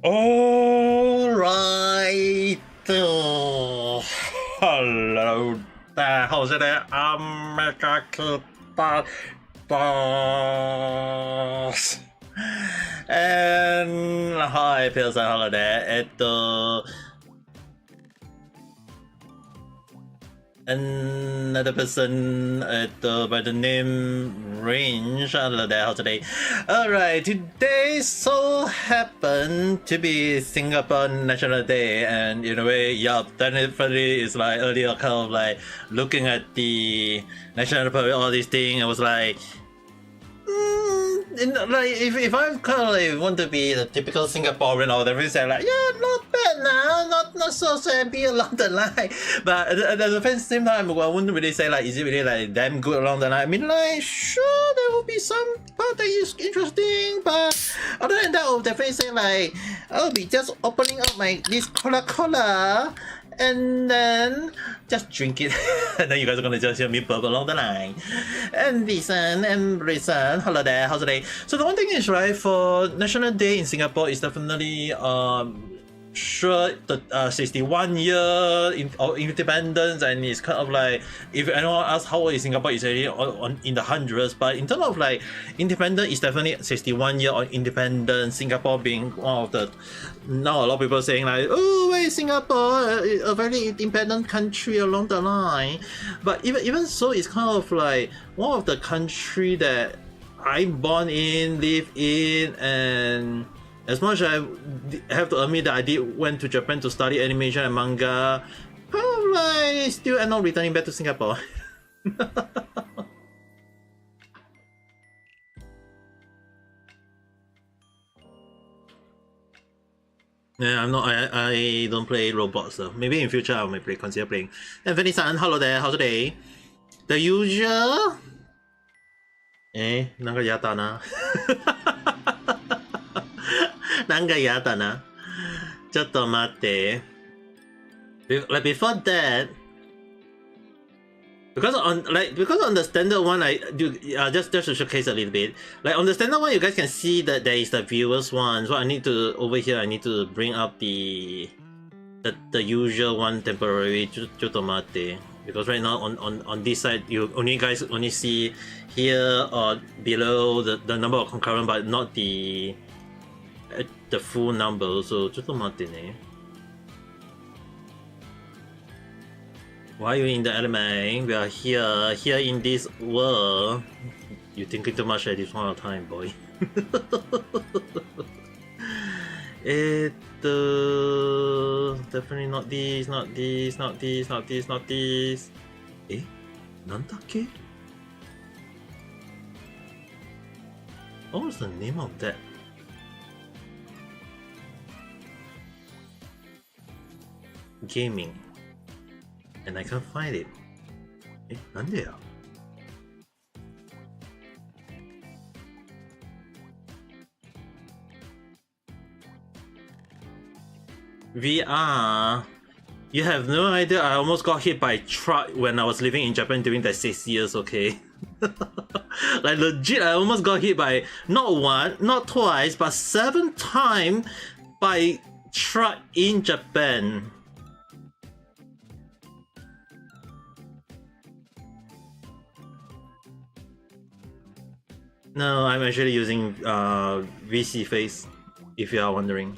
Alright. Hello there. How's it there? Ame Gakita. And hi, Pills and hello there. Another person by the name Range. Hello there, how's today? Alright, today so happened to be Singapore National Day, and in a way, yeah, definitely is like earlier kind of like looking at the National Parade, all these things, I was like, like if I'm kind of like want to be the typical Singaporean, or definitely say like, yeah, not bad now, not so shabby along the line. But at the same time, I wouldn't really say like, is it really like damn good along the line? I mean, like, sure, there will be some part that is interesting, but other than that, I'll definitely say like, I'll be just opening up my this Coca-Cola and then just drink it. And then you guys are gonna just hear me burp along the line and listen. Hello there, how's the day? So the one thing is, right, for National Day in Singapore is definitely sure the 61 year of independence, and it's kind of like, if anyone asks how old is Singapore, it's already in the hundreds. But in terms of like independence, it's definitely 61 year of independence. Singapore being one of the, now a lot of people saying like, oh, where is Singapore, a very independent country along the line. But even so, it's kind of like one of the country that I'm born in, live in, and as much as I have to admit that I went to Japan to study animation and manga, I still end up returning back to Singapore. Yeah, I'm not. I don't play robots though. Maybe in future I may consider playing. And Fanny-san, hello there. How's the day? The usual. なんかやだな。なんかやだな。ちょっと待って。Like before that, because on the standard one, I do just to showcase a little bit. Like on the standard one, you guys can see that there is the viewers one. So I need to over here. I need to bring up the usual one temporary. ちょっと待って。Because right now on this side, you guys only see here or below the number of concurrent, but not the full number. So ちょっと待ってね。Why are you in the anime? We are here in this world. You thinking too much at this one time, boy. definitely not this, not this, not this, not this, not this. なんだっけ? What was the name of that? Gaming. And I can't find it. なんでや? VR. You have no idea. I almost got hit by a truck when I was living in Japan during that 6 years, okay? Like legit, I almost got hit by not one, not twice, but 7 times by truck in Japan. No, I'm actually using VC face, if you are wondering.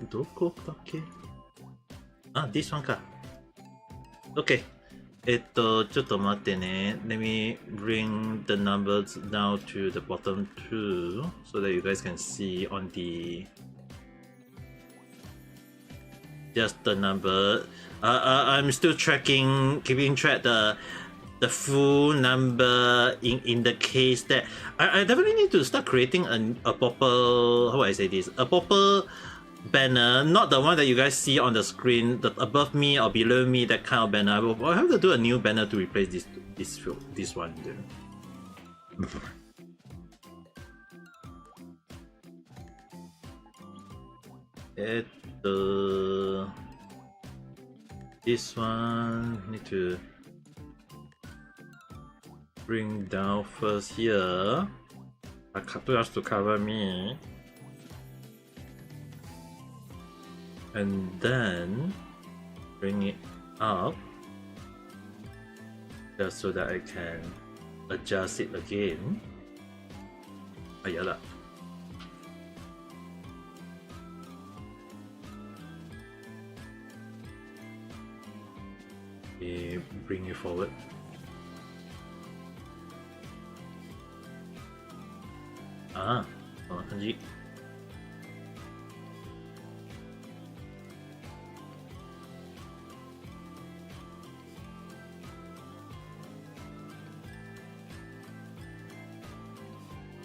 どこだっけ? This one か. Okay. ちょっと待ってね. Let me bring the numbers down to the bottom too, so that you guys can see on the just the number. I'm still keeping track the full number in the case that I definitely need to start creating a proper, how do I say this, a proper banner, not the one that you guys see on the screen, the above me or below me, that kind of banner. I'll have to do a new banner to replace this one. This one need to bring down first here. Just to cover me. and then bring it up just so that I can adjust it again. Ayala. Bring it forward. Ah, こんな感じ。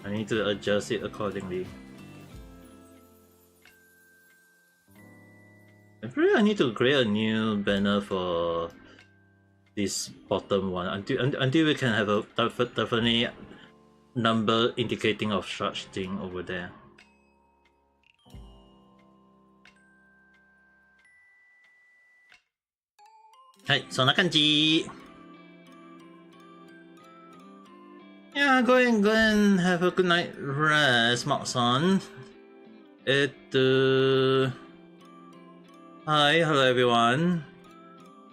I need to adjust it accordingly. I feel I need to create a new banner for this bottom one until we can have a definitely number indicating of such thing over there. Hi, そんな感じ。Yeah, go and have a good night rest, Mark-san. Hi, hello everyone.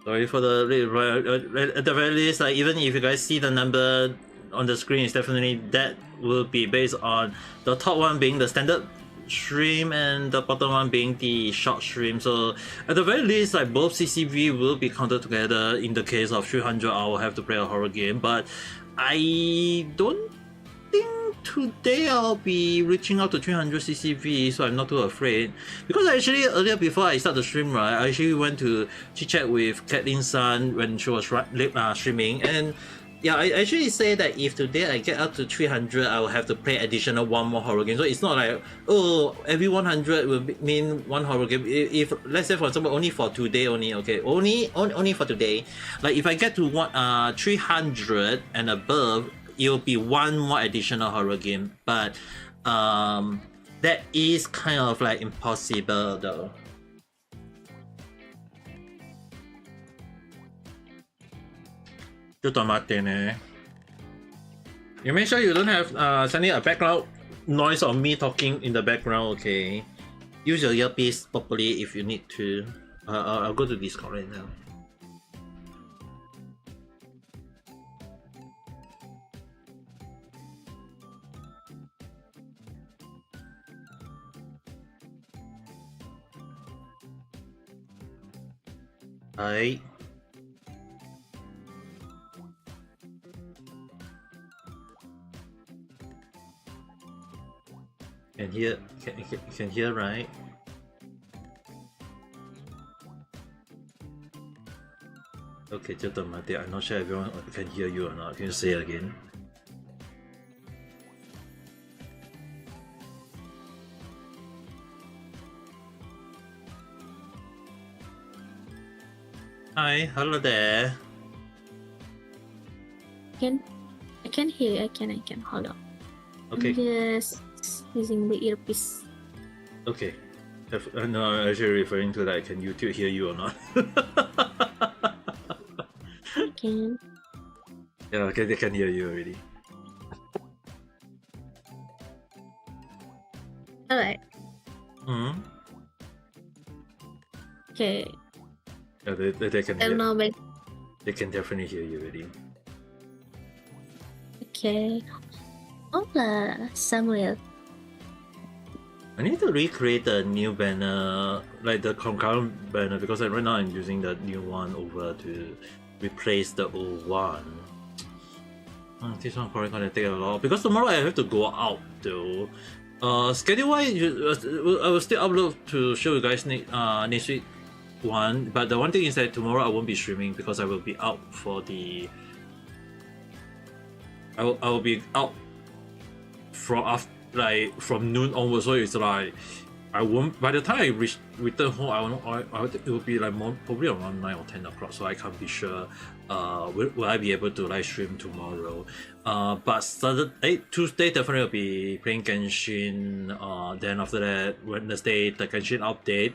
Sorry for the at the very least, like even if you guys see the number on the screen, it's definitely that will be based on the top one being the standard stream and the bottom one being the short stream. So at the very least, like both CCV will be counted together. In the case of 300, I will have to play a horror game, but I don't think today I'll be reaching out to 300 CCV, so I'm not too afraid. Because actually earlier before I start the stream, right, I actually went to chit chat with Catherine's-san when she was streaming, and yeah, I actually say that if today I get up to 300, I will have to play additional one more horror game. So it's not like, oh, every 100 will mean one horror game. If let's say for example only for today only, okay, only for today. Like if I get to 300 and above, it'll be one more additional horror game. But that is kind of like impossible though. You make sure you don't have sending a background noise of me talking in the background, okay? Use your earpiece properly if you need to. I'll go to Discord right now. Hi. Can hear, right? Okay, just a minute. I'm not sure everyone can hear you or not. Can you say it again? Hi, hello there. I can hear you. I can. Hold on. Okay. I'm just using the earpiece. Okay. No, I'm actually referring to like, can YouTube hear you or not? I can. Yeah, okay, they can hear you already. Alright. Hmm. Okay. Yeah, they can hear. Now, They can definitely hear you already. Okay. Hola, Samuel. I need to recreate the new banner, like the concurrent banner, because right now I'm using the new one over to replace the old one. This one probably gonna take a lot because tomorrow I have to go out though. Schedule wise, I will still upload to show you guys next week one, but the one thing is that tomorrow I won't be streaming because I will be out for the. I will be out from noon onwards, so it's like I won't. By the time I return home, it will be like probably around 9 or 10 o'clock. So I can't be sure. Will I be able to live stream tomorrow? But Tuesday definitely will be playing Genshin. Then after that, Wednesday the Genshin update.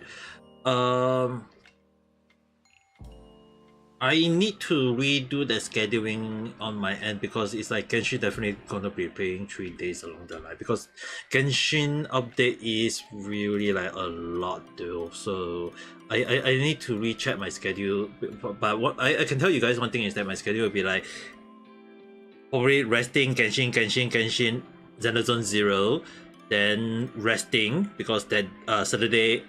I need to redo the scheduling on my end because it's like Genshin definitely gonna be playing 3 days along the line because Genshin update is really like a lot though. So I need to recheck my schedule. But what I can tell you guys one thing is that my schedule will be like probably resting Genshin, Xenozone Zero, then resting because that Saturday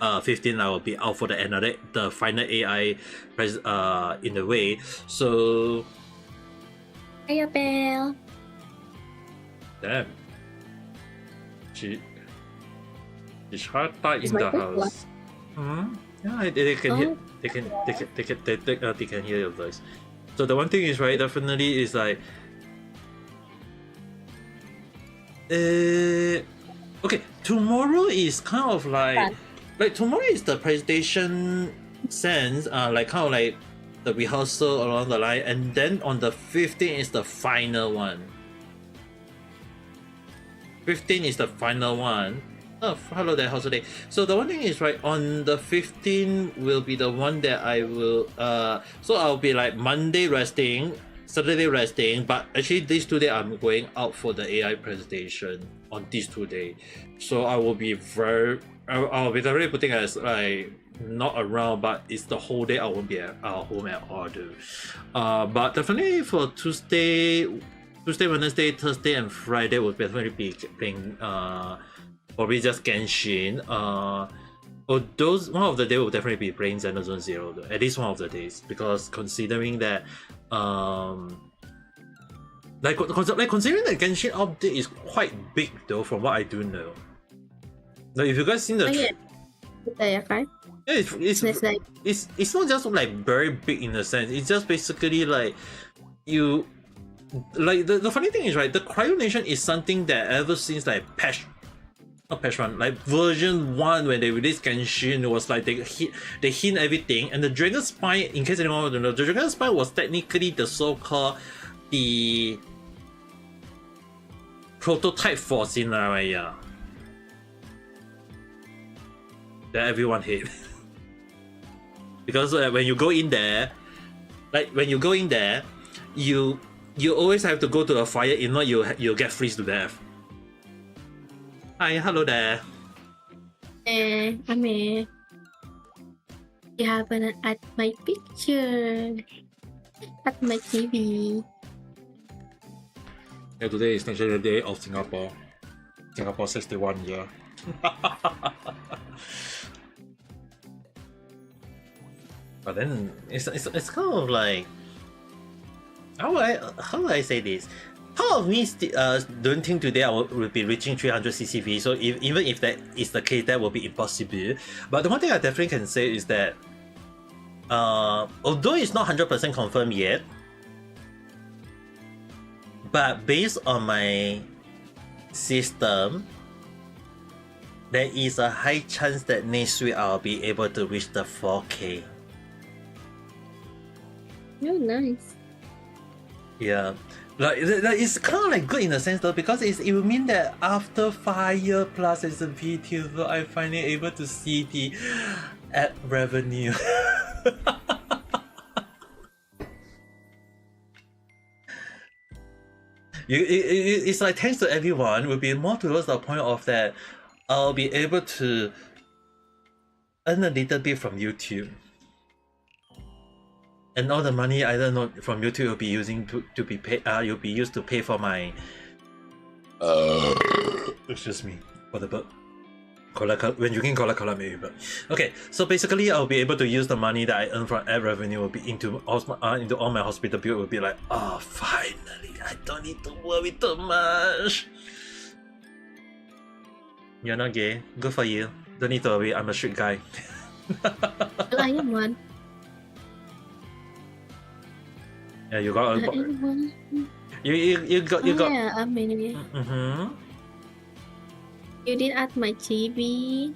15 I will be out for the final AI in the way. So Hiya, Belle. damn. She's hard Is in my the mic house. Yeah, they can hear. Oh. They can hear your voice. So the one thing is right, definitely is like, okay, tomorrow is kind of like tomorrow is the presentation sense, like kind of like the rehearsal along the line, and then on the 15th is the final one. 15 is the final one. Oh, hello there, how's the day? So the one thing is right, on the 15th will be the one that I will so I'll be like Monday resting, Saturday resting, but actually these 2 days I'm going out for the AI presentation on these 2 days. So I will be I'll be already putting as like not around, but it's the whole day I won't be at home at all dude. But definitely for Tuesday, Wednesday, Thursday, and Friday will definitely be playing probably just Genshin. Those one of the day will definitely be playing Xenozone Zero though, at least one of the days, because considering that like considering that Genshin update is quite big though from what I do know. Like if you guys seen the Okay. yeah, it's not just like very big in a sense. It's just basically like you like the funny thing is right, the Cryo Nation is something that ever since like not patch 1, like version 1 when they released Genshin, it was like they hint everything, and the Dragon Spine, in case anyone don't know, the Dragon Spine was technically the so-called the prototype for Sinaraya that everyone hate. Because when you go in there, you always have to go to a fire, if not you'll get freeze to death. Hi, hello there. Ame. You haven't at my picture. At my TV. Yeah, today is National Day of Singapore. Singapore 61 year. But then it's kind of like, how do I say this? Part of me don't think today I will be reaching 300 CCV. So even if that is the case, that will be impossible. But the one thing I definitely can say is that although it's not 100% confirmed yet, but based on my system, there is a high chance that next week I'll be able to reach the 4K. Oh, nice. Yeah, like it's kind of like good in a sense though, because it will mean that after 5 years plus as a VTuber, I'm finally able to see the ad revenue. It's like thanks to everyone, will be more towards the point of that I'll be able to earn a little bit from YouTube. And all the money I don't know from YouTube will be using to be paid. You'll be used to pay for my. Excuse me for the burp. When you can call maybe, but okay. So basically, I'll be able to use the money that I earn from ad revenue will be into all my hospital bill. Will be like, oh, finally, I don't need to worry too much. You're not gay. Good for you. Don't need to worry. I'm a straight guy. Well, I am one. Yeah, you got. You got. Yeah, Ame. Mm-hmm. You did at my TV.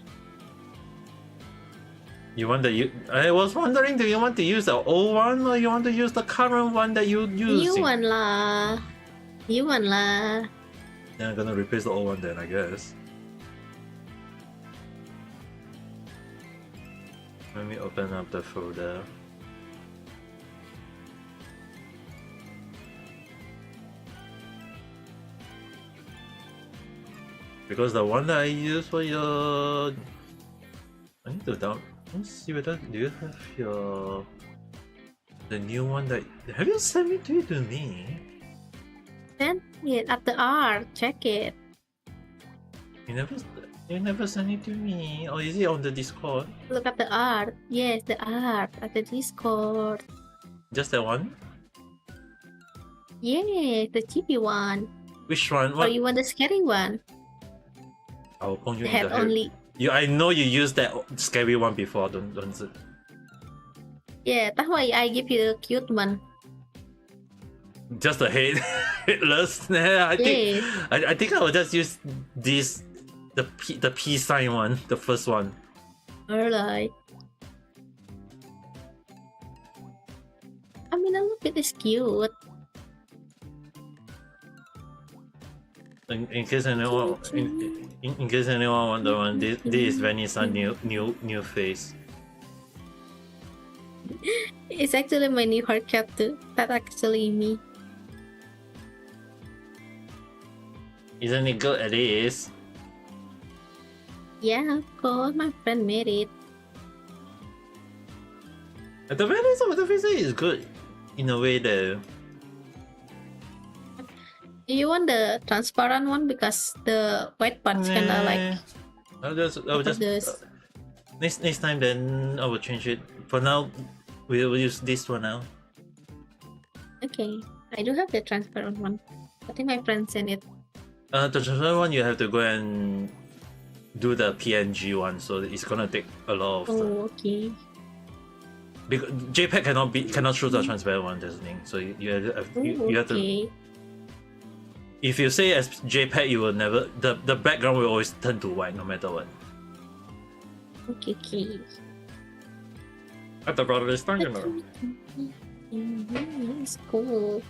I was wondering, do you want to use the old one or you want to use the current one that you use? New one lah. New one lah. Yeah, I'm gonna replace the old one then, I guess. Let me open up the folder. Because the one that I use for your... I need to let's see whether do you have your... The new one that... Have you sent it to me? Send it at the art. Check it. You never sent it to me. Or is it on the Discord? Look at the art. Yes, the art at the Discord. Just that one? Yeah, the cheapy one. Which one? Or What? you want the scary one? I will punch you The in head the head. only. I know you used that scary one before, don't it? Yeah, that's why I give you the cute one. Just the head, headless. I think Yeah. I think I will just use this, the peace sign one, the first one. Alright. I mean, a little bit is cute. In case anyone in case anyone wonder one, this is Vanessa new face. It's actually my new haircut too. That's actually me. Isn't it good at least? Yeah, of course, my friend made it. The Vanessa with the face is good in a way though. Do you want the transparent one because the white parts kinda like I'll just this. next time then I will change it. For now, we'll use this one now. Okay, I do have the transparent one. I think my friend sent it. The transparent one you have to go and do the PNG one, so it's gonna take a lot of time. Oh, okay. Because JPEG cannot show the transparent one, that's the thing. So you have to. Okay. If you say as JPEG, you will never the background will always turn to white no matter what. Okay. At the brother this time, you know. It's cool.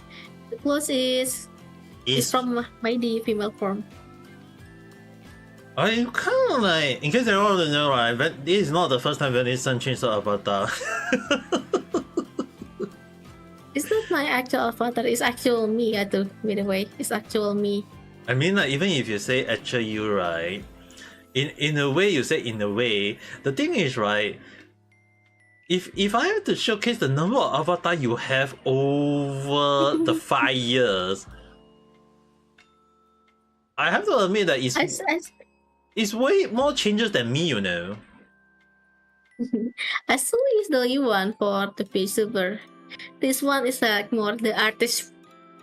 The clothes is from my female form. I kind of like, in case anyone want to know, right? This is not the first time Vanessa changed her avatar. It's not my actual avatar. It's actual me. I do. By the way, it's actual me. I mean, like, even if you say actual you, right? In a way, you say in a way. The thing is, right? If I have to showcase the number of avatar you have over the 5 years, I have to admit that it's way more changes than me, you know. I still use the new one for the VTuber. This one is like more the artist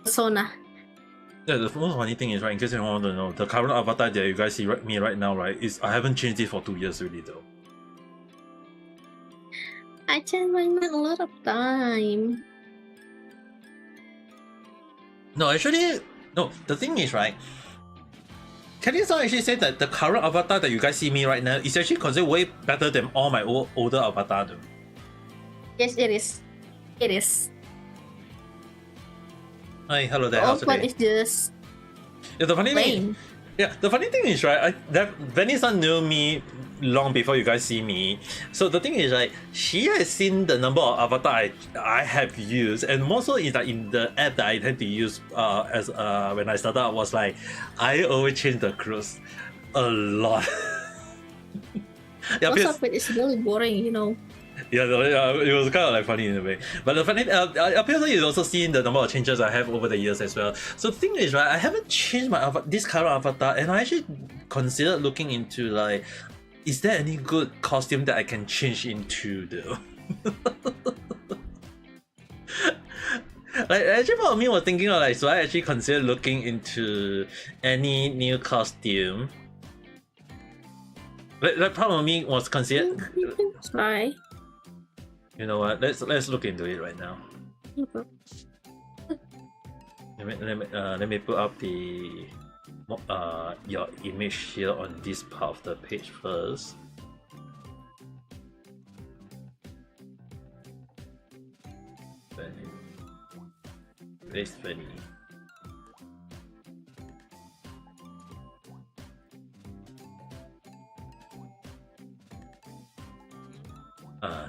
persona. Yeah, the most funny thing is, right, in case anyone want to know, the current avatar that you guys see me right now, right, is I haven't changed it for 2 years already though. I change mine a lot of time. No, actually, no, the thing is, right, can you actually say that the current avatar that you guys see me right now is actually considered way better than all my older avatar though? Yes, it is. It is. Hi, hello there, The how's old one today? is just Yeah, the funny thing, plain. the funny thing is, right, Vanessa knew me long before you guys see me. So the thing is, right, she has seen the number of avatar I have used, and more so is like in the app that I tend to use as when I started out was like I always change the clothes a lot. Yeah, Most because, of it is really boring, you know. yeah, it was kind of like funny in a way. But the funny, apparently you've also seen the number of changes I have over the years as well. So the thing is, right, I haven't changed my this current avatar, and I actually considered looking into like, is there any good costume that I can change into though? Like actually, part of me was thinking of like, so I actually consider looking into any new costume. Like part of me was consider. You can try. You know what? Let's look into it right now. Let me put up the your image here on this part of the page first. Very funny.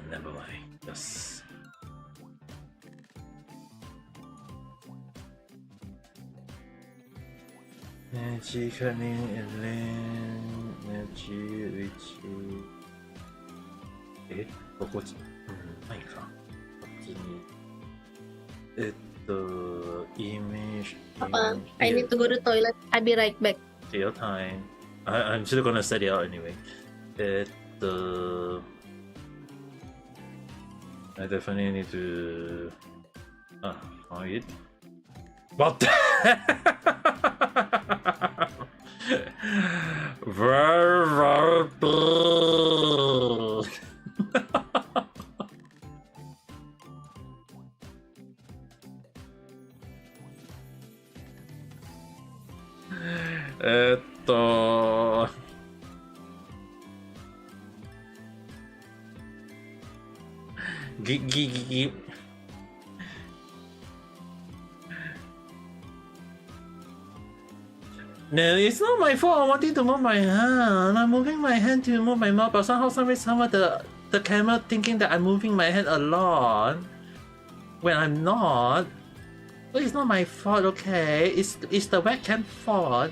Never mind. Yes. Neji Kanin Elen Neji Richi ここないかこっちにイメージ Papa, I need to go to toilet. I'll be right back. Okay, your time. I'm still gonna set it out anyway. I definitely need to find it. What the Gig. No, it's not my fault. I wanted to move my hand. I'm moving my hand to move my mouth, but somehow the camera thinking that I'm moving my hand a lot when I'm not. So it's not my fault, okay? It's the webcam fault.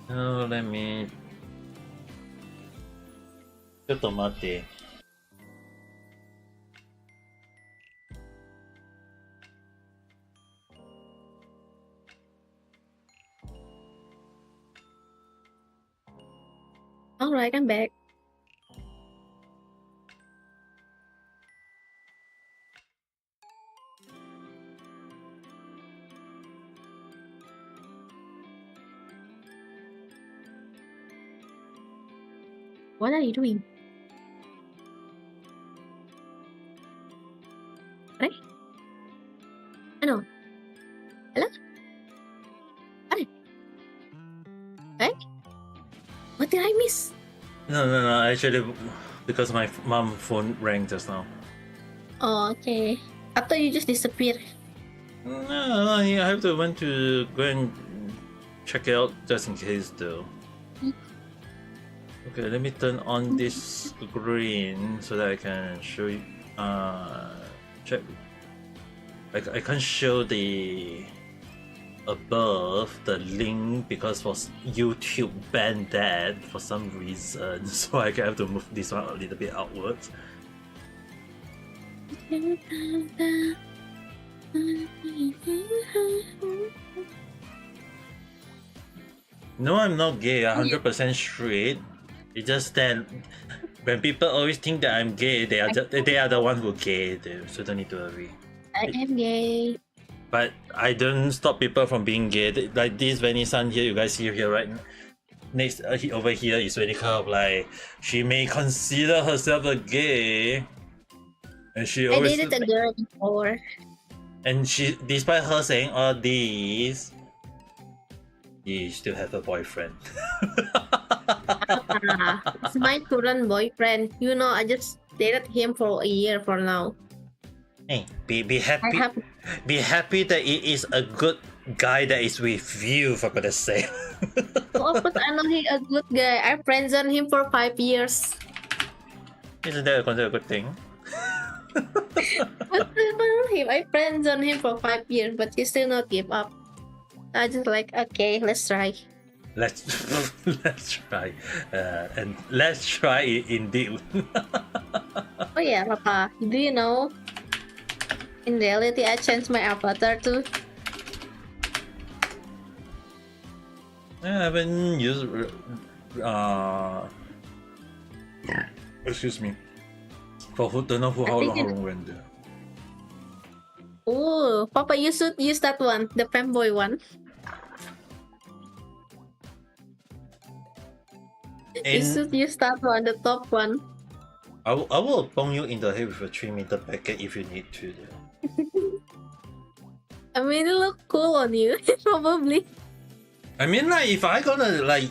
Oh, let me. ちょっと待って。Alright, I'm back. What are you doing? Right? Ano? Hello? What? Right? What did I miss? No. Actually, because my mom phone rang just now. Oh, okay. I thought you just disappeared. No, I have to went to go and check it out just in case though. Okay, let me turn on this screen so that I can show you. Check. I can't show the above the link because for YouTube banned that for some reason, so I have to move this one a little bit outwards. No, I'm not gay. 100% straight. It's just that when people always think that I'm gay, they are the ones who are gay, though, so don't need to worry. I am gay. But I don't stop people from being gay. Like this Venisan here, you guys see here, right? Next over here is really kind of like she may consider herself a gay, and she always. I dated a girl before. And she, despite her saying all these, she still have a boyfriend. It's my current boyfriend. You know, I just dated him for a year for now. Hey, be happy. Be happy that it is a good guy that is with you, for goodness sake. Oh, of course, I know he's a good guy. I friend-zoned him for 5 years. Isn't that considered a good thing? But him, I friend-zoned him for 5 years, but he still not give up. I just like, okay, let's try. Let's try, and let's try it indeed. Oh yeah, Papa, do you know? In reality, I changed my avatar too. I haven't used. Excuse me. For who don't know how long went there. Oh, Papa, you should use that one, the femboy one. You should use that one, the top one. I will bang you in the head with a 3-meter packet if you need to. I mean, it look cool on you, probably. I mean, like, if I gonna like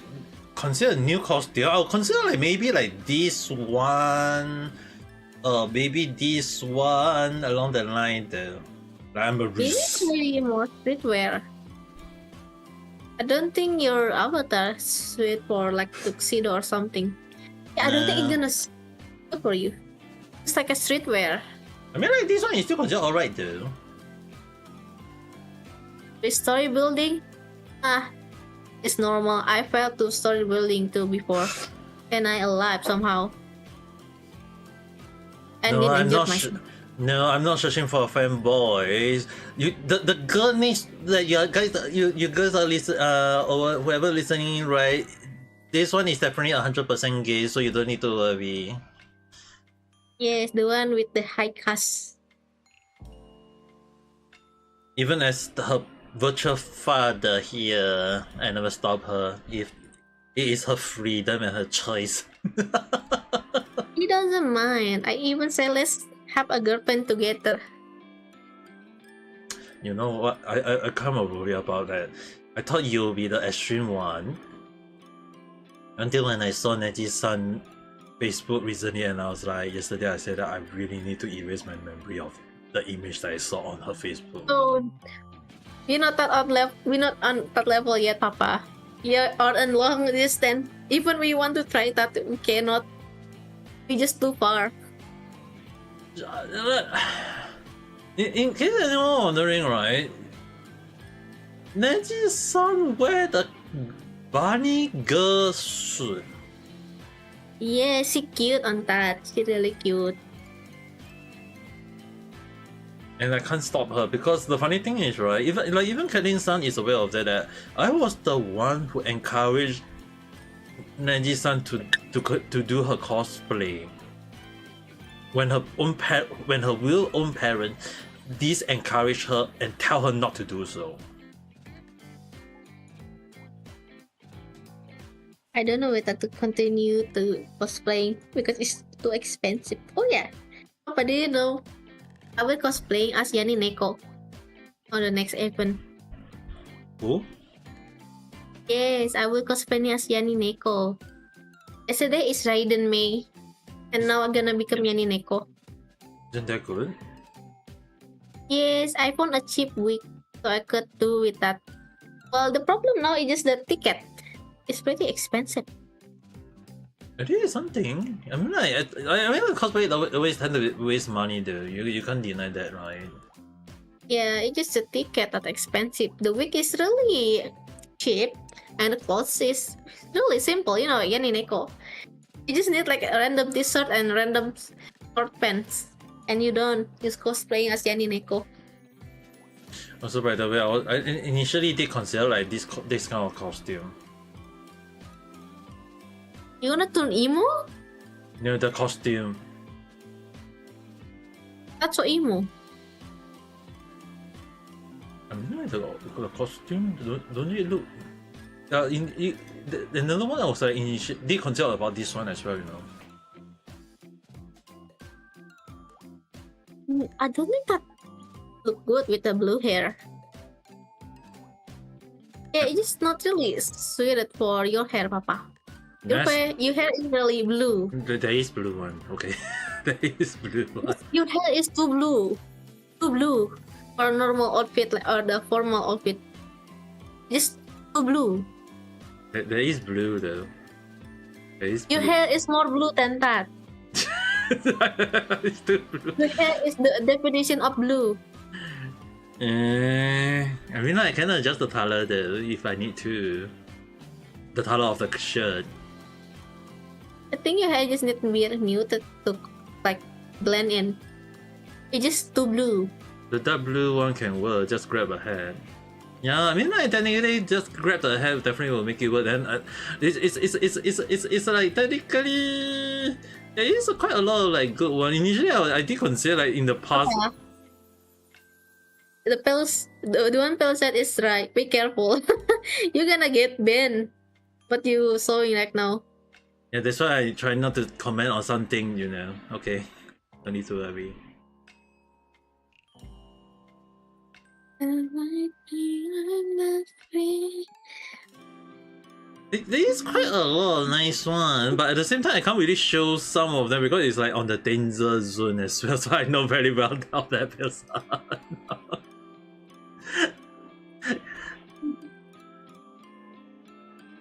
consider a new costume, I'll consider like maybe like this one, maybe this one along the line. I'm a This is really more streetwear. I don't think your avatar suit for like tuxedo or something. Yeah, I don't think it's gonna suit for you. It's like a streetwear. I mean, like, this one is still considered alright though. With story building, it's normal. I felt to story building too before, and I alive somehow. And No, didn't I'm injure not. myself. No, I'm not searching for fanboys. The girl needs that you guys are listen or whoever listening, right? This one is definitely 100% gay, so you don't need to worry. Yes, the one with the high cast. Even as her virtual father here, I never stop her. If it is her freedom and her choice. He doesn't mind. I even say let's have a girlfriend together. You know what? I kind of worry about that. I thought you'll be the extreme one. Until when I saw Neji-san Facebook recently, and I was like, yesterday I said that I really need to erase my memory of the image that I saw on her Facebook. Oh, we're not on that level yet, Papa. Yeah, or in long distance. Even we want to try that, we cannot. We just too far. In case anyone wondering, right? Neji-san wear the bunny girl suit. Yeah, she cute on that. She really cute. And I can't stop her because the funny thing is, right? Even Karin-san is aware of that I was the one who encouraged Neji-san to do her cosplay. When her real own parent disencourage her and tell her not to do so. I don't know whether to continue to cosplay because it's too expensive. Oh yeah, Papa, do you know I will cosplay as Yani Neko on the next event. Who? Yes, I will cosplay as Yani Neko. Yesterday is Raiden May, and now I'm gonna become Yani Neko. Isn't that good? Yes, I found a cheap wig, so I could do with that. Well, the problem now is just the ticket. It's pretty expensive. It is something. I mean, I mean, cosplay always tend to waste money, though. You can't deny that, right? Yeah, it's just the ticket that's expensive. The wig is really cheap, and the clothes is really simple. You know, Yani Neko. You just need like a random t-shirt and random short pants, and you don't just cosplaying as Yani Neko. Also, by the way, I initially did consider like this kind of costume. You wanna turn emo? You know, the costume. That's so emo. I mean, like the costume. Don't you look? Another one I was like initially did consider about this one as well. You know. I don't think that look good with the blue hair. Yeah, it's just not really suited for your hair, Papa. Your hair is really blue. There is blue one. Okay, there is blue one. Your hair is too blue. Too blue. For normal outfit or the formal outfit. Just too blue. There is blue though. There is Your blue. hair is more blue than that. It's too blue. Your hair is the definition of blue. I mean, I can adjust the color though if I need to. The color of the shirt. I think your hair just need to be muted to like blend in. It's just too blue. The dark blue one can work. Just grab a hat. Yeah, I mean, like technically, just grab the hat definitely will make it work. Then it's like technically there is quite a lot of like good one. Initially, I did consider like in the past. Yeah. The one Pel said is right. Be careful. You're gonna get banned. What you sewing right now? Yeah, that's why I try not to comment on something, you know. Okay, don't need to worry. There is quite a lot of nice one, but at the same time, I can't really show some of them because it's like on the danger zone as well. So I know very well how that feels.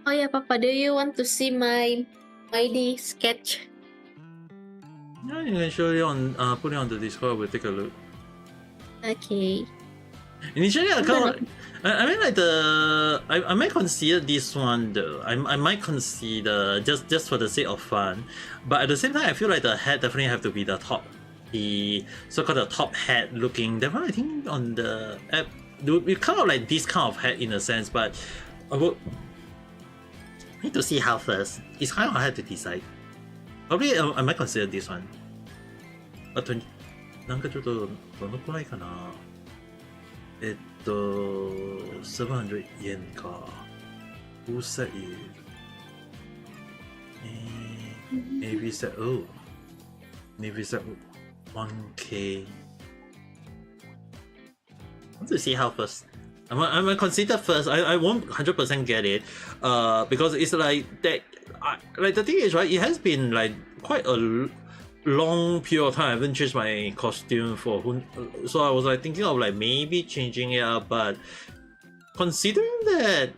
Oh yeah, Papa, do you want to see my ID sketch? Yeah, you can show it on put it on the Discord. We'll take a look. Okay. Initially, I mean like I might consider this one though. I might consider just for the sake of fun, but at the same time I feel like the hat definitely have to be the top, the so-called the top hat looking. That one I think on the app we kind of like this kind of hat in a sense, but I would need to see how first. It's kind of hard to decide. Probably I might consider this one. But なんかちょっとどのくらいかな。700 yen か。Who said it? Maybe said maybe said 1k. I want to see how first. I'm gonna consider first. I won't 100% get it. Because it's like that. Like the thing is, right? It has been like quite a long period of time. I haven't changed my costume for so I was like thinking of like maybe changing it up, but considering that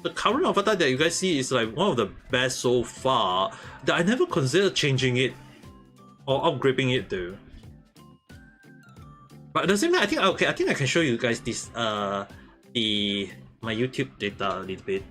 the current avatar that you guys see is like one of the best so far, that I never considered changing it or upgrading it though. But at the same time, I think I can show you guys this my YouTube data a little bit.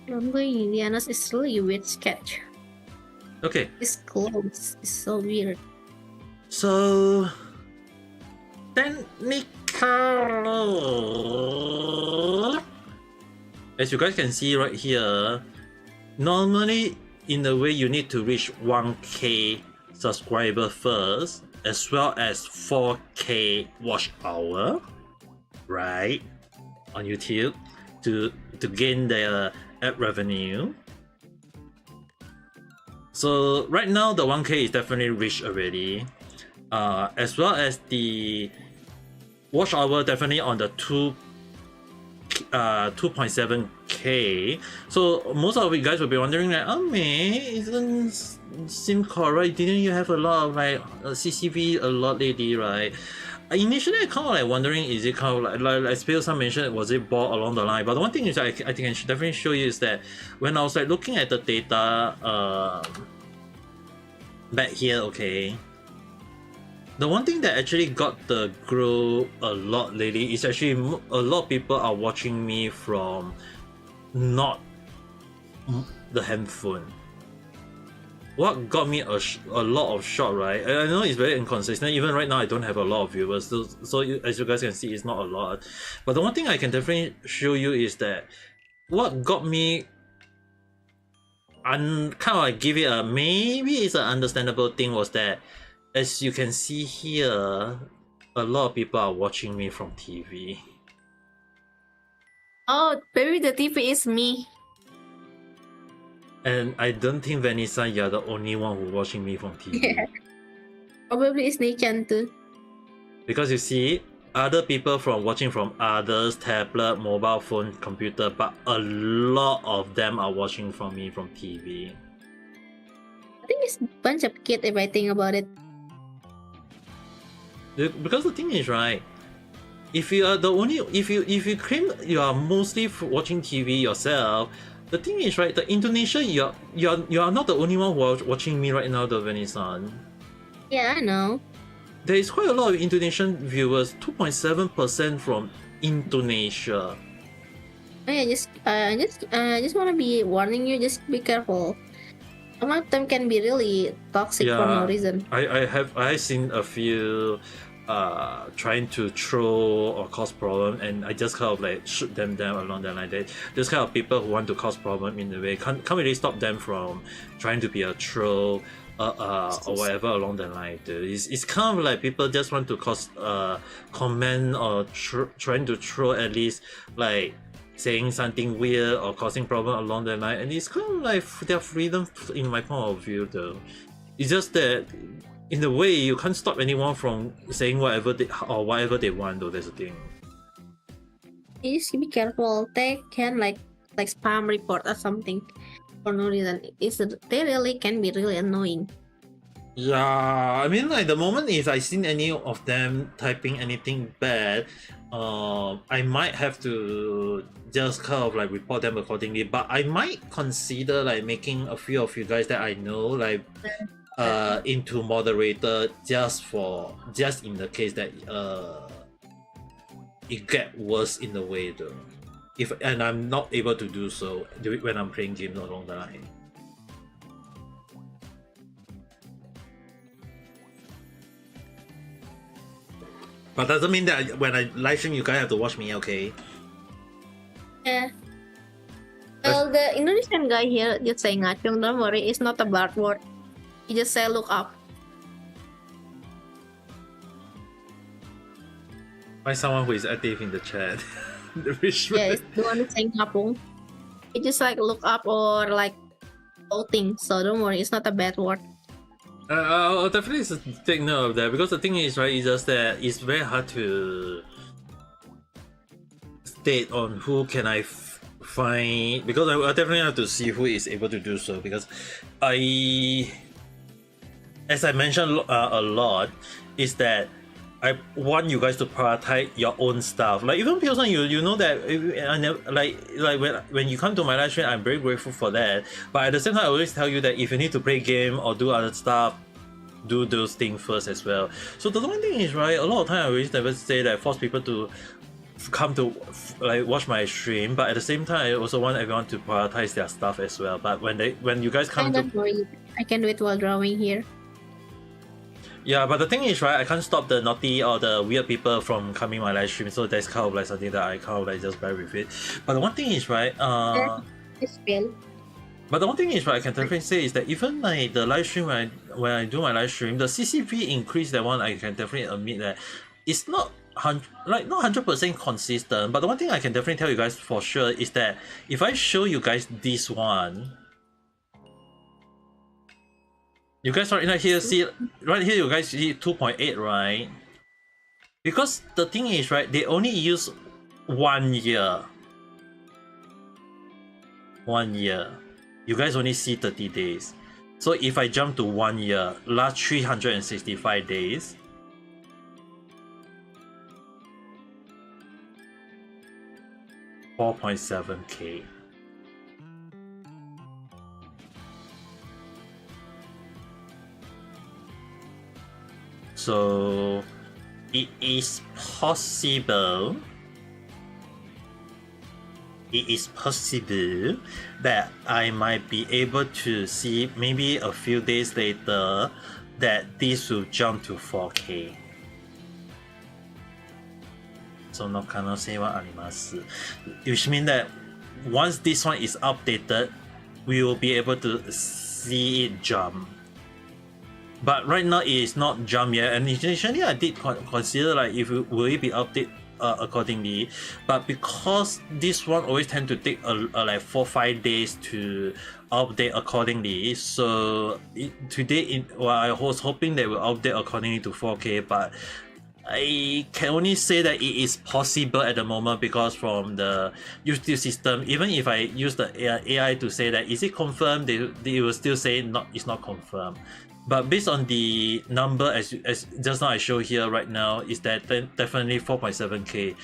Lonely Indiana's is really a weird sketch. Okay. This clothes is so weird. So technically, as you guys can see right here, normally in the way you need to reach 1k subscriber first, as well as 4k watch hour, right, on YouTube to gain their ad revenue. So right now the 1k is definitely reached already, as well as the watch hour definitely on the 2.7k. So most of you guys will be wondering like, Ame, isn't seem correct? Didn't you have a lot of like CCV a lot lately, right? Initially, I kind of like wondering, is it kind of like some mentioned, was it bought along the line? But the one thing is, I think I should definitely show you is that when I was like looking at the data back here, okay, the one thing that actually got the grow a lot lately is actually a lot of people are watching me from not the handphone. What got me a lot of shot, right? I know it's very inconsistent. Even right now, I don't have a lot of viewers. So as you guys can see, it's not a lot. But the one thing I can definitely show you is that what got me kind of like give it a maybe it's an understandable thing was that, as you can see here, a lot of people are watching me from TV. Oh, maybe the TV is me. And I don't think, Vanessa, you're the only one who's watching me from TV. Yeah. Probably it's Nichan too. Because you see, other people from watching from others, tablet, mobile phone, computer, but a lot of them are watching from me from TV. I think it's a bunch of kids if I think about it. Because the thing is, right, if you are the only, if you claim you are mostly watching TV yourself, the thing is, right, the Indonesia, you are not the only one who are watching me right now, the Vanessa. Yeah, I know. There is quite a lot of Indonesian viewers, 2.7% from Indonesia. Oh yeah, just want to be warning you. Just be careful. Some of them can be really toxic for no reason. I seen a few trying to troll or cause problem, and I just kind of like shoot them down along the line. Those kind of people who want to cause problem in a way can't really stop them from trying to be a troll or whatever along the line. It's kind of like people just want to cause comment or trying to troll, at least like saying something weird or causing problem along the line, and it's kind of like their freedom in my point of view though. It's just that in a way you can't stop anyone from saying whatever they want though. That's the thing. You just be careful. They can like spam report or something for no reason. They really can be really annoying. Yeah, I mean, like the moment if I seen any of them typing anything bad, I might have to just kind of like report them accordingly. But I might consider like making a few of you guys that I know like into moderator just in the case that it get worse in the way though. And I'm not able to do so when I'm playing games along the line. But doesn't mean that when I live stream, you guys have to watch me, okay? Yeah. Well, the Indonesian guy here just say ngacung. Don't worry, it's not a bad word. He just say look up. Find someone who is active in the chat. Yeah, it's the one who's saying ngapung. He just like look up or like voting. So don't worry, it's not a bad word. I'll definitely take note of that because the thing is, right, it's just that it's very hard to state on who can I find because I definitely have to see who is able to do so because as I mentioned a lot, is that I want you guys to prioritize your own stuff. Like even Pilsen, you know that I never like when you come to my live stream, I'm very grateful for that. But at the same time, I always tell you that if you need to play game or do other stuff, do those things first as well. So the one thing is, right, a lot of time I always never say that force people to come to like watch my stream, but at the same time I also want everyone to prioritize their stuff as well. But when you guys come to, don't worry, I can do it while drawing here. yeah, but the thing is, right, I can't stop the naughty or the weird people from coming my live stream, so that's kind of like something that I kind of like just bear with it. But the one thing is, right, It's fail. but the one thing is, right, I can definitely say is that even like the live stream when I do my live stream, the CCV increase, that one I can definitely admit that it's not not 100% consistent. But the one thing I can definitely tell you guys for sure is that if I show you guys this one, you guys right here see right here you guys see 2.8, right? Because the thing is, right, they only use 1 year. 1 year. You guys only see 30 days. So if I jump to 1 year, last 365 days, $4.7K. So it is possible. It is possible that I might be able to see maybe a few days later that this will jump to 4K. So no kanousei wa arimasu. Which means that once this one is updated, we will be able to see it jump. But right now it is not jump yet, and initially I did consider like if it will be updated accordingly, but because this one always tend to take like 4-5 days to update accordingly, so today I was hoping they will update accordingly to 4K, but I can only say that it is possible at the moment because from the YouTube system, even if I use the AI to say that is it confirmed, they will still say it's not confirmed. But based on the number as just now I show here right now, is that definitely 4.7K.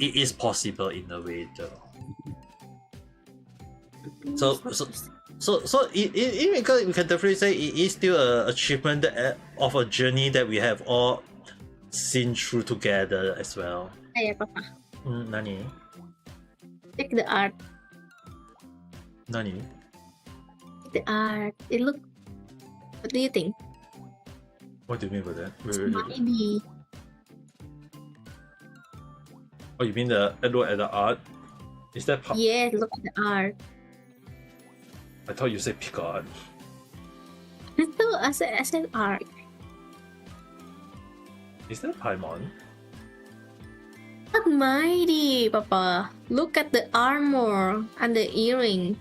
It is possible in a way though. So we can definitely say it is still an achievement of a journey that we have all seen through together as well. Hey, Papa. Nani? Check the art. Nani? The art. It look. What do you think? What do you mean by that? Maybe. Oh, you mean look at the art? Is that part? Yeah, look at the art. I thought you said pick art. No, I said art. Is that Paimon? Not mighty, Papa. Look at the armor and the earring.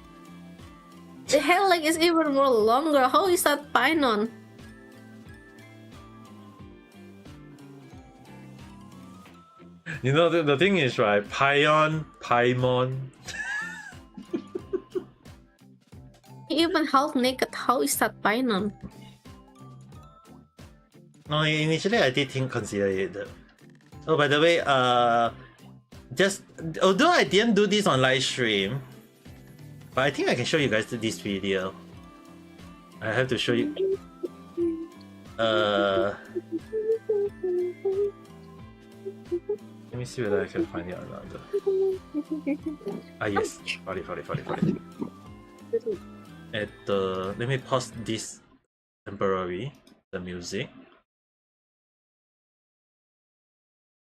The hair leg is even more longer. How is that Painon? You know, the thing is, right? Paimon. Even half naked, how is that Painon? No, initially I did consider it. Oh, by the way, just although I didn't do this on live stream, but I think I can show you guys this video. I have to show you. Let me see whether I can find it another. Ah yes, found it. Let me pause this temporary, the music.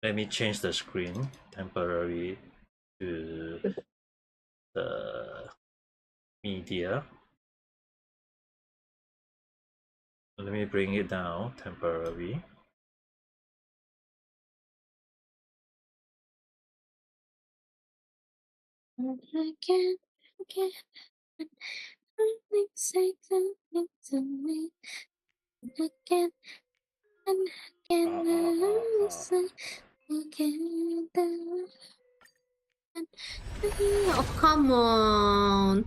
Let me change the screen temporary to the media. Let me bring it down temporarily. Again, say something to me. Again, and again, listen. Again, oh, come on.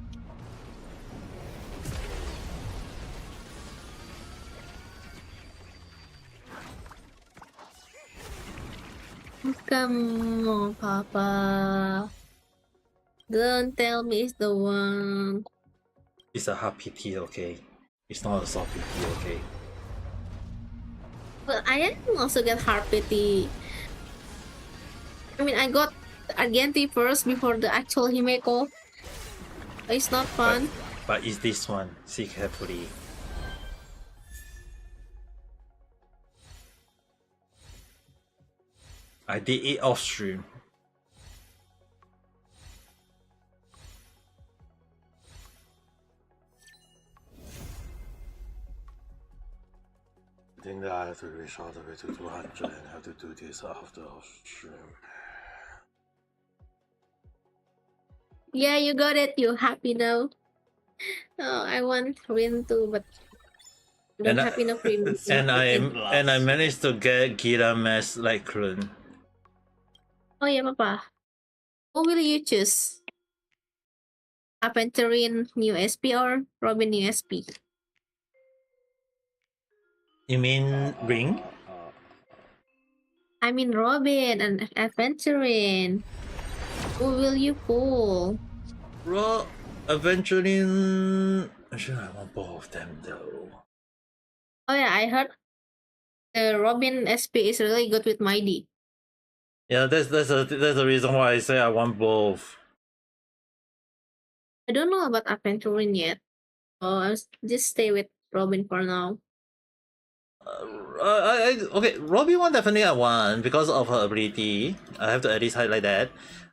Come on, Papa. Don't tell me it's the one. It's a hard PT, okay? It's not a soft PT, okay? Well, I didn't also get hard pity. I mean, I got Argenti first before the actual Himeko. It's not fun. But it's this one. See carefully. I did it off stream. I think that I have to reach all the way to 200 and have to do this after off stream. Yeah, you got it. You happy now? Oh, I want win too, but don't have enough premiums. And I managed to get Gira Mass like Krun. Oh yeah, Papa. Who will you choose? Aventurine new SP or Robin new SP? You mean Ring? I mean Robin and Aventurine. Who will you pull? Aventurine. Actually, I want both of them though. Oh yeah, I heard the Robin SP is really good with Mighty. Yeah, that's the reason why I say I want both. I don't know about Aventurine yet. So I'll just stay with Robin for now. Okay, Robin one definitely I want because of her ability. I have to at least highlight that.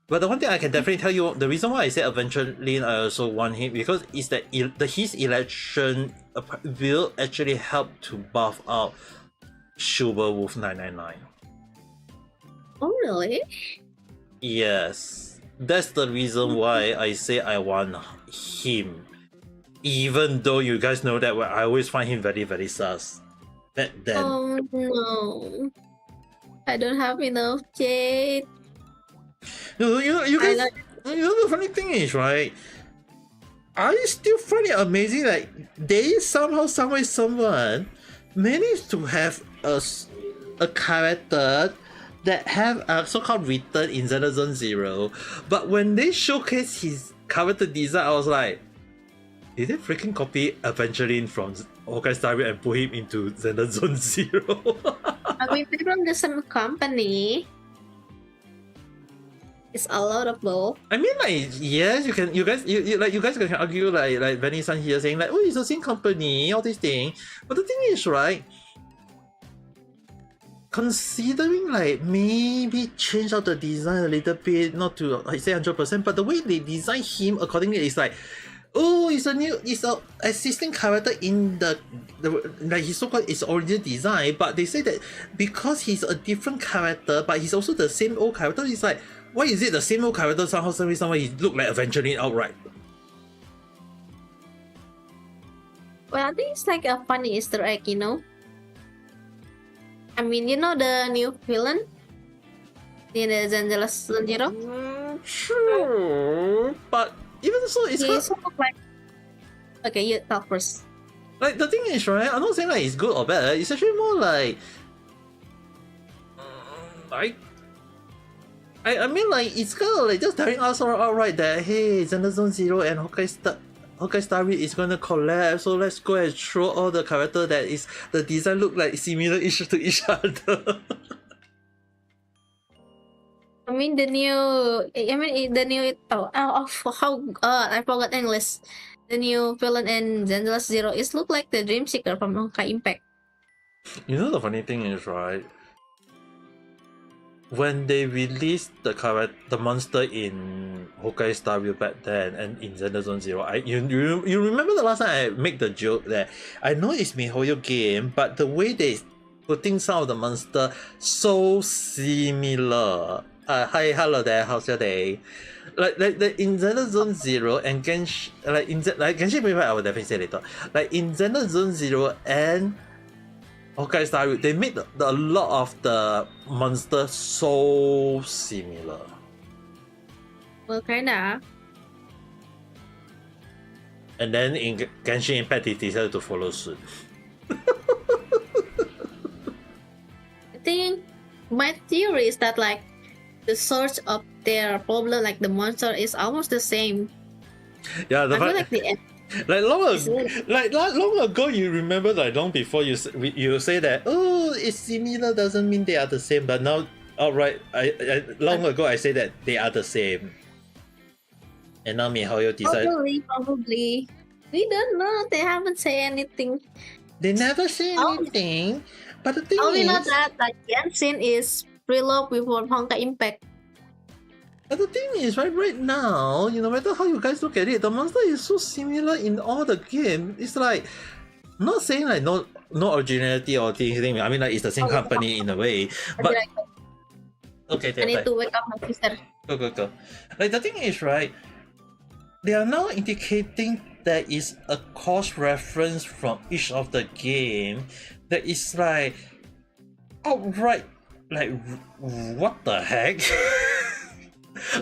But the one thing I can definitely tell you, the reason why I say Aventurine I also want him because is that his election will actually help to buff out Sugar Wolf 999. Oh really? Yes, that's the reason why I say I want him. Even though you guys know that I always find him very very sus. Then. Oh no, I don't have enough jade. You guys. You know the funny thing is, right? I still find it amazing that they somehow, someway, someone managed to have a character that have a so-called return in Xenosaga Zero, but when they showcase his character design, I was like, did they freaking copy Aventurine from Honkai Star Rail and put him into Xenosaga Zero? I mean, they're from the same company. It's a lot of both. I mean, like, yes, you guys can argue like Benny-san here saying like, oh, it's the same company, all these things. But the thing is, right? Considering like maybe change out the design a little bit, not to say 100%, but the way they design him accordingly is like, oh, it's a existing character in the like his so-called is original design, but they say that because he's a different character, but he's also the same old character, it's like, why is it the same old character somehow he look like Aventurine outright? Well, I think it's like a funny Easter egg, you know? I mean, you know the new villain? in the Zendelas Zero. True, but even so, it's He sort of like. Okay, you talk first. like the thing is, right? I'm not saying like it's good or bad. It's actually more like, I mean like it's kind of like just telling us outright that hey, Zone Zero and Hokkai Star Rail is gonna collab, so let's go and throw all the character that is the design look like similar to each other. I mean the new. I forgot English. The new villain in Zendelas Zero is look like the Dream Seeker from Honkai Impact. You know the funny thing is, right? When they released the monster in Hokkai Star Rail back then and in Zone Zero, you remember the last time I make the joke that I know it's MiHoYo game, but the way they putting some of the monster so similar. Hello there, how's your day? Like in Zone Zero and Genshin, Genshin Impact, I will definitely say later. Like in Zone Zero and Hokkai Star Rail, they made a lot of the monsters so similar. Well, kinda. And then in Genshin Impact, they decided to follow suit. I think my theory is that like the source of their problem, like the monster, is almost the same. Yeah, I feel like the long ago, you remember like long before you say that it's similar doesn't mean they are the same, but now alright, long ago I say that they are the same, and now MiHoYo decide probably we don't know. They haven't said anything. They never say anything, but the thing All we know is that like Genshin is preload before Honkai Impact. But the thing is, right now, no matter how you guys look at it, the monster is so similar in all the game. It's like, not saying like no originality or anything. I mean like it's the same company in a way. But okay, I need to wake up my sister. Go. Like the thing is, right, they are now indicating there is a cross reference from each of the game that is like outright like what the heck.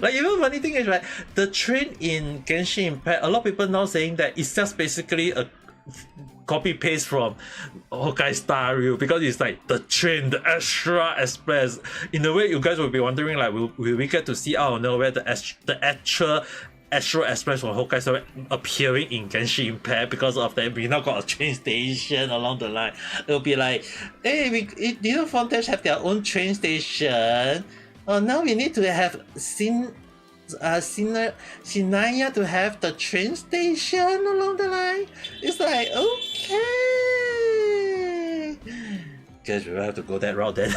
Like even funny thing is, right, the train in Genshin Impact, a lot of people now saying that it's just basically a copy paste from Hokkai Star Rail because it's like the train, the Extra Express. In a way, you guys will be wondering like, will we get to see out of nowhere the actual Extra Express from Hokkai Star Rail appearing in Genshin Impact because of that? We now got a train station along the line. It'll be like, hey, didn't Fontaine have their own train station? Oh, now we need to have Sinaya to have the train station along the line. It's like, okay. Guess we will have to go that route then.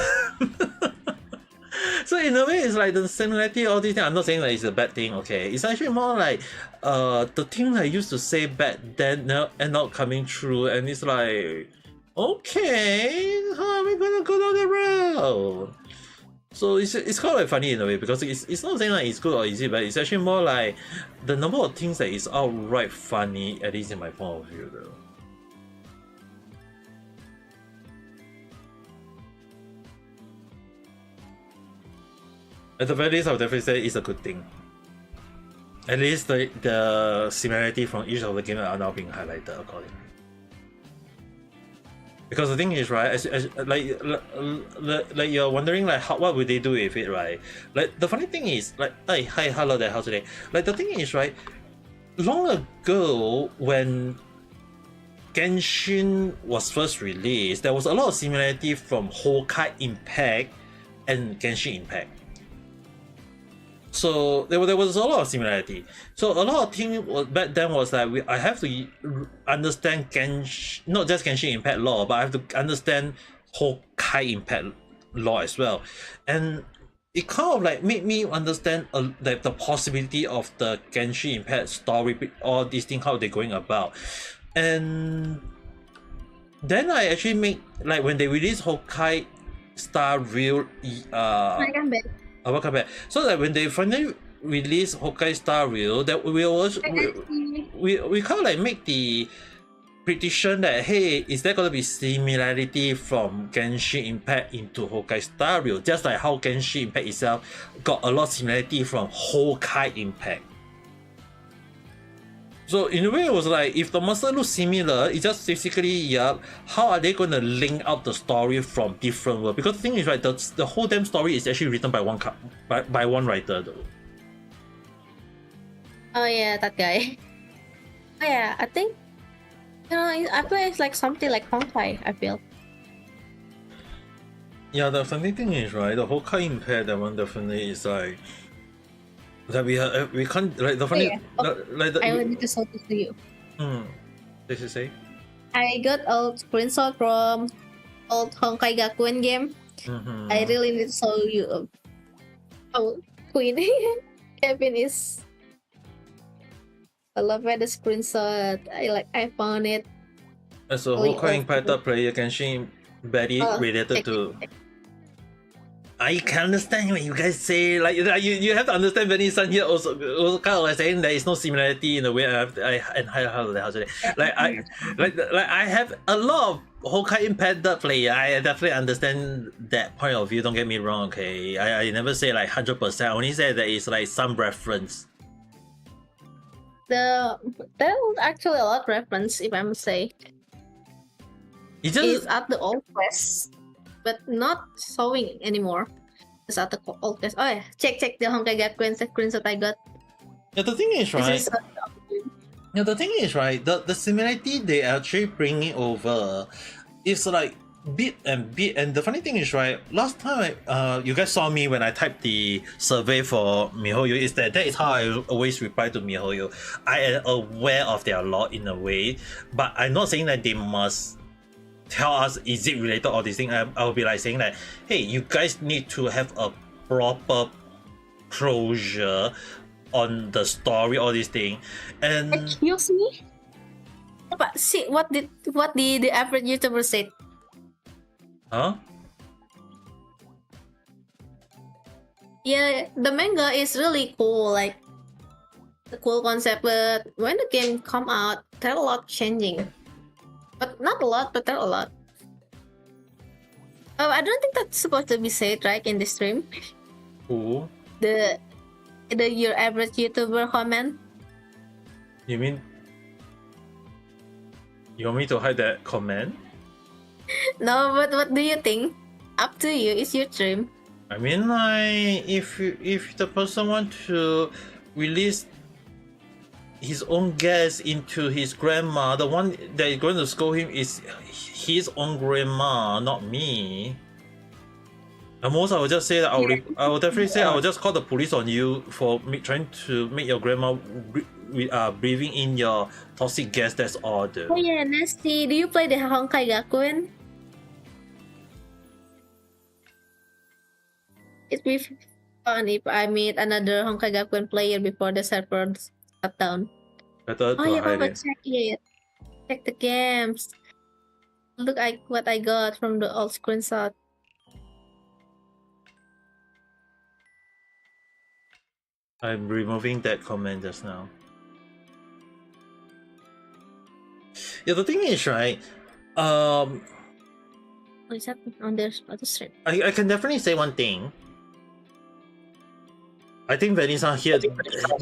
So in a way, it's like the similarity, all these things. I'm not saying that it's a bad thing, okay? It's actually more like the thing I used to say back then now end up coming true, and it's like, okay, how are we gonna go down the road? So it's kind of like funny in a way because it's not saying like it's good or easy, but it's actually more like the number of things that is outright funny, at least in my point of view though. At the very least, I would definitely say it's a good thing. At least the similarity from each of the games are now being highlighted accordingly. Because the thing is, right, like you're wondering like what would they do with it, right? Like the funny thing is, like, hey, hi, hello there, how's today? Like the thing is, right, long ago when Genshin was first released, there was a lot of similarity from Hokkai Impact and Genshin Impact. So there was a lot of similarity. So a lot of things back then was like I have to understand not just Genshin Impact lore, but I have to understand Hokkai Impact lore as well, and it kind of like made me understand like the possibility of the Genshin Impact story, all these things, how they're going about, and then I actually make like when they released Hokkai Star Rail, welcome back. So that when they finally released Hokkai Star Rail, that we kind of like make the prediction that, hey, is there going to be similarity from Genshin Impact into Honkai Star Rail, just like how Genshin Impact itself got a lot of similarity from Honkai Impact. So in a way, it was like, if the monster looks similar, it's just basically, yeah, how are they going to link out the story from different worlds? Because the thing is, right, the whole damn story is actually written by one writer, though. Oh yeah, that guy. Oh yeah, I think, you know, I feel it's like something like Honkai, I feel. Yeah, the funny thing is, right, the Honkai Impact, that one definitely is like, that we can't, like, the funny, I will need to show this to you. Did you say? I got old screenshot from old Honkai Gakuen game. I really need to show you. Oh, Queen Kevin is. I love the screenshot. I found it. As a Honkai Impact player, Genshin very related to. I can understand what you guys say. Like you have to understand Benny-san here also kind of like saying there is no similarity in the way how to say like I have a lot of Honkai Impact player. I definitely understand that point of view. Don't get me wrong. Okay, I never say like 100%. I only say there is like some reference. There was actually a lot of reference, if I must say. It's at the old quest, but not showing anymore. It's at the old quest. Oh yeah, check the Honkai Gakuen screenshot I got. Yeah, the thing is, right? Yeah, the thing is, right? The similarity they actually bringing over is like bit and bit. And the funny thing is, right? Last time, you guys saw me when I typed the survey for MiHoYo. Is that is how I always reply to MiHoYo. I am aware of their law in a way, but I'm not saying that they must tell us is it related all these things. I'll be like saying that, hey, you guys need to have a proper closure on the story, all these things. And excuse me, but see what did the average YouTuber say? Huh? Yeah, the manga is really cool, like the cool concept, but when the game come out, there's a lot changing. But not a lot, but there are a lot. Oh, I don't think that's supposed to be said, right, in the stream. Who? The your average YouTuber comment. You mean you want me to hide that comment? No, but what do you think? Up to you. It's your stream. I mean, like, if the person want to release his own guess into his grandma, the one that is going to scold him is his own grandma, not me. At most, I will just say that I will definitely say I will just call the police on you for trying to make your grandma breathing in your toxic gas. That's all. Oh yeah, Nasty. Do you play the Honkai Gakuen? It'd be fun if I meet another Honkai Gakuen player before the server shut down. Oh yeah, Papa, check it. Check the games. Look at what I got from the old screenshot. I'm removing that comment just now. Yeah, the thing is, right? What is that on the stream? I can definitely say one thing. I think Venison here.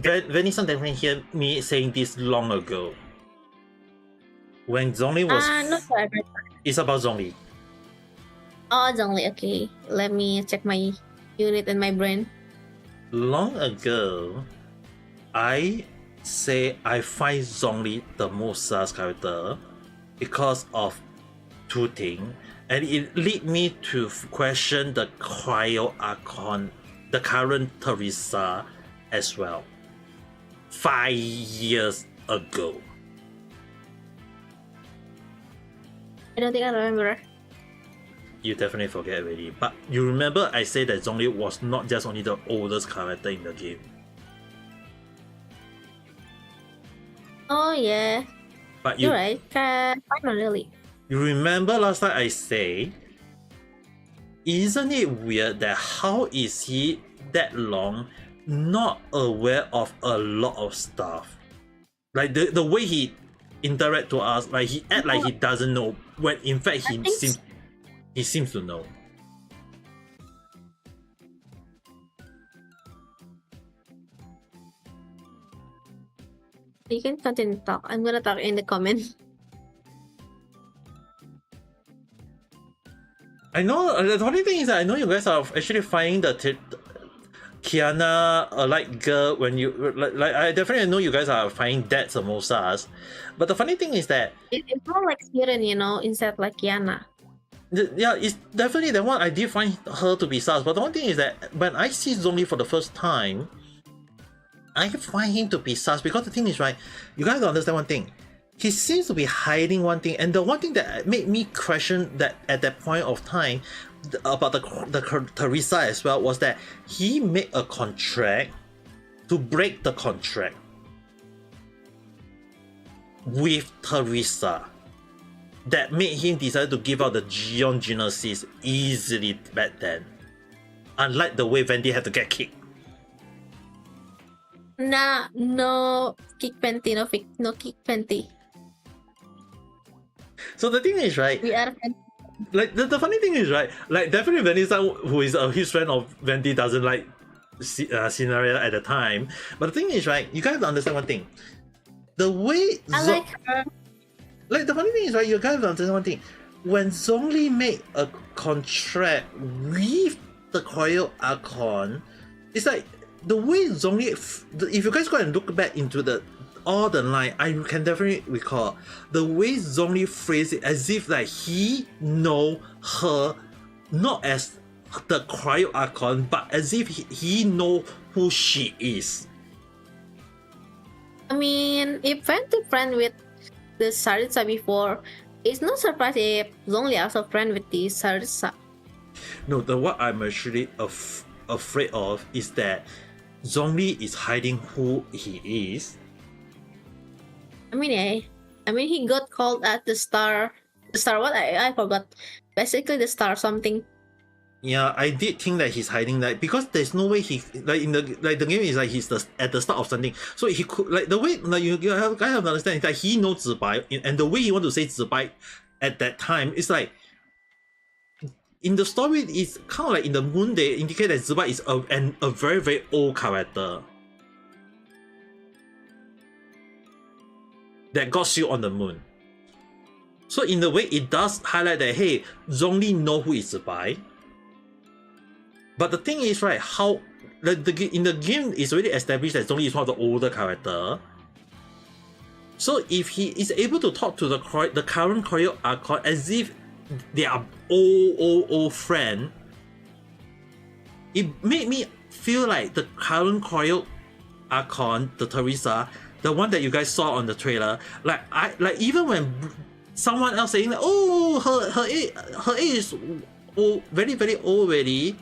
Venison definitely heard me saying this long ago. When Zhongli was. Not for everyone. It's about Zhongli. Oh, Zhongli. Okay, let me check my unit in my brain. Long ago, I say I find Zhongli the most sus character because of two things, and it lead me to question the Cryo Archon, the current Teresa, as well. 5 years ago. I don't think I remember. You definitely forget already. But you remember I said that Zhongli was not just only the oldest character in the game. Oh yeah. But you're right. Not really. You remember last time I say, isn't it weird that how is he that long not aware of a lot of stuff? Like the way he interact to us, like he act like he doesn't know when in fact I think he seems to know. you can continue to talk. I'm gonna talk in the comment. I know the funny thing is that I know you guys are actually finding the Kiana like girl when you like I definitely know you guys are finding that samosas, but the funny thing is that It's more like Siren, you know, instead like Kiana. yeah, it's definitely the one I did find her to be sus. But the one thing is that when I see Zhongli for the first time, I find him to be sus because the thing is, right, you guys understand one thing. He seems to be hiding one thing, and the one thing that made me question that at that point of time about the Teresa as well was that he made a contract to break the contract with Teresa that made him decide to give out the Gion Genesis easily back then, unlike the way Wendy had to get kicked. Nah, no kick panty, no kick panty. So the thing is, right, We are like the funny thing is, right, like definitely Wendy-san, who is a huge fan of Wendy, doesn't like Cinderella at the time. But the thing is, right, you guys have to understand one thing. The way I like her. like the funny thing is, right, you guys have to understand one thing. When Zhongli made a contract with the Royal Archon, it's like the way Zhongli, if you guys go and look back into all the line, I can definitely recall the way Zhongli phrased it as if like he know her not as the Cryo Archon, but as if he know who she is. I mean, if went to friend with the Sarisa before, it's no surprise if Zhongli also friend with the Sarisa. No, what I'm actually afraid of is that Zhongli is hiding who he is. I mean, he got called at the star. The star what? I forgot. Basically, the star something. Yeah, I did think that he's hiding that because there's no way he like in the game is like he's at the start of something, so he could like the way like you guys have to understand is that he knows Zibai, and the way he want to say Zibai at that time is like in the story it's kind of like in the moon they indicate that Zibai is a very very old character that got sealed on the moon. So in the way it does highlight that hey, Zhongli know who is Zibai. But the thing is, right, how in the game it's already established that Zhongli is one of the older character. So if he is able to talk to the current Koryo Archon as if they are old friend, it made me feel like the current Koryo Archon, the Teresa, the one that you guys saw on the trailer, like even when someone else saying that oh her age is old, very very old already.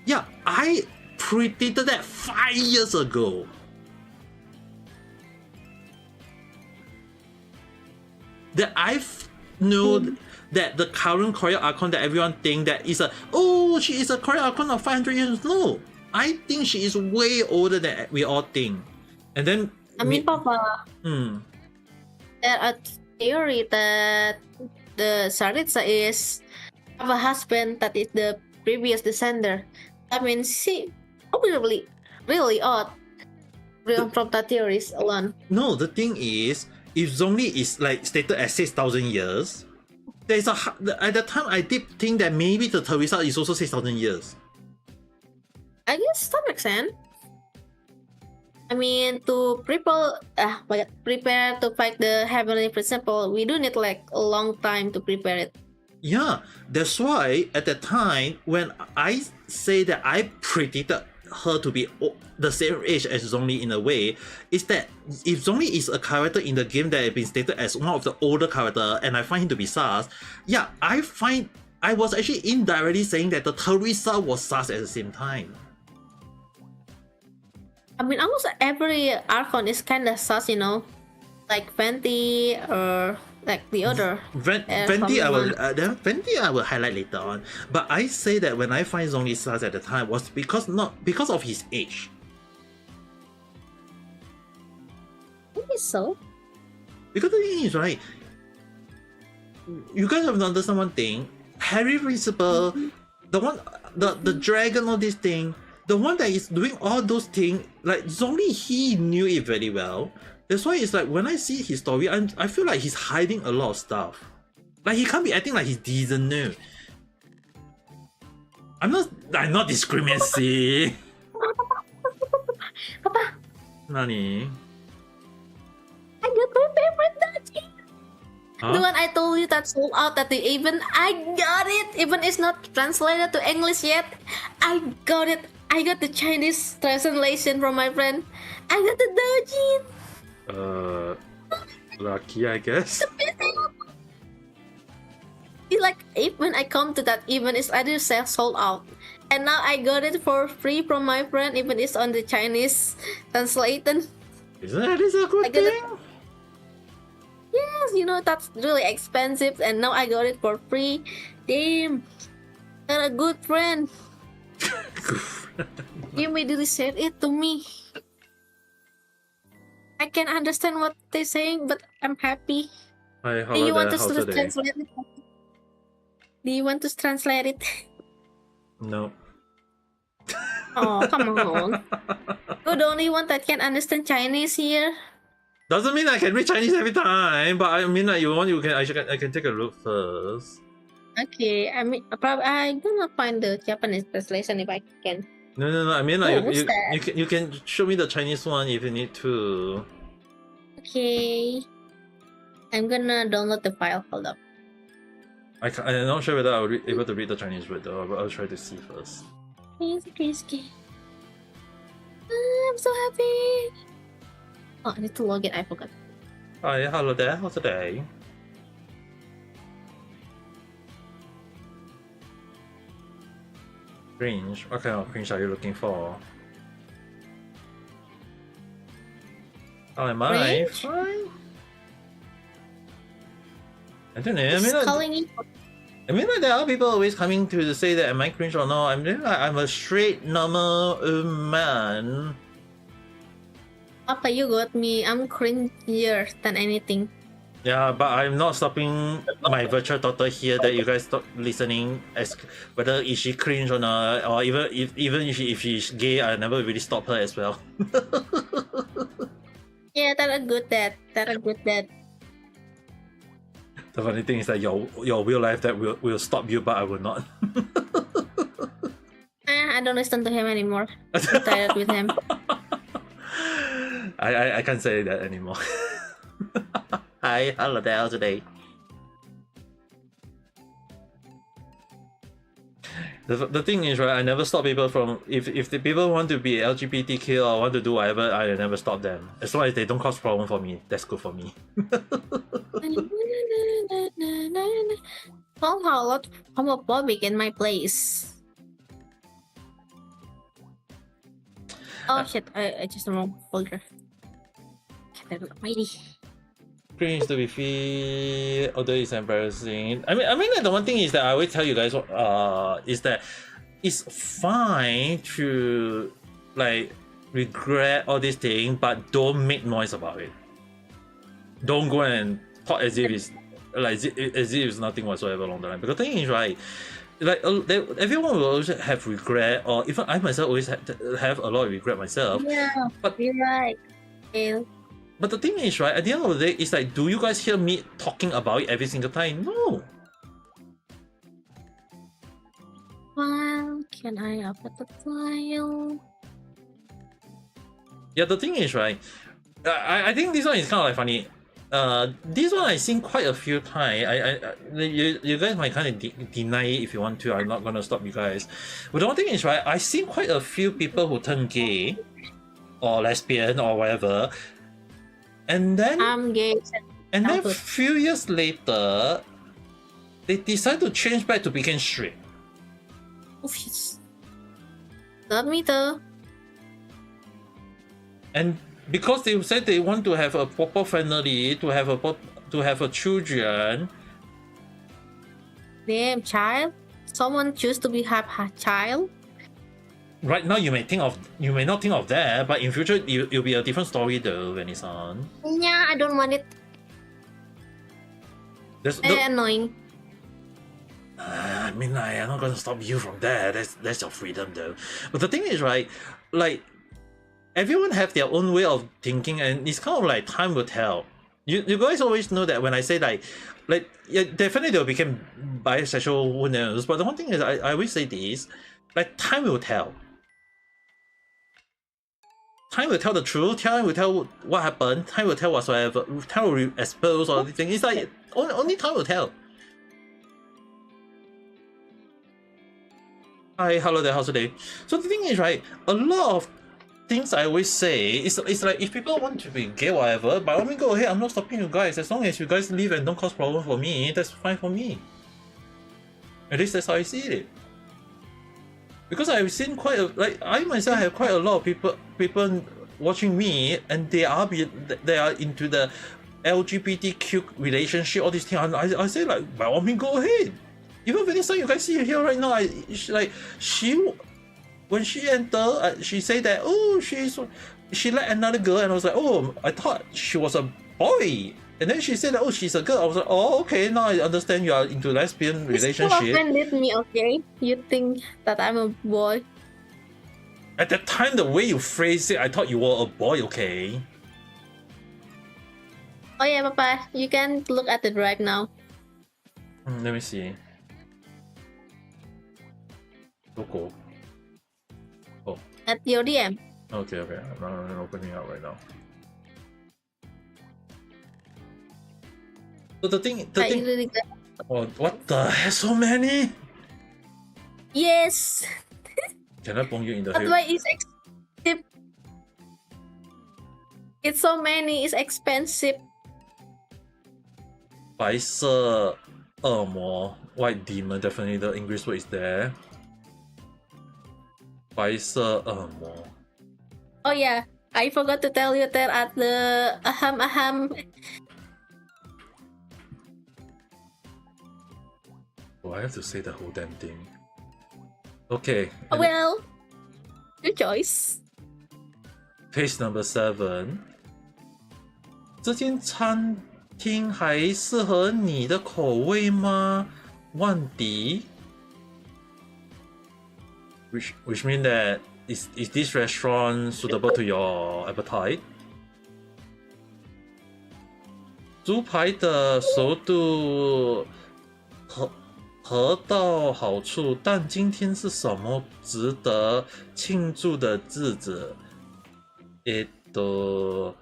Yeah, I predicted that 5 years ago. That I know that the current Koryo Archon that everyone think that is she is a Koryo Archon of 500 years. No, I think she is way older than we all think. And then I mean, Papa. There are theory that the Saritsa is have a husband that is the previous descender. I mean, she probably really odd from that theories alone. No, the thing is, if Zhongli is like stated as 6,000 years, there's at the time I did think that maybe the Teresa is also 6,000 years. I guess that makes sense. I mean, to prepare to fight the Heavenly Principle, we do need like a long time to prepare it. Yeah, that's why at the time when I say that I predicted her to be the same age as Zhongli in a way, is that if Zhongli is a character in the game that has been stated as one of the older character and I find him to be sus, yeah, I was actually indirectly saying that the Teresa was sus at the same time. I mean, almost every Archon is kind of sus, you know, like Fenty or like the other. Fenty I will highlight later on. But I say that when I find Zhongli sus at the time was because of his age. Maybe so. Because the thing is, right, you guys have to understand one thing. Harry Principal, the one, the dragon, all this thing, the one that is doing all those things, like it's only he knew it very well. That's why it's like when I see his story, I feel like he's hiding a lot of stuff. Like he can't be acting like he doesn't know. I'm not discriminating. Papa, Nani? I got my favorite duchy. Huh? The one I told you that sold out at the event. I got it. Even it's not translated to English yet. I got it. I got the Chinese translation from my friend. I got the doujin. Lucky, I guess. It's like when I come to that event, it's either sold out, and now I got it for free from my friend. Even it's on the Chinese translation. Isn't that a good thing? Yes, you know that's really expensive, and now I got it for free. Damn, you're a good friend. You immediately said it to me. I can understand what they're saying, but I'm happy. Hi, Do you want to how's today? translate it? Do you want to translate it? No. Oh, come on. You're the only one that can understand Chinese here. Doesn't mean I can read Chinese every time, but I mean, like, I can take a look first. Okay, I mean, probably I'm gonna find the Japanese translation if I can. No. I mean, like, what's that? you can show me the Chinese one if you need to. Okay. I'm gonna download the file. Hold up. I'm not sure whether I'll be able to read the Chinese word though, but I'll try to see first. Okay. I'm so happy. Oh, I need to log in. I forgot. Hi, hello there. How's today? Cringe. What kind of cringe are you looking for? How am I? Cringe? Fine. I don't know. It's calling you. I mean, like, there are people always coming to say that am I cringe or not. I mean, like, I'm a straight, normal man. Papa, you got me. I'm cringier than anything. Yeah, but I'm not stopping my virtual daughter here that you guys stop listening as whether is she cringe or not, or even if she's gay, I never really stop her as well. Yeah, that's a good dad. The funny thing is that your real life that will stop you, but I will not. I don't listen to him anymore. I'm tired with him. I can't say that anymore. Hi, hello there today. The thing is, right, I never stop people from if the people want to be LGBTQ or want to do whatever, I never stop them. As long as they don't cause problem for me, that's good for me. Somehow a lot homophobic in my place. Oh shit, I just the wrong folder. Mighty. Cringe to be free, although it's embarrassing. I mean, like, the one thing is that I always tell you guys, is that it's fine to like regret all these things, but don't make noise about it. Don't go and talk as if it's like as if it's nothing whatsoever along the line. Because the thing is, right, like everyone will always have regret, or even I myself always have a lot of regret myself. Yeah, but you're right. Yeah. But the thing is, right, at the end of the day, it's like, do you guys hear me talking about it every single time? No. Well, can I upload the file? Yeah, the thing is, right, I think this one is kind of like funny. This one I've seen quite a few times. You guys might kind of deny it if you want to. I'm not gonna stop you guys. But the one thing is, right, I've seen quite a few people who turn gay or lesbian or whatever, and then I'm gay. and then a few years later, they decide to change back to become straight. Oh shit. Love me though. And because they said they want to have a proper family, to have a children. Damn, child. Someone choose to have a child. Right now, you may not think of that, but in future, it'll be a different story though when it's on. Yeah, I don't want it. Annoying. I mean, I'm not gonna stop you from that. That's your freedom, though. But the thing is, right? Like, everyone have their own way of thinking, and it's kind of like time will tell. You guys always know that when I say like yeah, definitely they'll become bisexual, who knows? But the one thing is, I always say this, like time will tell. Time will tell the truth. Time will tell what happened. Time will tell whatsoever. Time will expose all these things. It's like only time will tell. Hi, hello there, how's today? So the thing is, right, a lot of things I always say, it's like if people want to be gay, whatever, by all means go ahead, I'm not stopping you guys. As long as you guys leave and don't cause problem for me, that's fine for me. At least that's how I see it. Because I've seen I myself have quite a lot of people watching me, and they are into the LGBTQ relationship, all these things. I say like, by all means go ahead. Even Vanessa, you guys see her here right now. When she entered, she said that she liked another girl, and I was like, oh, I thought she was a boy, and then she said that, oh, she's a girl. I was like, oh, okay, now I understand you are into lesbian relationship. You offended me, okay? You think that I'm a boy? At that time, the way you phrased it, I thought you were a boy, okay? Oh yeah, Papa, you can look at the drive now. Let me see. Local. Oh. At your DM. Okay. I'm opening up right now. So the thing. Oh, what the hell? So many? Yes. Can I bong you in the That's head? why it's expensive. It's so many. It's expensive. 白色恶魔 White Demon, definitely the English word is there. 白色恶魔 Oh yeah, I forgot to tell you that at the aham. Oh, I have to say the whole damn thing. Okay. Well, your choice. Page number 7. 这间餐厅还适合你的口味吗？万迪 which means that is this restaurant suitable to your appetite? 猪排的熟度合到好处，但今天是什么值得庆祝的日子？The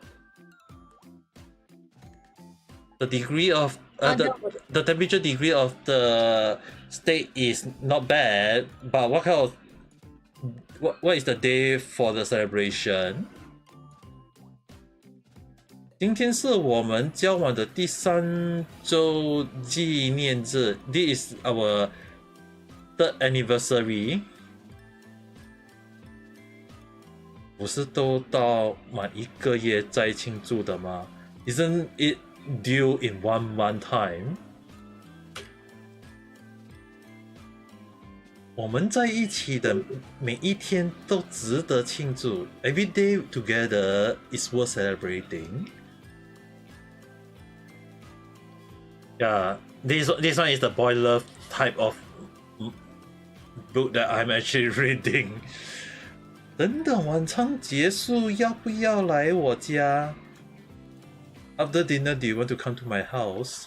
degree of the temperature degree of the steak is not bad, but what is the day for the celebration? 今天是我们交往的第3周纪念日。This is our 3rd anniversary. 不是都到满1个月再庆祝的吗？ Isn't it due in 1 month time? 我们在一起的每一天都值得庆祝。Every day together is worth celebrating. Yeah, this one is the boy love type of book that I'm actually reading. 等等晚餐结束，要不要来我家？ After dinner, do you want to come to my house?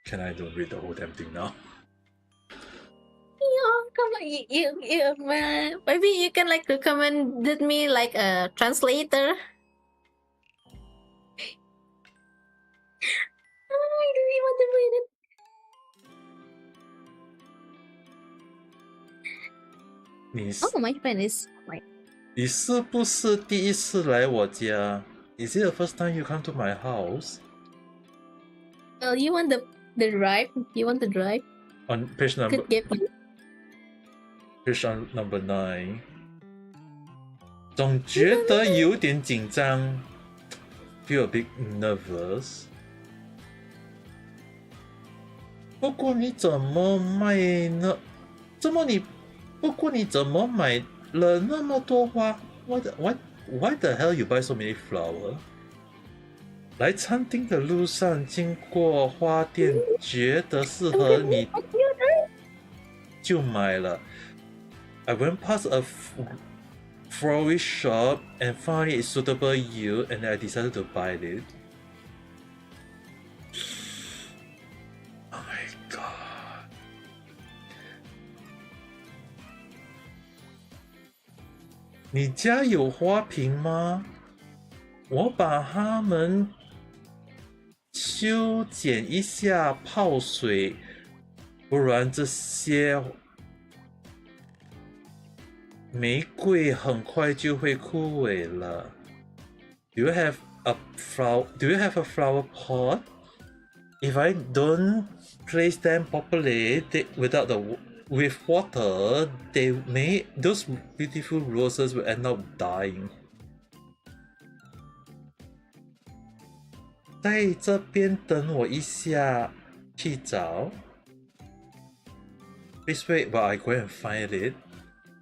Can I don't read the whole damn thing now? Come on, man. Maybe you can like recommend me like a translator. I really want to read it. 你 Oh, my friend is right. 你是不是第一次来我家？ Is it the first time you come to my house? Well, you want the drive? You want the drive? On page number Could give you. page number 9. 总觉得有点紧张 ，feel a bit nervous. 不过你怎么买呢？不过你怎么买了那么多花？Why the hell you buy so many flowers? 来餐厅的路上经过花店，觉得适合你就买了。I went past a florist shop and found it suitable you, and I decided to buy it. Oh my god. 你家有花瓶吗？我把它们修剪一下泡水，不然这些玫瑰很快就会枯萎了。Do you have a flower pot? If I don't place them properly, with water, those beautiful roses will end up dying. 在这边等我一下，去找。Please wait while I go and find it.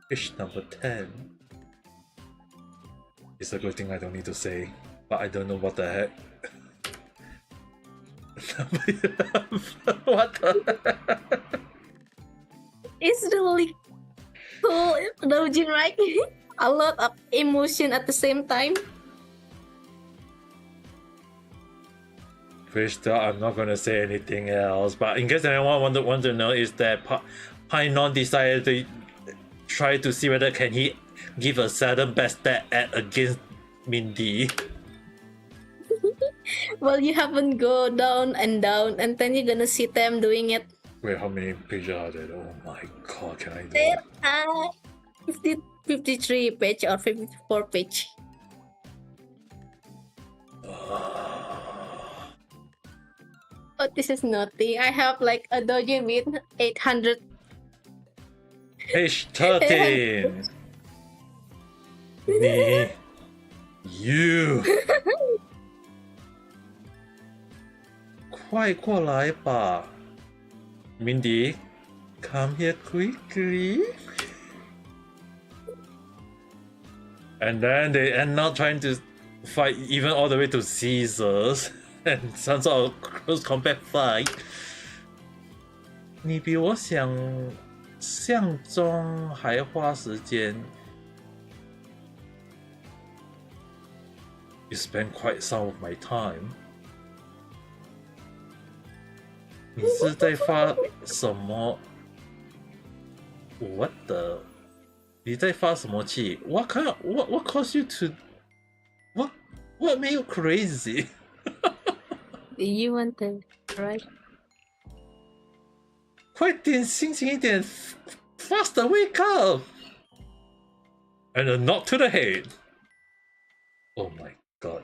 Fish number 10. It's a good thing I don't need to say, but I don't know what the heck. What the heck? It's really cool, Dojin, right? A lot of emotion at the same time. Fish though, I'm not gonna say anything else, but in case anyone want to know, is that Painon decided to try to see whether can he give a sudden best stat at against Mindy. Well, you haven't go down, and then you're gonna see them doing it. Wait, how many pages are there? Oh my god, can I do There it? are 53 page or 54 page. Oh, this is naughty. I have like a dojo with 800. Page 13. Me. You. 快过来吧 Mindy, come here quickly. And then they end up trying to fight even all the way to Caesars and some sort of close combat fight. 你比我想象中还花时间。You spend quite some of my time. 你是在发什么 ？What the？ 你在发什么气 ？What caused you to? What made you crazy? You want to, right? 快点，清醒一点 ！Faster, wake up! And a knock to the head. Oh my god.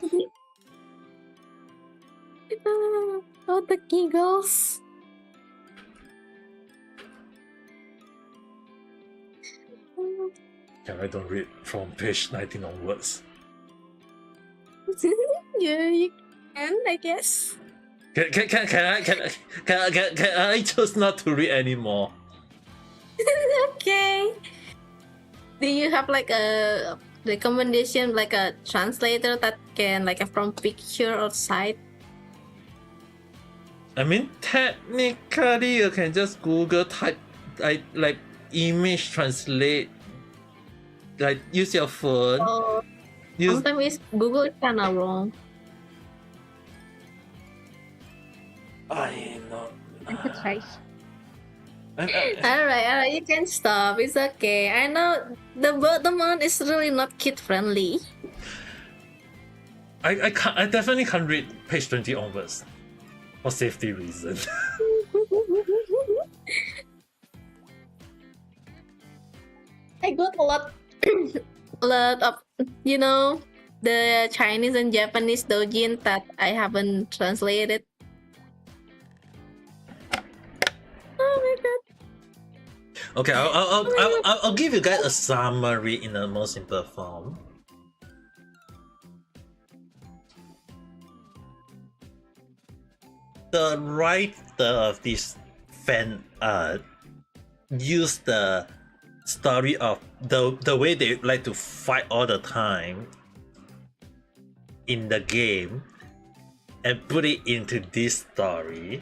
Oh, the giggles. Can I don't read from page 19 onwards? Yeah, you can, I guess. Can I just not to read anymore? Okay. Do you have like a recommendation, like a translator that can like from picture or sight? I mean, technically, you can just Google type like image translate. Like use your phone. Oh, sometimes Google is kind of wrong. I know. I could try. Alright, you can stop. It's okay. I know the bottom one is really not kid friendly. I definitely can't read page 20 onwards for safety reasons. I got a lot of the Chinese and Japanese doujin that I haven't translated. Oh my god. Okay, I'll give you guys a summary in a more simple form. The writer of this fan art used the story of the way they like to fight all the time in the game and put it into this story,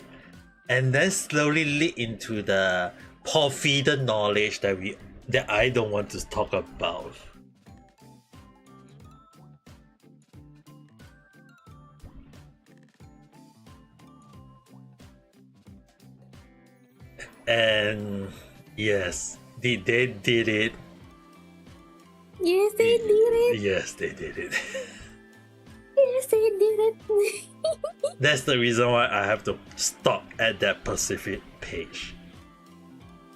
and then slowly lead into the forbidden knowledge that I don't want to talk about. And yes, they did it. Yes, they did it. Yes, they did it. Yes, they did it. That's the reason why I have to stop at that Pacific page.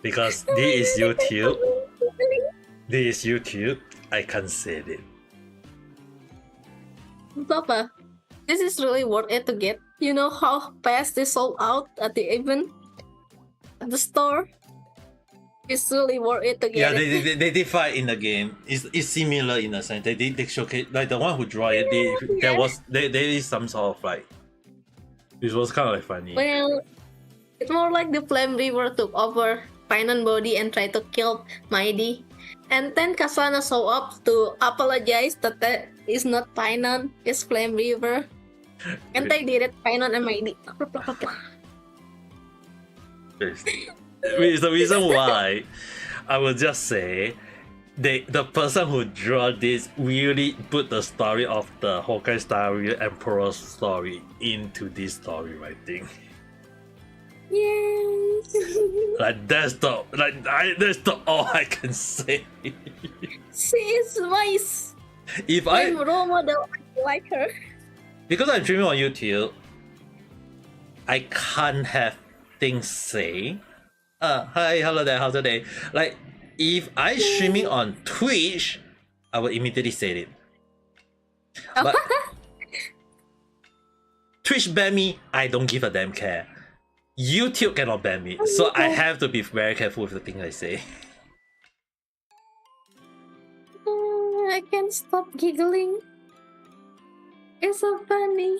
Because this is YouTube. This is YouTube. I can't say it. Papa, this is really worth it to get. You know how fast they sold out at the event? At the store? It's really worth it to get it. They did fight in the game. It's similar in a sense. They showcase like the one who draw it. There is some sort of like. It was kind of like funny. Well, it's more like the Flame River took over Pinon body and tried to kill Mighty. And then Kasana show up to apologize that is not Pinon, it's Flame River. And they did it, Pinon and Mighty. It's the reason why I will just say the person who drew this really put the story of the Hokkai Star Rail Emperor's story into this story writing. Yes. Like that's the all I can say. She is wise. If I'm role model, I like her. Because I'm streaming on YouTube, I can't have things say. Hi, hello there, how's the day? Like, if I streaming on Twitch, I will immediately say it. But Twitch ban me, I don't give a damn care. YouTube cannot ban me, so I have to be very careful with the things I say. I can't stop giggling. It's so funny.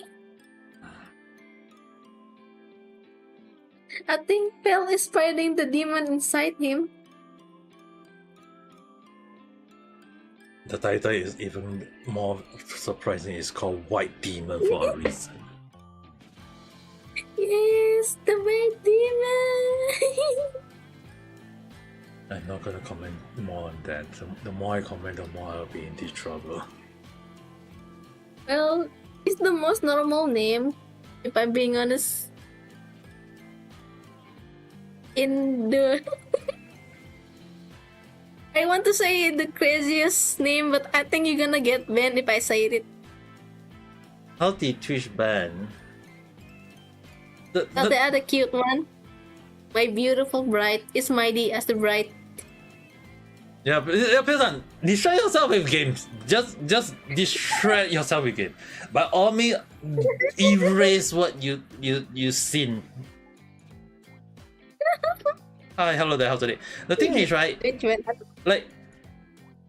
I think Pell is fighting the demon inside him. The title is even more surprising. It's called White Demon for a reason. Yes, the White Demon. I'm not gonna comment more on that. The more I comment, the more I'll be in deep trouble. Well, it's the most normal name, if I'm being honest. In the... I want to say the craziest name, but I think you're gonna get banned if I say it. How did Twitch ban? The other cute one. My beautiful bride is mighty as the bride. Yeah, Pilsan, destroy yourself with games. Just destroy yourself with games. By all means, erase what you seen. Hi, hello there, how's it? The thing is, right? Like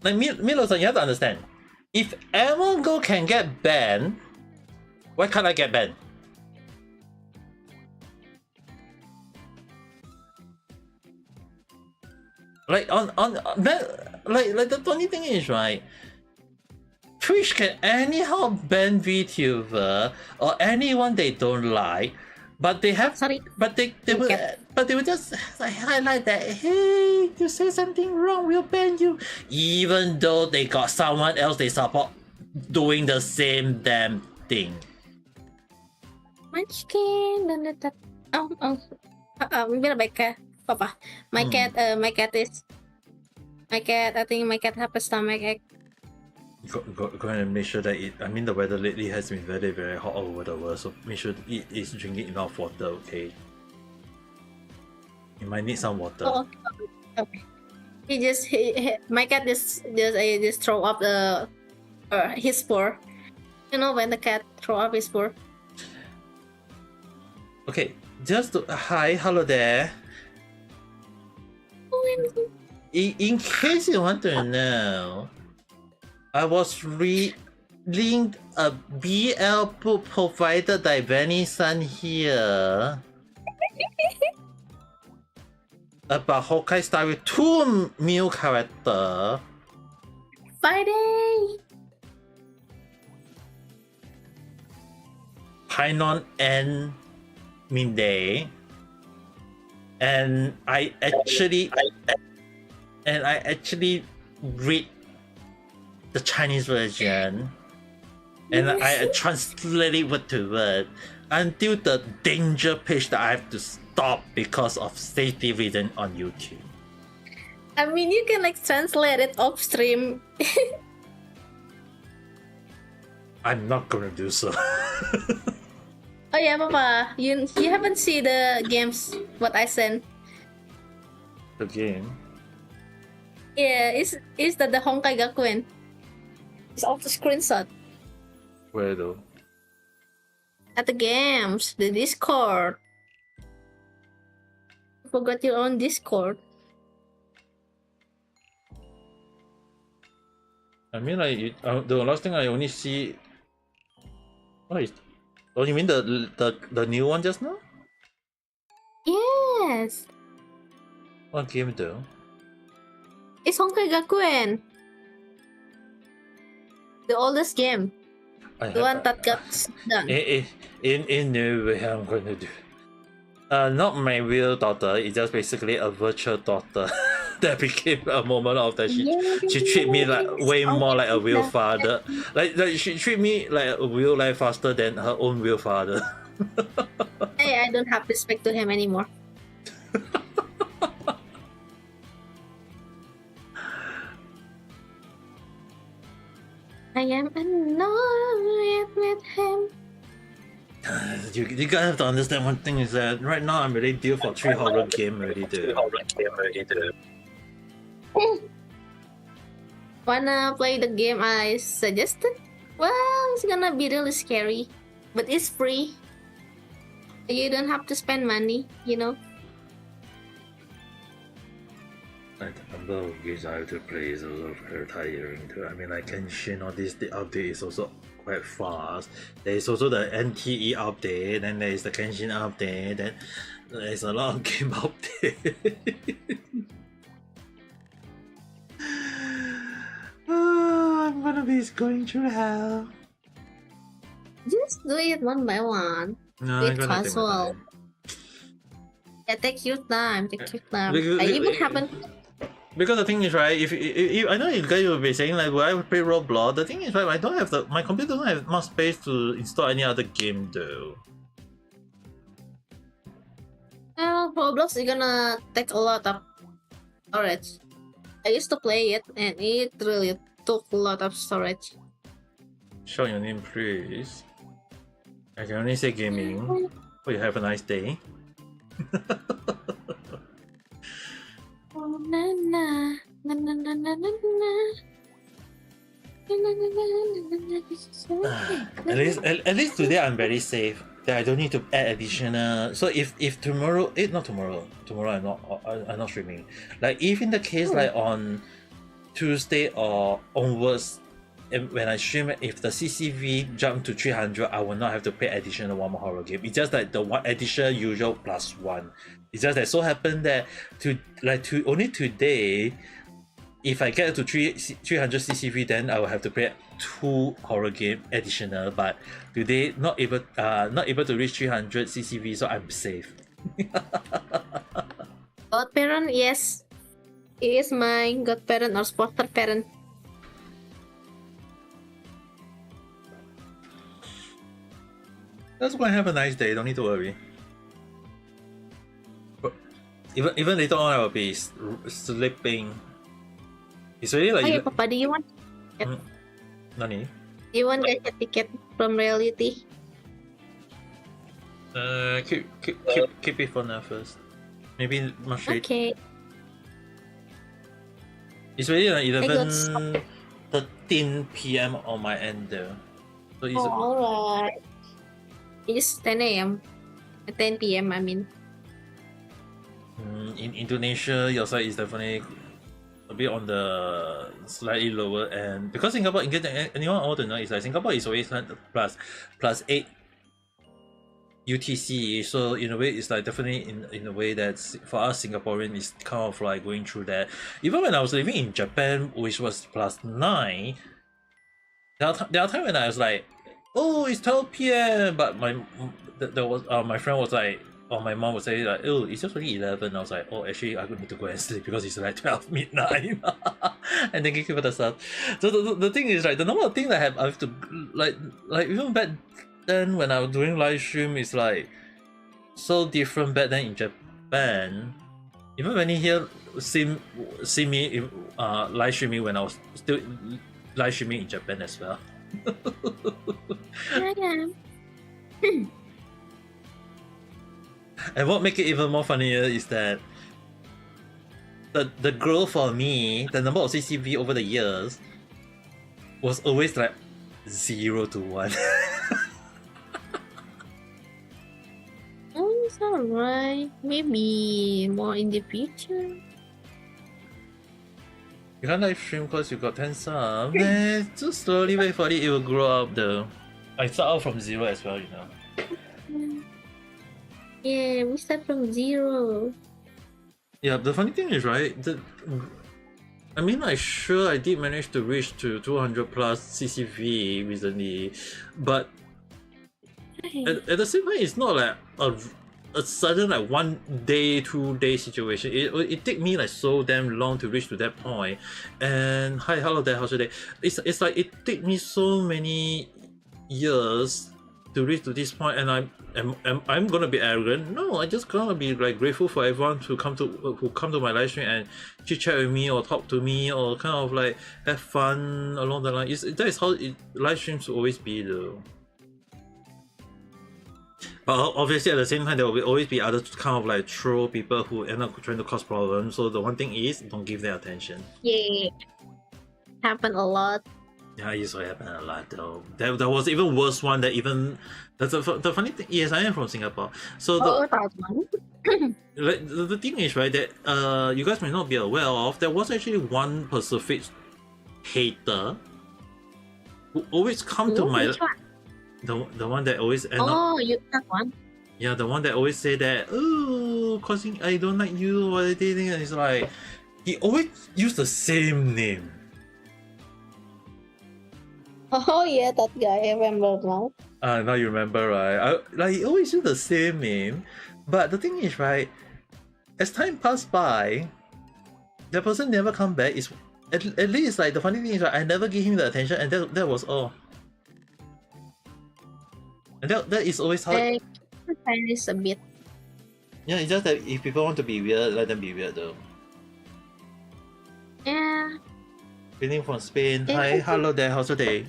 Milo-san, you have to understand. If Ame Go can get banned, why can't I get banned? Like on that, like the funny thing is, right? Twitch can anyhow ban VTuber or anyone they don't like, but they have but they will just highlight that, hey, you say something wrong, we'll ban you, even though they got someone else they support doing the same damn thing. Munchkin, don't let that. Maybe back. Papa, my cat. My cat. I think my cat have a stomach ache. Go ahead and make sure that the weather lately has been very, very hot all over the world, so make sure it is drinking enough water, okay? You might need some water. Oh, okay. My cat just throw up his fur. You know when the cat throw up his fur. Okay, hi, hello there. In case you want to know, I was reading a BL book provided by Benny-san here about Hokkai Star with 2 new characters. Friday! Painon and midday, and I actually read the Chinese version, and I translate it word to word until the danger page that I have to stop because of safety reason on YouTube. I mean, you can like translate it off stream. I'm not gonna do so. Oh yeah, Papa, you haven't seen the games what I sent. The game. Yeah, is that the Honkai Gakuen? It's off the screenshot. Where though? At the games, the Discord. You forgot your own Discord. I mean, like the last thing I only see. What is? Oh, you mean the new one just now? Yes, What game though? it's Honkai Gakuen. The oldest game. The one that got done. In no way I'm gonna do. Not my real daughter. It's just basically a virtual daughter that became a moment of that she treat me like way more like a real father. Like she treat me like a real life faster than her own real father. Hey, I don't have respect to him anymore. I am annoyed with him. You guys have to understand one thing is that right now I'm really due for 3 horror game already dude. Wanna play the game I suggested? Well, it's gonna be really scary, but it's free. You don't have to spend money, you know. Like the number of games I have to play is also very tiring too. I mean, like Genshin, all this, the update is also quite fast. There is also the NTE update, then there is the Genshin update, then there is a lot of game update. I'm gonna be going through hell. Just do it one by one. No, Do I'm it gonna take my casual. time. Yeah, take your time. Take your time. Because- I even haven't. Because the thing is, right, if I know you guys will be saying like, "Well, I would play Roblox." The thing is, right, I don't have my computer doesn't have much space to install any other game though. Well, Roblox is gonna take a lot of storage. I used to play it, and it really took a lot of storage. Show your name, please. I can only say gaming. Hope you have a nice day. Oh, na na na na na na na na. At least today I'm very safe. That I don't need to add additional. So if tomorrow, not tomorrow. Tomorrow I'm not streaming. Like if in the case like on Tuesday or onwards, when I stream, if the CCV jump to 300, I will not have to pay additional one more horror game. It's just like the one additional usual plus one. It's just that so happened that only today, if I get to 300 CCV, then I will have to pay 2 horror game additional. But today not able to reach 300 CCV, so I'm safe. Godparent, yes. He is my godparent or foster parent. That's gonna have a nice day. Don't need to worry. But even later on, I will be sleeping. It's really like. Hey, Papa, do you want? Nani? Do you want get a ticket from reality? Keep it for now first. Maybe much later. Okay. It's really like got 13 p.m. on my end though. So it's Alright. It's 10 a.m. 10 p.m. I mean. in Indonesia, your side is definitely a bit on the slightly lower end because Singapore, in case anyone want to know, is like Singapore is always plus 8 UTC. So in a way, it's like definitely in a way that for us Singaporean is kind of like going through that. Even when I was living in Japan, which was plus 9, there are times when I was like, oh, it's 12 p.m. But there was my friend was like, or my mom was saying like, oh, it's just only 11. I was like, oh, actually, I need to go and sleep because it's like 12 midnight. And then give the stuff. So the thing is, right, the number of things I have to like even back then when I was doing live stream is like so different back then in Japan. Even when you hear see me live streaming when I was still live streaming in Japan as well. Yeah. And what make it even more funnier is that the growth for me, the number of CCV over the years was always like 0 to 1. Oh, it's alright. Maybe more in the future. You can't live stream because you got 10 subs. Man, just slowly wait for it, it will grow up though. I start out from 0 as well, you know. Yeah, we start from 0. Yeah, the funny thing is, right, I mean, I did manage to reach to 200 plus CCV recently, but at the same time, it's not like a sudden like 1 day, 2 day situation. It take me like so damn long to reach to that point. And hi, hello there, how's your day? It's like it take me so many years to reach to this point, and I'm gonna be arrogant. No, I just gonna be like grateful for everyone who come to my live stream and chit chat with me or talk to me or kind of like have fun along the line. That is how live streams will always be though. But obviously at the same time there will always be other kind of like troll people who end up trying to cause problems. So the one thing is don't give them attention. Yeah, happen a lot. Yeah, it used to happen a lot though. There was even worse one that even the funny thing. Yes, I am from Singapore. So that one. like the thing is, right, that you guys may not be aware of, there was actually one Pacific hater who always come to my the one that always end up. You that one. Yeah, the one that always say that, oh, causing I don't like you or anything, and it's like he always use the same name. Oh yeah, that guy. I remember now. Now you remember, right? Like he always use the same name, but the thing is, right, as time passed by, the person never come back. Is at least like the funny thing is, right, I never give him the attention, and that was all. And that is always how. Chinese a bit. Yeah, it's just that if people want to be weird, let them be weird though. Yeah. Feeling from Spain. Hi, hello there. How's your day?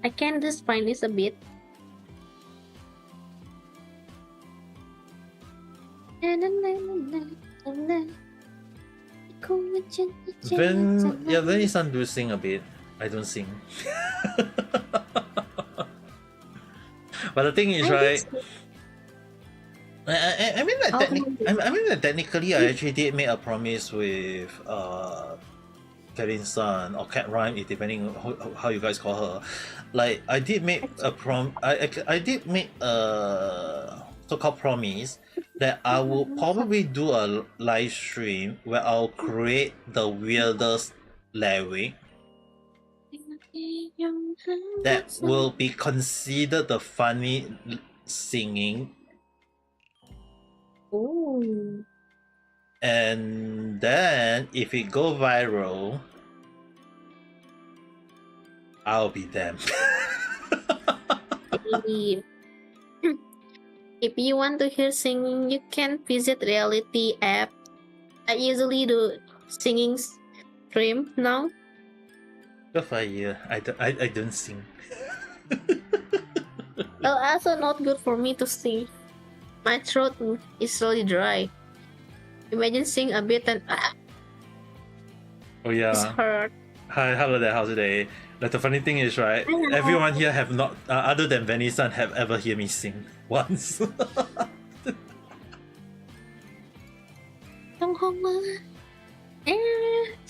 I can do Spanish a bit. When his son do sing a bit. I don't sing. But the thing is, right? I mean, like, technically, I actually did make a promise with Karin's son or Cat Rhyme, depending on how you guys call her. Like, I did make a I did make a so-called promise that I will probably do a live stream where I'll create the weirdest lyric that will be considered the funny singing. Ooh. And then if it go viral, I'll be them. If you want to hear singing, you can visit Reality app. I usually do singing stream now. Good for you. I don't sing. Well, also not good for me to sing. My throat is really dry. Imagine sing a bit and Oh yeah. it's hurt. Hi, hello there. How's your day? Like the funny thing is, right? Everyone here have not, other than Benny-san, have ever heard me sing once.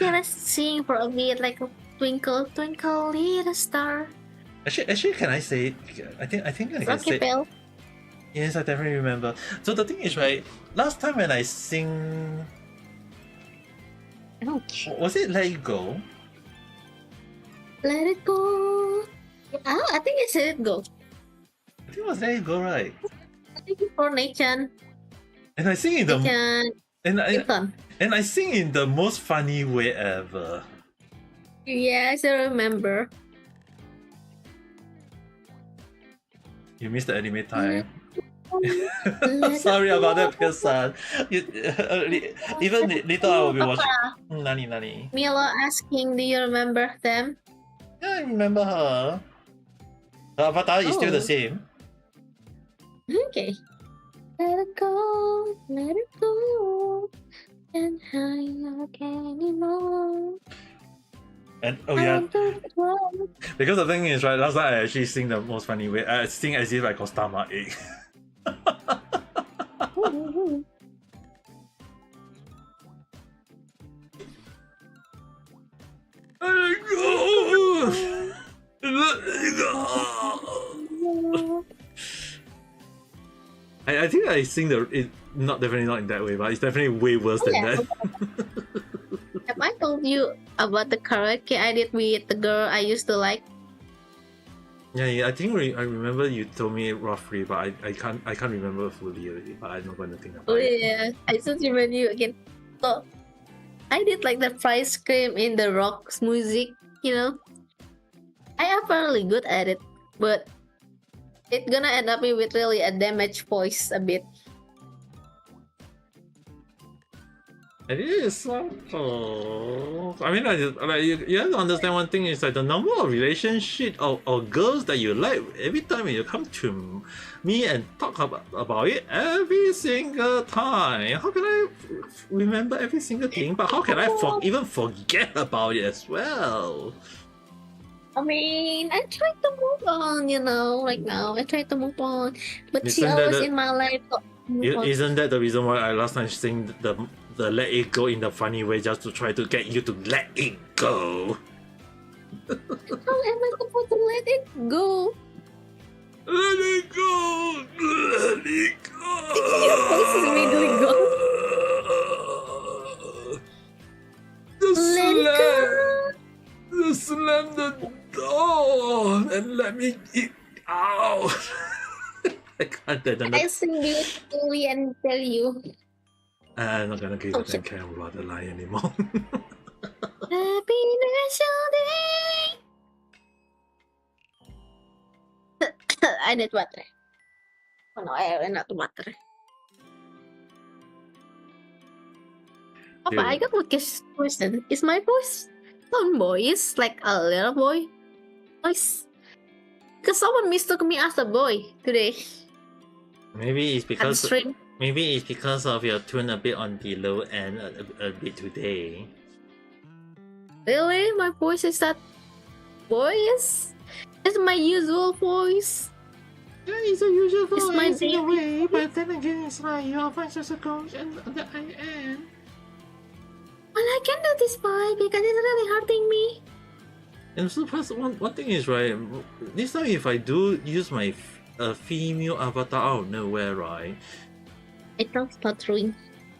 Let's sing for a bit, like a twinkle, twinkle, little star. Actually, can I say it? I think I can say. Bell. Yes, I definitely remember. So the thing is, right? Last time when I sing, Ouch. was it Let It Go? Let it go. I think it's Let It Go. I think it was Let It Go, right? I think it's for Nathan. And I sing in the Nathan. Nathan. and I sing in the most funny way ever. Yes, I remember. You missed the anime time. Let Sorry it about that, go. Pearson. Even later I will be watching. Nani. Milo asking, do you remember them? Yeah, I remember her. Her avatar is still the Oh. same. Okay. Let it go, let it go. Can't hide like anymore. And oh yeah, I don't want. because the thing is right, last time I actually sing the most funny way. I sing as if I got stomachache. Let it go! Let it go! I think I sing definitely not in that way, but it's definitely way worse than Yeah. that. Have I told you about the karaoke I did with the girl I used to like? Yeah, I think I remember you told me roughly, but I can't remember fully already. But I'm not going to think about Oh it. yeah, I just remember you again. So I did like the price cream in the rock music, you know. I am fairly good at it, but it's gonna end up me with really a damaged voice a bit. It is simple. I mean, you have to understand one thing is that the number of relationship or girls that you like every time when you come to me and talk about it every single time. How can I remember every single thing? But how can I even forget about it as well? I mean, I try to move on, you know, right now. I try to move on. But she Isn't that always the- in my life. Isn't that the reason why I last time sing the Let It Go in the funny way just to try to get you to let it go? How am I supposed to let it go? Let it go! Let it go! Your voice is really go. Let it go. Just slam the door and let me get out. I can't. I sing beautifully and tell you. I'm not gonna give a damn care about the line anymore. Happy National Day. I need water. Oh no, I ran out of water. Papa, I got a question. Is my voice tomboyish like a little boy voice? Because someone mistook me as a boy today. Maybe it's At because stream. maybe it's because of your tune a bit on the low end a bit today. Really? My voice is that boyish? It's my usual voice. Yeah, it's a usual It's my voice in a daily way, but then again, it's like your voice also goes and the I am. Well, I can do this boy because it's really hurting me. And so plus one thing is right, this time if I do use my female avatar out of nowhere, right? I don't stuttering.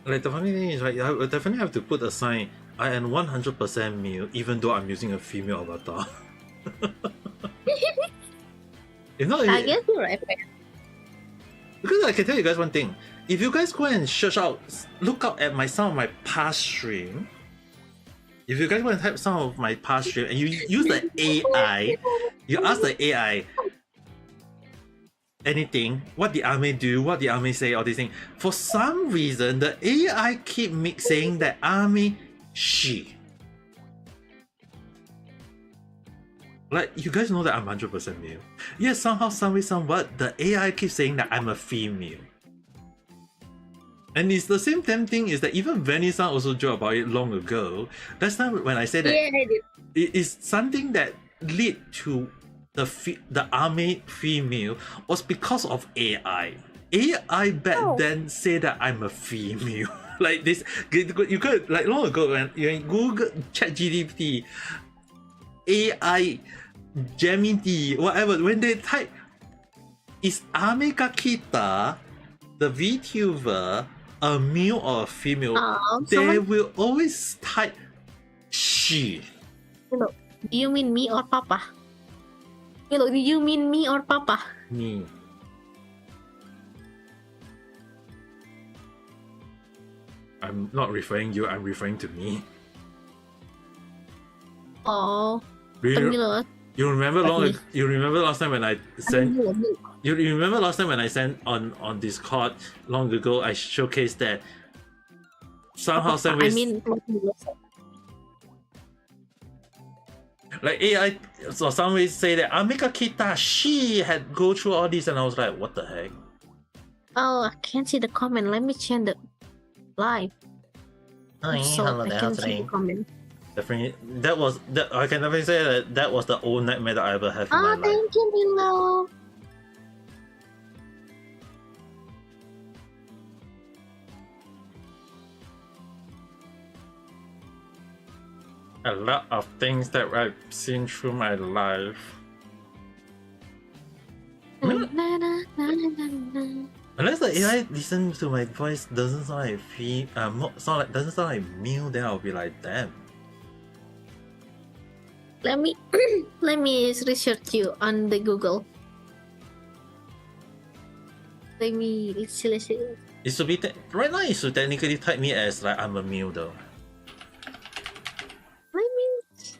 Like the funny thing is right, I will definitely have to put a sign. I am 100% male, even though I'm using a female avatar. If not, I guess you're right. because I can tell you guys one thing. If you guys go and search out, look out at some of my past stream. If you guys go and type some of my past stream and you use the AI, you ask the AI anything, what did Ame do, what did Ame say, all these things. For some reason, the AI keep saying that Ame she. Like, you guys know that I'm 100% male. Yes, somehow, some way, somewhat, the AI keeps saying that I'm a female. And it's the same damn thing is that even Vanessa also joked about it long ago. Last time when I said that Yeah, I did. it is something that lead to the Ame female was because of AI. AI back then say that I'm a female. Like this, you could like long ago when you Google ChatGPT, AI, Gemini, whatever. When they type, is Ame Gakita, the VTuber, a male or a female? They will always type she. Do you mean me or Papa? Milo, do you mean me or Papa? Me. I'm not referring you, I'm referring to me. Oh, Do you, Milo. you remember Okay. you remember last time when I sent Milo. you remember last time when I sent on Discord long ago I showcased that somehow Papa, sandwich I mean, what Milo said. like AI or some way say that Ame Gakita, she had go through all this and I was like, what the heck? Oh, I can't see the comment. Let me change the live. So hello I there, can how's it see the going? comment. Definitely, that I can definitely say that was the old nightmare that I ever had in my Oh, life. thank you, Milo. A lot of things that I've seen through my life. Na, na, na, na, na. Unless the AI listen to my voice doesn't sound like doesn't sound like male, then I'll be like, damn. Let me research you on the Google. Let's see. It should be right now. It should technically type me as like I'm a male though.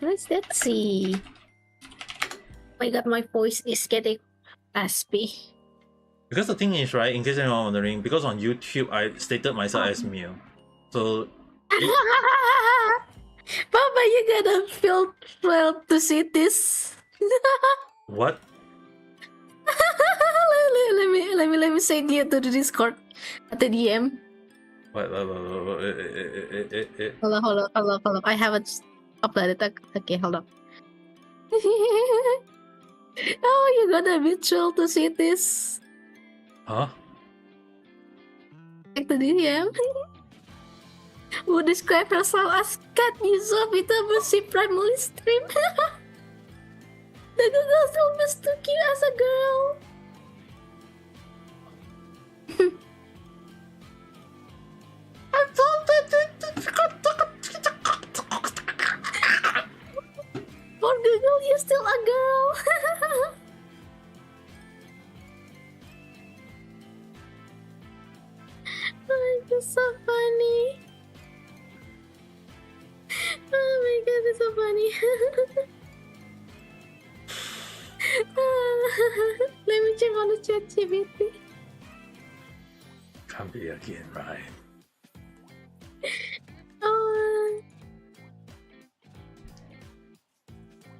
Let's see. Oh my god, my voice is getting raspy. Because the thing is, right, in case anyone wondering, because on YouTube I stated myself as male, so Papa, you gotta feel thrilled to see this. what? let me send you to the Discord at the DM. What? Hold up. I haven't uploaded. Okay, hold up. Oh, you gotta be thrilled to see this. Huh? Back to DM. Who describe herself as cat user with a music primary stream. The Google still mistook you as a girl. For Google, you're still a girl. Oh, you're so funny. Oh my god, it's so funny. Let me check on the chat GPT. Can't be again, right? Oh.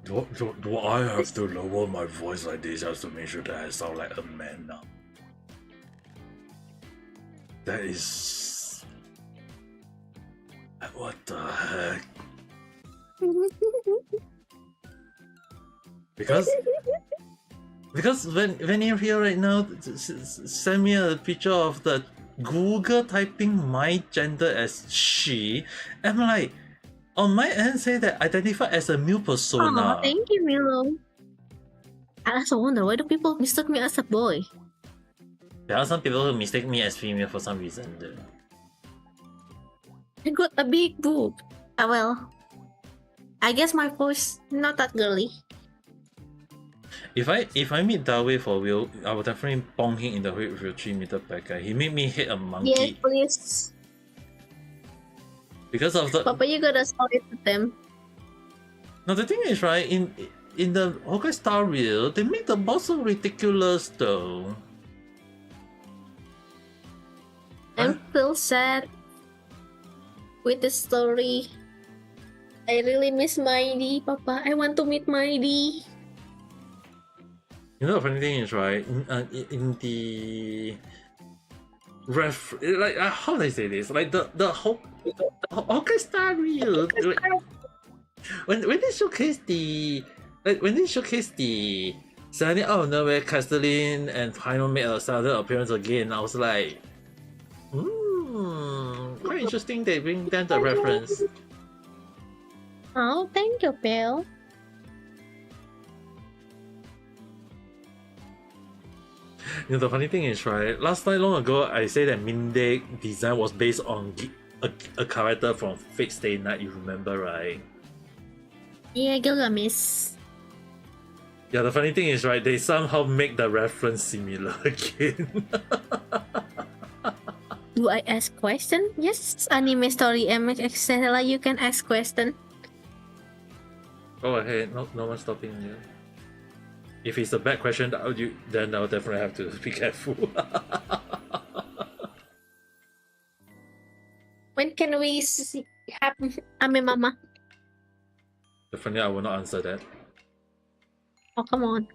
Do I have to lower my voice like this just to make sure that I sound like a man now? That is... What the heck? Because when you're here right now, send me a picture of the Google typing my gender as she. I'm like, on my end say that identify as a male persona. Oh, thank you, Milo. I also wonder why do people mistake me as a boy? There are some people who mistake me as female for some reason. Though. I got a big boob. Ah well. I guess my voice not that girly. If I meet Dawei for real, I will definitely bonk him in the head with a 3-meter back guy. He made me hit a monkey. Yes, please. Because of the... Papa, you gotta sell it to them. Now the thing is, right, in the Honkai Star Rail, they make the boss so ridiculous though. I'm still sad with the story. I really miss Mighty, Papa. I want to meet Mighty. You know the funny thing is, right, in the like how do I say this? Like the Honkai Star Rail, when they showcase the suddenly out of nowhere, Castelline and Final made a sudden appearance again. I was like, quite interesting. They bring them the reference. Oh, thank you, Bill. You know the funny thing is, right, last time long ago I said that Minde design was based on a character from Fate Stay Night, you remember, right? Yeah, Gilgamesh. Yeah, the funny thing is, right, they somehow make the reference similar again. Do I ask question? Yes, anime story MX etc. You can ask question. Go ahead, no one's stopping you. If it's a bad question, then I'll definitely have to be careful. When can we have Ame Mama? Definitely, I will not answer that. Oh, come on.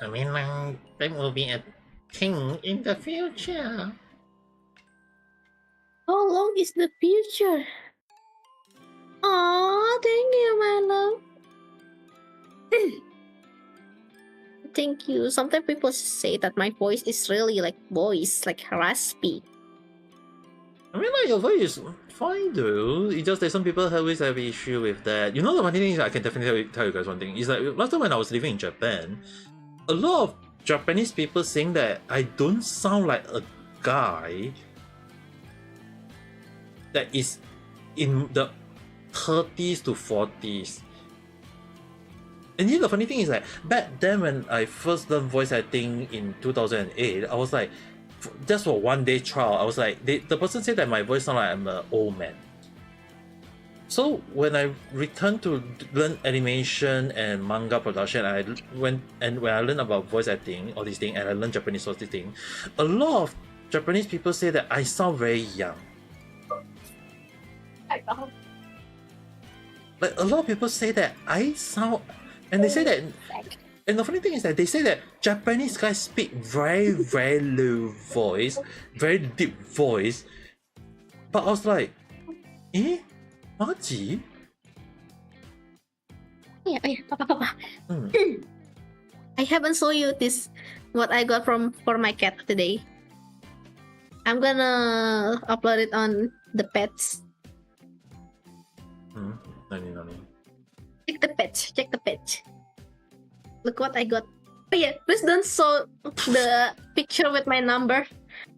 I mean, that will be a thing in the future. How long is the future? Oh, thank you, my love. Thank you. Sometimes people say that my voice is really like voice, like raspy. I mean, like, your voice is fine though. It's just that some people always have issue with that. You know, the funny thing is, I can definitely tell you guys one thing. Is like last time when I was living in Japan, a lot of Japanese people saying that I don't sound like a guy that is in the 30s to 40s. And the funny thing is that back then when I first learned voice acting in 2008, I was like, just for one day trial, I was like, the person said that my voice sounded like I'm an old man. So when I returned to learn animation and manga production, when I learned about voice acting, all these things, and I learned Japanese all these things, a lot of Japanese people say that I sound very young. Like a lot of people say that I sound, and they say that, and the funny thing is that they say that Japanese guys speak very, very low voice, very deep voice. But I was like, Maji? Yeah, Papa. I haven't show you this, what I got for my cat today. I'm gonna upload it on the pets. Nani. Check the pet. Look what I got. Oh yeah, please don't show the picture with my number.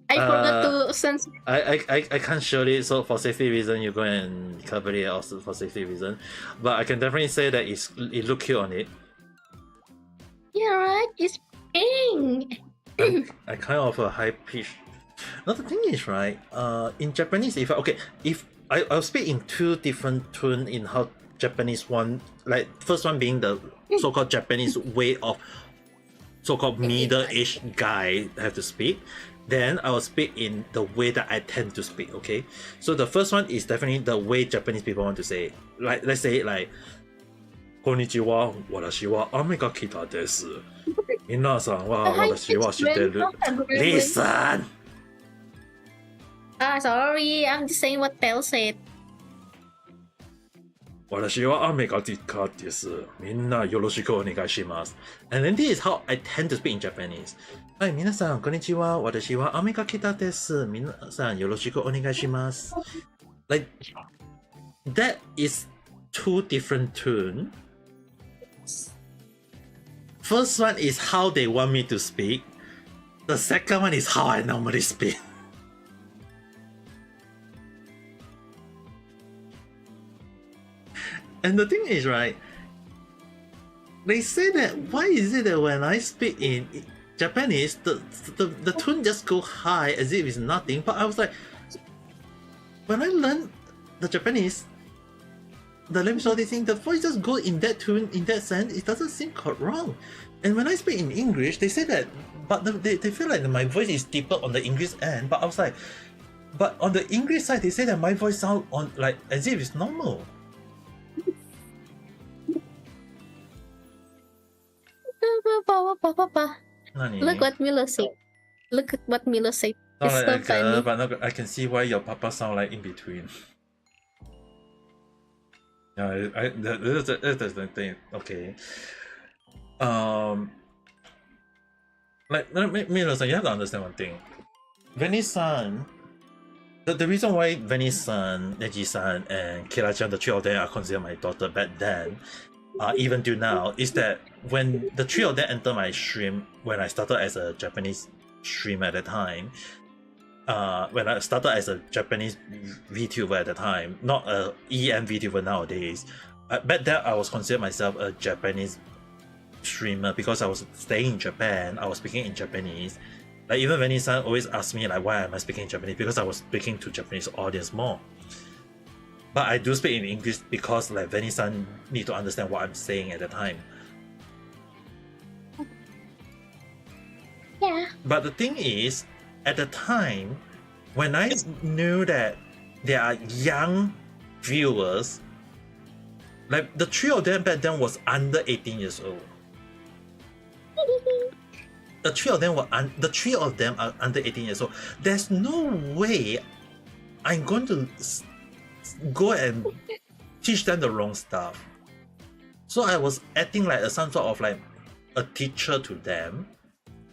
I forgot to send. I can't show it, so for safety reason, you go and cover it also for safety reason. But I can definitely say that it look cute on it. Yeah, right. It's pink. I kind of a high pitch. Now the thing is, right? In Japanese, if I'll speak in two different tone in how Japanese one, like first one being the so-called Japanese way of so-called middle-aged guy have to speak. Then I will speak in the way that I tend to speak. Okay, so the first one is definitely the way Japanese people want to say. Like let's say it like, こんにちは、私はAme Gakitaです。皆さんは私は知ってる。Listen. Sorry, I'm just saying what Tel said. 私はAme Gakitaです。みんなよろしくお願いします。And then this is how I tend to speak in Japanese. はい、皆さん、こんにちは。私はAme Gakitaです。皆さん、よろしくお願いします。Like, that is two different tones. First one is how they want me to speak. The second one is how I normally speak. And the thing is, right, they say that why is it that when I speak in Japanese, the tone just go high as if it's nothing. But I was like, when I learned the Japanese, the language all these things, the voice just go in that tune, in that sense, it doesn't seem wrong. And when I speak in English, they say that, but they feel like my voice is deeper on the English end. But I was like, but on the English side, they say that my voice sounds on like as if it's normal. Look what Milo said. Look at what Milo said. It's so funny. But no, I can see why your papa sound like in between. Yeah, that's the thing. Okay. Like Milo-san, you have to understand one thing. Venice-san, the reason why Venice-san, Neji-san, and Kira-chan, the three of them are considered my daughter back then, even till now, is that when the three of them entered my stream, when I started as a Japanese stream at the time, when I started as a Japanese VTuber at the time, not a EM VTuber nowadays, back then I was considered myself a Japanese streamer because I was staying in Japan. I was speaking in Japanese. Like even Venice-san always asks me like, why am I speaking in Japanese? Because I was speaking to Japanese audience more. But I do speak in English because like Venice-san need to understand what I'm saying at the time. Yeah. But the thing is, at the time, when I knew that there are young viewers, like the three of them back then was under 18 years old. The three of them are under 18 years old. There's no way I'm going to go and teach them the wrong stuff. So I was acting like some sort of like a teacher to them.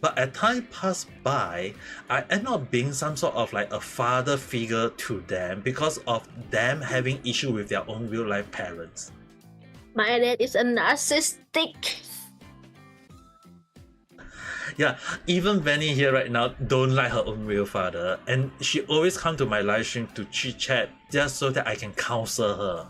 But as time passed by, I end up being some sort of like a father figure to them because of them having issue with their own real life parents. My dad is a narcissistic. Yeah, even Vanny here right now don't like her own real father, and she always come to my live stream to chit chat just so that I can counsel her.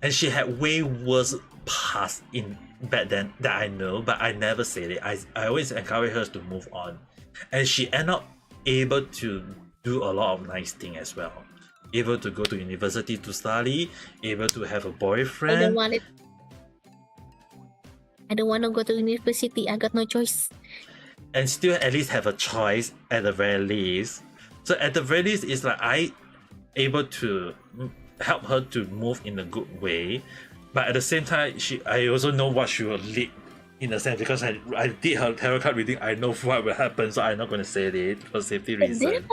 And she had way worse past in back then that I know, but I never said it. I always encourage her to move on, and she end up able to do a lot of nice things as well. Able to go to university to study, able to have a boyfriend. I don't want to go to university. I got no choice. And still at least have a choice at the very least. So at the very least, it's like I able to help her to move in a good way. But at the same time, I also know what she will lead in a sense because I did her tarot card reading. I know what will happen, so I'm not going to say it for safety reasons.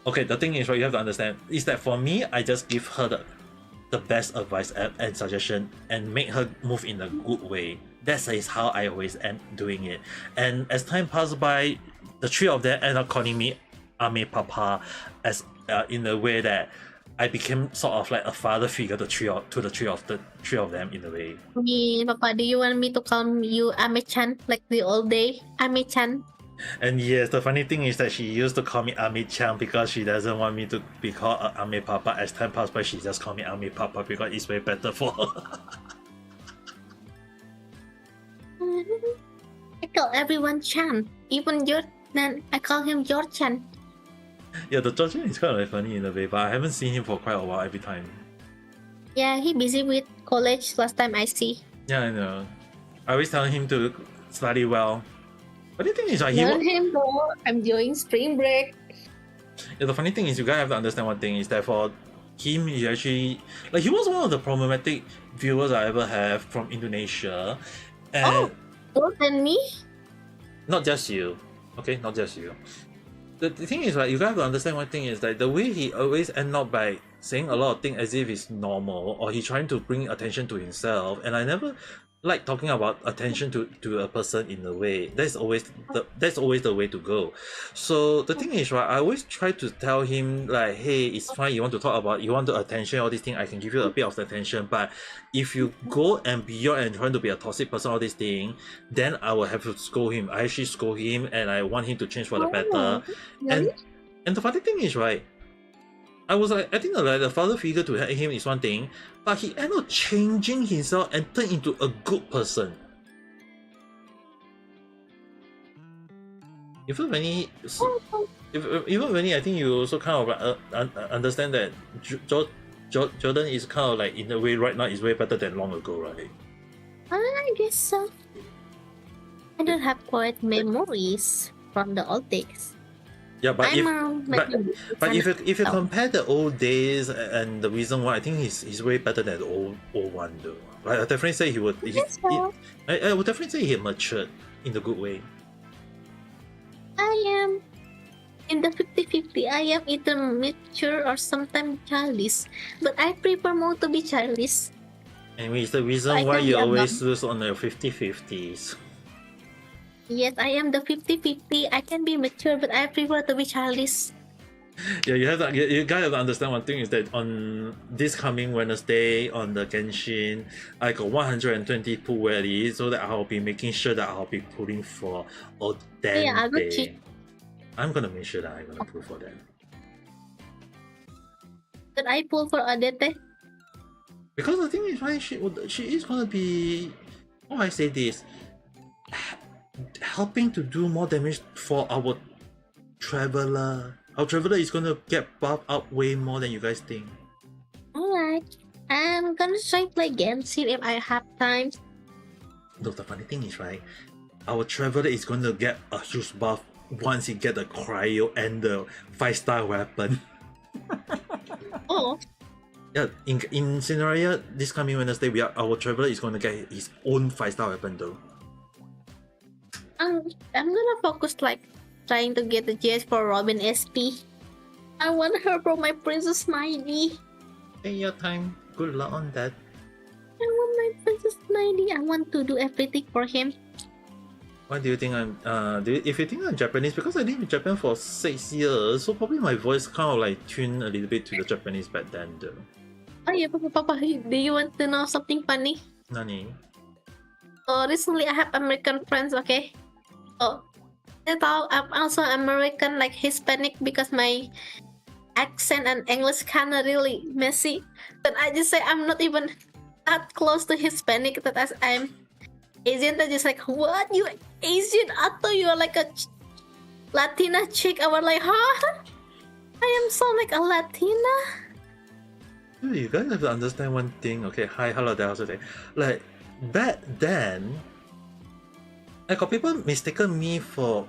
Okay, the thing is, what you have to understand is that for me, I just give her the best advice and suggestion and make her move in a good way. That is how I always end doing it. And as time passes by, the three of them end up calling me Ame Papa, as in a way that I became sort of like a father figure to the three of them in a way. Me, Papa, do you want me to call you Ame-chan like the old day? Ame-chan. And yes, the funny thing is that she used to call me Ame-chan because she doesn't want me to be called Ame Papa. As time passed by, she just called me Ame Papa because it's way better for her. I call everyone Chan. Even Jordan, I call him Jordan. Yeah, the Georgian is kind of like funny in a way, but I haven't seen him for quite a while every time. Yeah, he busy with college last time I see. Yeah, I know. I always tell him to study well. But the thing is, like, him though. I'm doing spring break. Yeah, the funny thing is, you guys have to understand one thing is that for him, he actually he was one of the problematic viewers I ever have from Indonesia, and more than me. Not just you, okay, not just you. The thing is, you guys have to understand one thing is that the way he always end up by saying a lot of things as if it's normal, or he's trying to bring attention to himself, and I never like talking about attention to a person in a way. That's always the way to go. So the thing is, right, I always try to tell him like, hey, it's fine, you want to talk about, you want the attention, all these things, I can give you a bit of the attention, but if you go and beyond and trying to be a toxic person, all these things, then I will have to scold him. I actually scold him and I want him to change for the better. Really? And the funny thing is, right, I was like, I think like the father figure to him is one thing, but he ended up changing himself and turned into a good person. Even when he, I think you also kind of understand that Jordan is kind of like in a way right now is way better than long ago, right? I guess so. I don't have quite memories from the old days. Yeah, but if you compare the old days and the reason why, I think he's way better than the old one though. I definitely say I would definitely say he matured in the good way. I am in the 50-50. I am either mature or sometimes childish, but I prefer more to be childish. Anyway, it's the reason why you always lose on the 50-50s. Yes, I am the 50-50. I can be mature, but I prefer to be childish. Yeah, you guys have to understand one thing is that on this coming Wednesday on the Genshin, I got 120 pull ready, so that I'll be making sure that I'll be pulling for Odente. Yeah, I will check. I'm gonna make sure that I'm gonna pull for them. Did I pull for Odente? Because the thing is, right, she is gonna be, how I say this, helping to do more damage for our traveler. Our traveler is gonna get buffed up way more than you guys think. Alright. I'm gonna try play Genshin if I have time. No, the funny thing is, right, our traveler is gonna get a huge buff once he get the cryo and the 5-star weapon. Oh. Yeah, in Cineraria this coming Wednesday, our traveler is gonna get his own 5-star weapon though. I'm gonna focus like trying to get the GS for Robin SP. I want her for my Princess Mighty. Take your time. Good luck on that. I want my Princess Mighty. I want to do everything for him. Why do you think I'm if you think I'm Japanese, because I lived in Japan for 6 years, so probably my voice kind of like tuned a little bit to the Japanese back then though. Oh yeah, Papa, do you want to know something funny? Nani? Oh, recently I have American friends, okay? Oh, they thought I'm also American, like Hispanic, because my accent and English kinda really messy. But I just say I'm not even that close to Hispanic, that as I'm Asian. They're just like, what? You Asian? I thought you are like a Latina chick. I was like, huh? I am so like a Latina. You guys have to understand one thing, okay? Hi, hello there, also say. Like, back then, I got people mistaken me from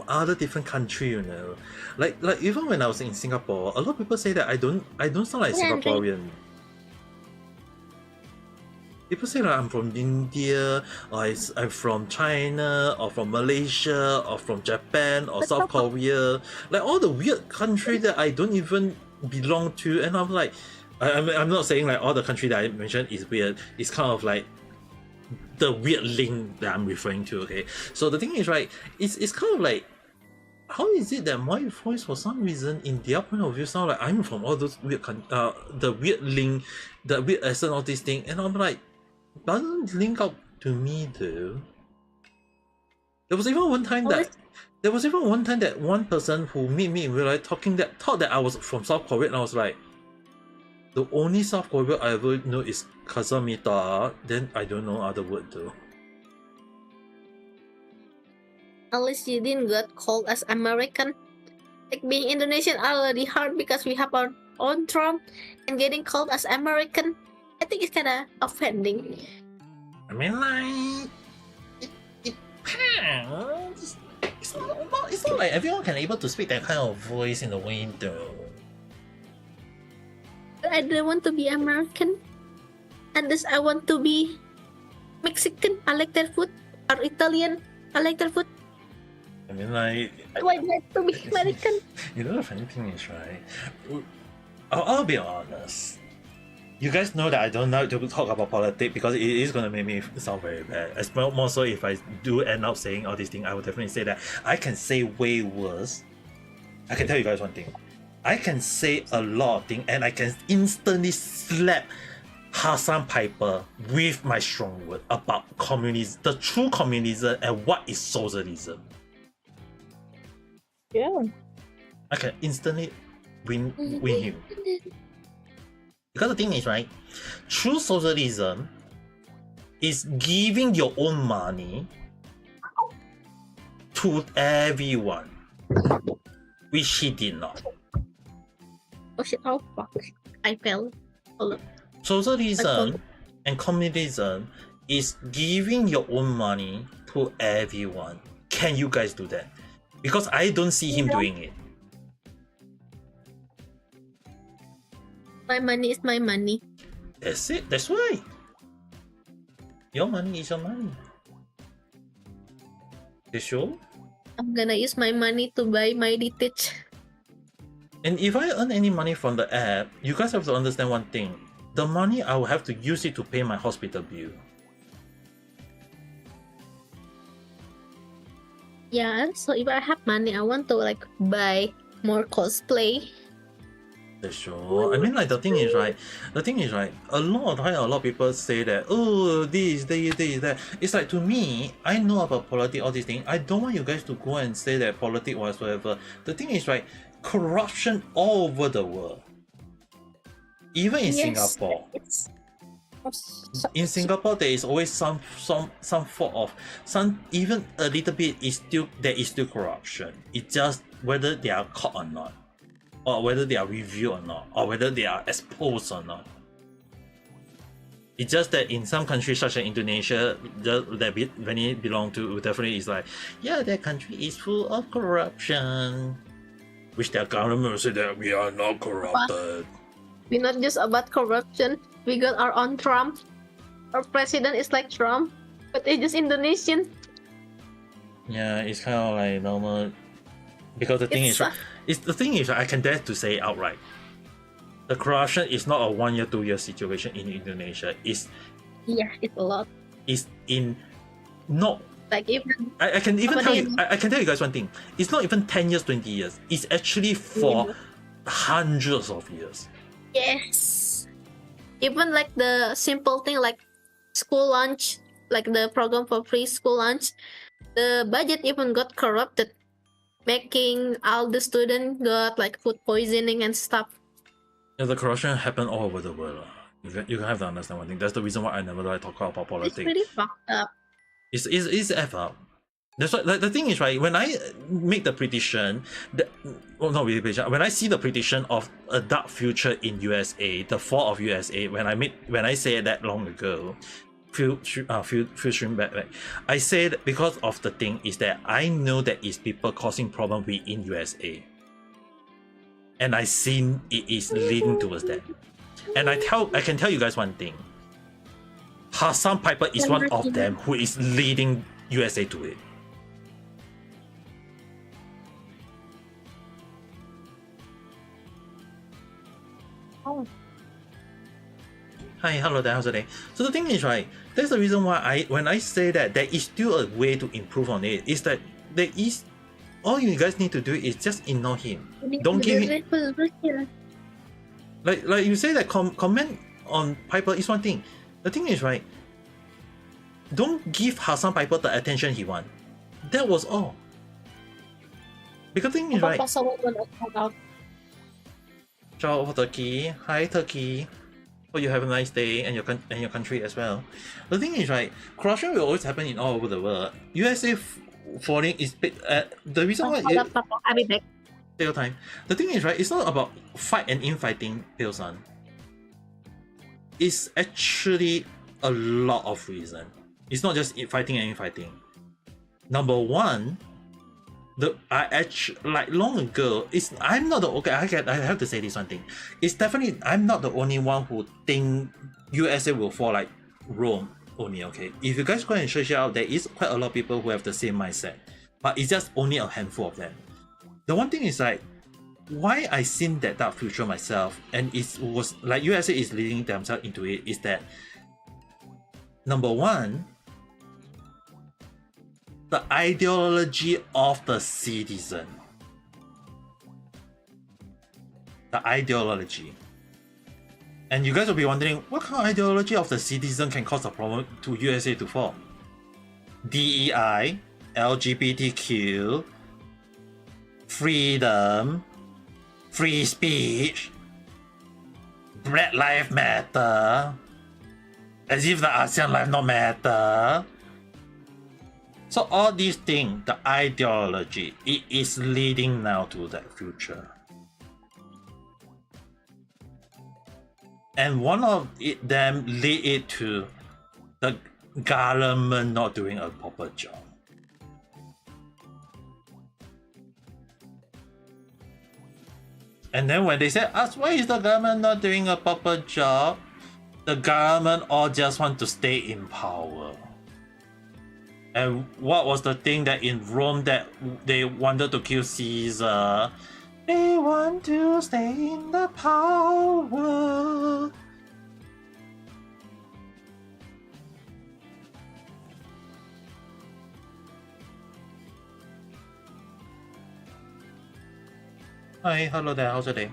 other different country, you know. Like even when I was in Singapore, a lot of people say that I don't sound like Singaporean. People say like I'm from India, or I'm from China, or from Malaysia, or from Japan, or South Korea. Like all the weird country that I don't even belong to, and I'm like, I'm not saying like all the country that I mentioned is weird. It's kind of like the weird link that I'm referring to. Okay, so the thing is, right, it's kind of like, how is it that my voice for some reason in their point of view sound like I'm from all those weird the weird link, the weird accent, all these things, and I'm like, doesn't link up to me though. There was even one time that one person who meet me in real life thought that I was from South Korea, and I was like, the only South Korea I ever know is Kazamita, then I don't know other word though. At least you didn't get called as American. Like being Indonesian already hard because we have our own Trump, and getting called as American, I think it's kinda offending. I mean, like, it depends. It's not like everyone can able to speak that kind of voice in the window. But I don't want to be American. And this I want to be Mexican. I like their food. Or Italian. I like their food. I mean, like, Why do I have to be American? You know, the funny thing is, right? I'll be honest. You guys know that I don't like to talk about politics because it is gonna make me sound very bad. As more so if I do end up saying all these things, I would definitely say that I can say way worse. I can tell you guys one thing. I can say a lot of things and I can instantly slap Hassan Piper with my strong word about communism, the true communism, and what is socialism. Yeah. I can instantly win him. Because the thing is, right, true socialism is giving your own money to everyone, which he did not. Oh shit, oh fuck. I fell. Hold up. Socialism and communism is giving your own money to everyone. Can you guys do that? Because I don't see him doing it. My money is my money. That's it. That's why. Your money is your money. You sure? I'm gonna use my money to buy my detach. And if I earn any money from the app, you guys have to understand one thing. The money, I will have to use it to pay my hospital bill. Yeah, so if I have money, I want to like buy more cosplay. That's sure. I mean, like, the thing is, right, a lot of people say that, oh, this, that. It's like, to me, I know about politics, all these things. I don't want you guys to go and say that politics whatsoever. The thing is, right, corruption all over the world. Even in Singapore. In Singapore, there is always some fault of some, even a little bit there is still corruption. It's just whether they are caught or not, or whether they are reviewed or not, or whether they are exposed or not. It's just that in some countries such as Indonesia, that when it belong to, definitely is like, yeah, their country is full of corruption, which their government will say that we are not corrupted. We're not just about corruption. We got our own Trump. Our president is like Trump, but he's just Indonesian. Yeah, it's kind of like normal. Because the thing is, I can dare to say outright, the corruption is not a 1 year, 2 year situation in Indonesia. It's a lot. It's in not like even I can even tell you. I can tell you guys one thing. It's not even 10 years, 20 years. It's actually for hundreds of years. Yes. Even like the simple thing like school lunch, like the program for free school lunch, the budget even got corrupted, making all the students got like food poisoning and stuff. Yeah, the corruption happened all over the world. You have to understand one thing. That's the reason why I never like talk about politics. It's pretty fucked up. It's F up. That's why the thing is, right, when I make the prediction, when I see the prediction of a dark future in USA, the fall of USA, when I say that long ago, few stream back, I said because of the thing is that I know that it's people causing problem within USA, and I seen it is leading towards that, and I can tell you guys one thing. Hassan Piper is one of them who is leading USA to it. Oh. Hi, hello there, how's the day? So the thing is, right, that's the reason why when I say that there is still a way to improve on it, is that there is, all you guys need to do is just ignore him. Don't give him, like you say that comment on Piper is one thing. The thing is, right, don't give Hassan Piper the attention he wants. That was all. Because the thing is, right, ciao Turkey, hi Turkey. Hope you have a nice day and your country as well. The thing is, right, corruption will always happen in all over the world. USA falling is the reason why I'll be back. Take your time. The thing is, right, it's not about fight and infighting, Pilsan. It's actually a lot of reason. It's not just fighting and infighting. Number one, like long ago, I'm not the I have to say this one thing. It's definitely I'm not the only one who think USA will fall like Rome only. Okay, if you guys go and search it out, there is quite a lot of people who have the same mindset, but it's just only a handful of them. The one thing is like why I seen that dark future myself, and it was like USA is leading themselves into it, is that number one, the ideology of the citizen. The ideology. And you guys will be wondering, what kind of ideology of the citizen can cause a problem to USA to fall? DEI, LGBTQ, freedom, free speech, Black Lives Matter, as if the ASEAN life not matter. So all these things, the ideology, it is leading now to that future. And one of them lead it to the government not doing a proper job. And then when they say, ask why is the government not doing a proper job? The government all just want to stay in power. And what was the thing that in Rome that they wanted to kill Caesar? They want to stay in the power. Hi, hello there, how's your day?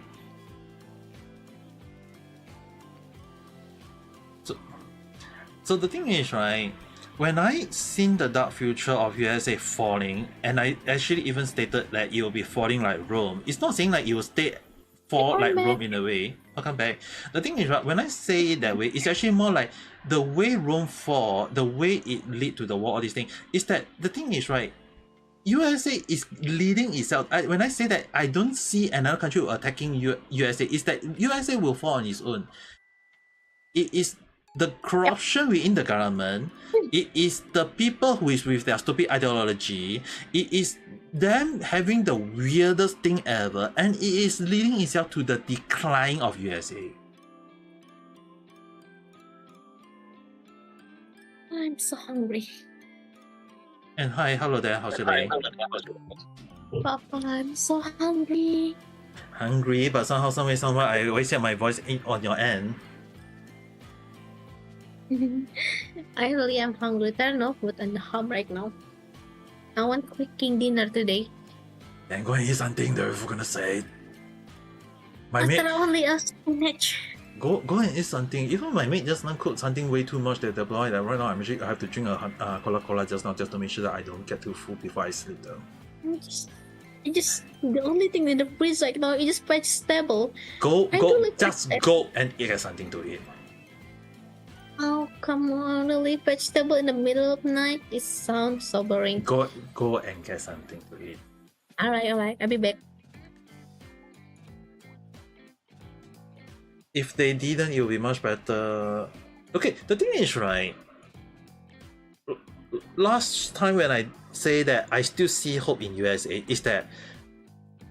So the thing is, right, when I seen the dark future of USA falling, and I actually even stated that it will be falling like Rome, it's not saying like it will stay for like Welcome Rome back. in a way. Welcome back. The thing is, right, when I say it that way, it's actually more like the way Rome fall, the way it lead to the war, all these things, is that the thing is, right, USA is leading itself. When I say that I don't see another country attacking USA, is that USA will fall on its own. It is the corruption within the government. It is the people who is with their stupid ideology. It is them having the weirdest thing ever, and it is leading itself to the decline of USA. I'm so hungry. And hi, hello there, how's your day? Papa, I'm so hungry. Hungry, but somehow, some way, somewhere, I always hear my voice on your end. I really am hungry. There's no food in the home right now. I want cooking dinner today. Then go and eat something there, for goodness sake. My But mate, there are only a spinach. go and eat something. Even my mate just now cooked something way too much that the boy that right now I have to drink a Coca-Cola just now just to make sure that I don't get too full before I sleep though. The only thing in the fridge right now is just vegetable. Just go and eat something to eat. Oh, come on, really? Vegetable in the middle of night? It sounds so boring. Go and get something to eat. Alright, I'll be back. If they didn't, it would be much better. Okay, the thing is, right, last time when I say that I still see hope in USA is that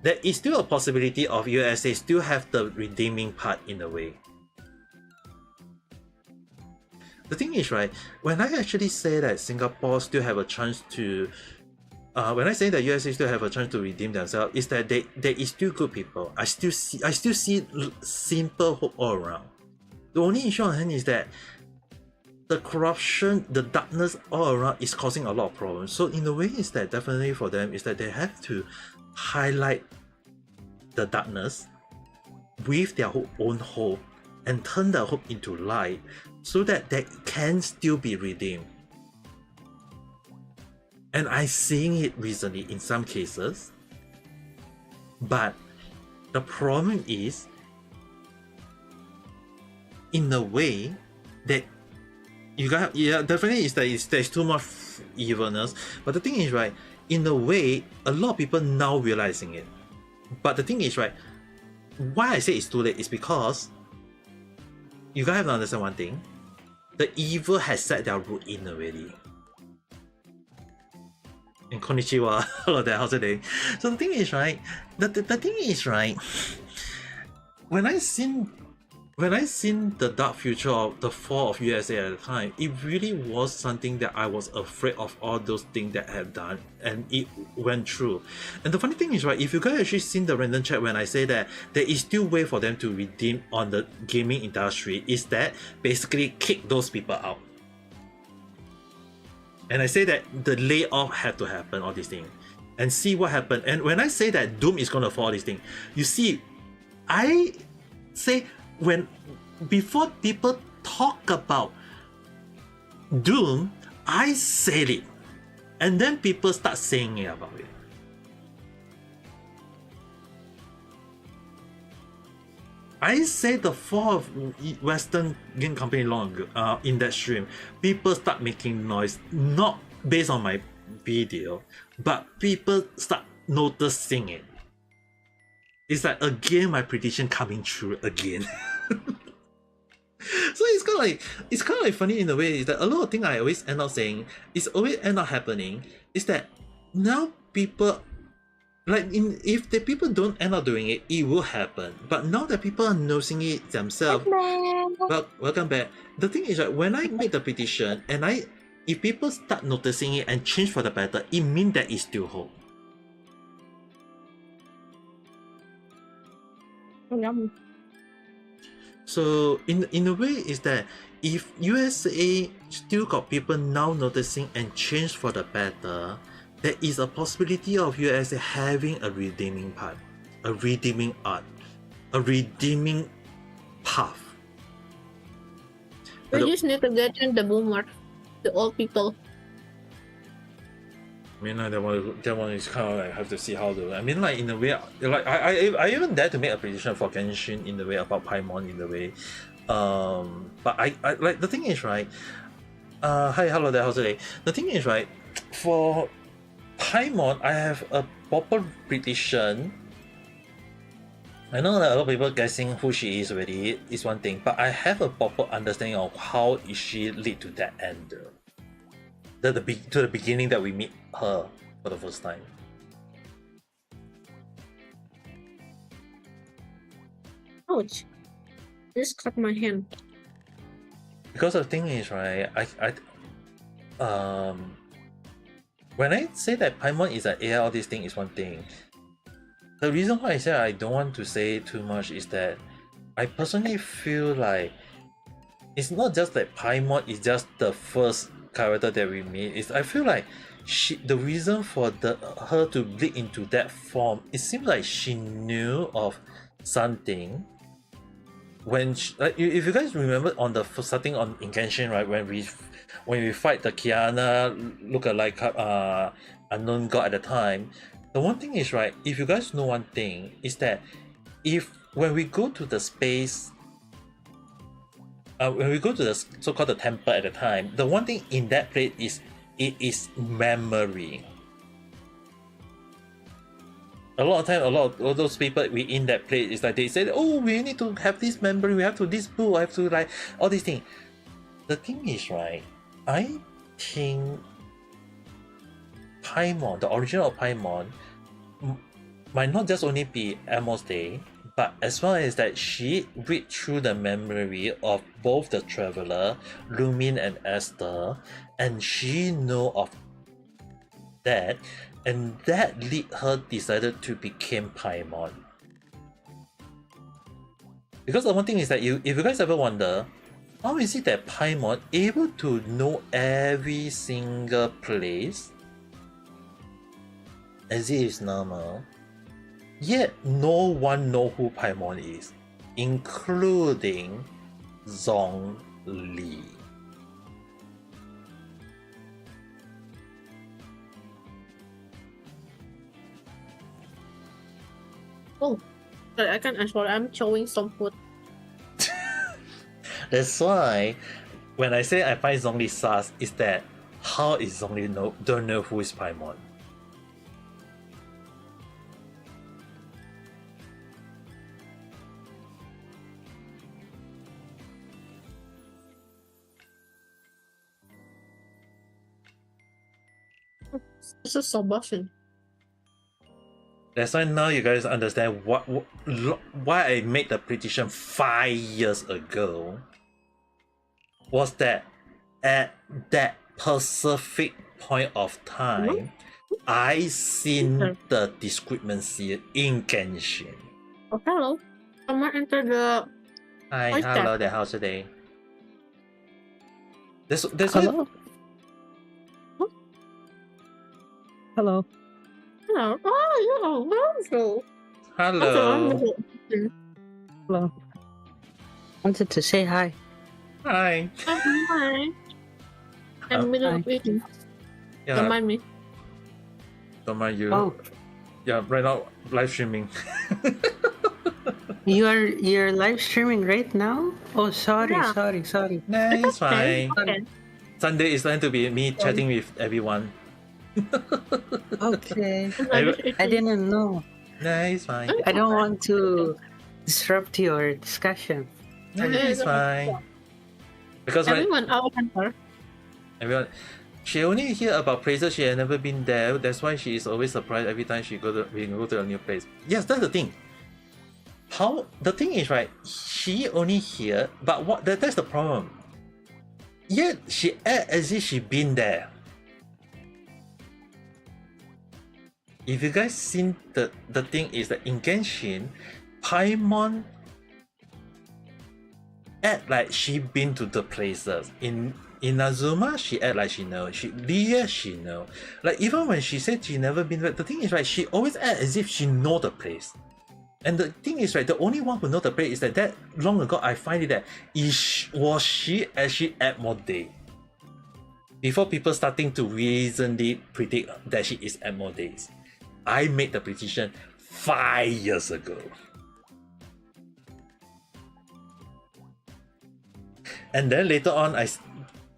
there is still a possibility of USA still have the redeeming part in a way. The thing is, right, when I actually say that Singapore still have a chance to when I say that USA still have a chance to redeem themselves, is that there is still good people. I still see simple hope all around. The only issue on hand is that the corruption, the darkness all around is causing a lot of problems. So in a way, is that definitely for them is that they have to highlight the darkness with their own hope and turn the hope into light so that they can still be redeemed. And I'm seeing it recently in some cases, but the problem is, in a way, that you got definitely is that there's too much evilness. But the thing is, right, in a way, a lot of people now realizing it. But the thing is, right, why I say it's too late is because you guys have to understand one thing: the evil has set their root in already. And konnichiwa, hello there, how's it doing? So the thing is, right, the thing is, right, when I seen the dark future of the fall of USA at the time, it really was something that I was afraid of all those things that I had done, and it went through. And the funny thing is, right, if you guys actually seen the random chat when I say that there is still way for them to redeem on the gaming industry, is that basically kick those people out. And I say that the layoff had to happen, all these things, and see what happened. And when I say that Doom is gonna fall, all these things, you see, I say before people talk about Doom, I said it, and then people start saying it about it. I say the fall of Western game company long ago, in that stream, people start making noise, not based on my video, but people start noticing it. It's like again my prediction coming true again. So it's kind of like funny in a way, is that a lot of things I always end up saying is always end up happening, is that now people if the people don't end up doing it, it will happen. But now that people are noticing it themselves, welcome back. The thing is that when I make the prediction and if people start noticing it and change for the better, it means that it's still hope. Yum. So in a way is that if USA still got people now noticing and change for the better, there is a possibility of USA having a redeeming part, a redeeming art, a redeeming path. We just need to get in the boomer, the old people. I mean, like that one is kind of like have to see how to. I mean, like in a way, like I even dare to make a prediction for Genshin in the way about Paimon in the way. But I like the thing is right. Hi, hello there, how's it? The thing is right, for Paimon, I have a proper prediction. I know that a lot of people guessing who she is already is one thing, but I have a proper understanding of how is she lead to that end. To the beginning that we meet her for the first time. Ouch! Just cut my hand. Because the thing is right, when I say that Paimon is an AI, all this thing is one thing. The reason why I say I don't want to say too much is that I personally feel like it's not just that Paimon is just the first character that we meet. Is I feel like the reason for her to bleed into that form, it seems like she knew of something. When if you guys remember on the starting on in Genshin, right, when we fight the Kiana look-alike unknown god at the time, the one thing is right, if you guys know one thing is that when we go to the space, when we go to the so-called the temple at the time, the one thing in that place is it is memory. A lot of time, a lot of those people we in that place is like they say, oh, we need to have this memory, we have to this book, I have to like all these things. The thing is right, I think Paimon, the original of Paimon, might not just only be Amos Day, but as well as that she read through the memory of both the Traveler, Lumin and Esther, and she know of that, and that lead her decided to become Paimon. Because the one thing is that if you guys ever wonder, how is it that Paimon able to know every single place as it is normal, yet no one know who Paimon is, including Zhongli. Oh, sorry, I can't answer. I'm showing some food. That's why when I say I find Zhongli sus, is that how is Zhongli don't know who is Paimon? This is so buffing. That's why now you guys understand why I made the prediction 5 years ago. Was that at that specific point of time, I seen the discrepancy in Genshin. Oh, hello. Someone enter the. Hi, hello there. How's today? That's Hello. Hello. Hello. Oh, yeah. Hello. Hello. Wanted to say hi. Hi. Hi. I'm in the middle of eating. Yeah. Don't mind me. Don't mind you. Oh, Yeah, right now live streaming. you're live streaming right now? Oh, sorry, Yeah. sorry. Nah, it's fine. Okay. Sunday is going to be me chatting with everyone. Okay. I'm I didn't know. Nah, it's fine. I don't want to disrupt your discussion. Nah, it's fine. Because right, Everyone out her. everyone, she only hear about places she had never been there. That's why she is always surprised every time we go to a new place. Yes, that's the thing. How the thing is right, she only hear, but that's the problem. Yet she act as if she been there. If you guys seen the thing is that in Genshin, Paimon act like she been to the places. In Azuma, she act like she know. Lia, she know. Like even when she said she never been there, the thing is right, she always act as if she know the place. And the thing is right, the only one who know the place is that long ago I find it that was she actually at more day. before people starting to recently predict that she is at more days. I made the prediction 5 years ago. And then later on,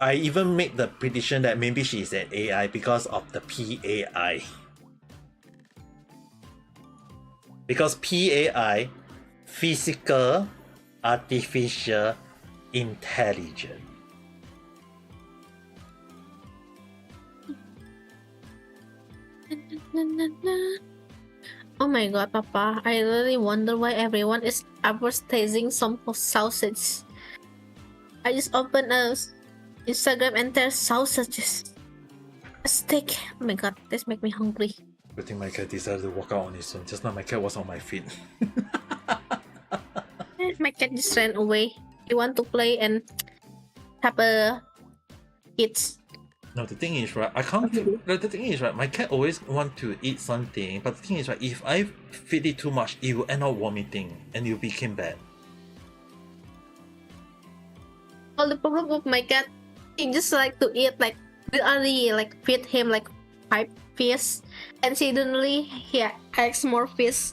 I even made the prediction that maybe she is an AI because of the PAI. Because PAI, physical artificial intelligence. Oh my god, Papa, I really wonder why everyone is advertising some sausage. I just opened a Instagram and there's sausages. A steak. Oh my god, this make me hungry. I think my cat decided to walk out on his own. Just now my cat was on my feet. My cat just ran away. He want to play and have a kids. No, the thing is, right, I can't. The thing is, right, my cat always want to eat something, but the thing is, right, if I feed it too much, it will end up vomiting and it will become bad. Well, the problem with my cat, he just like to eat like we already like feed him like 5 fish, and suddenly he asks more fish.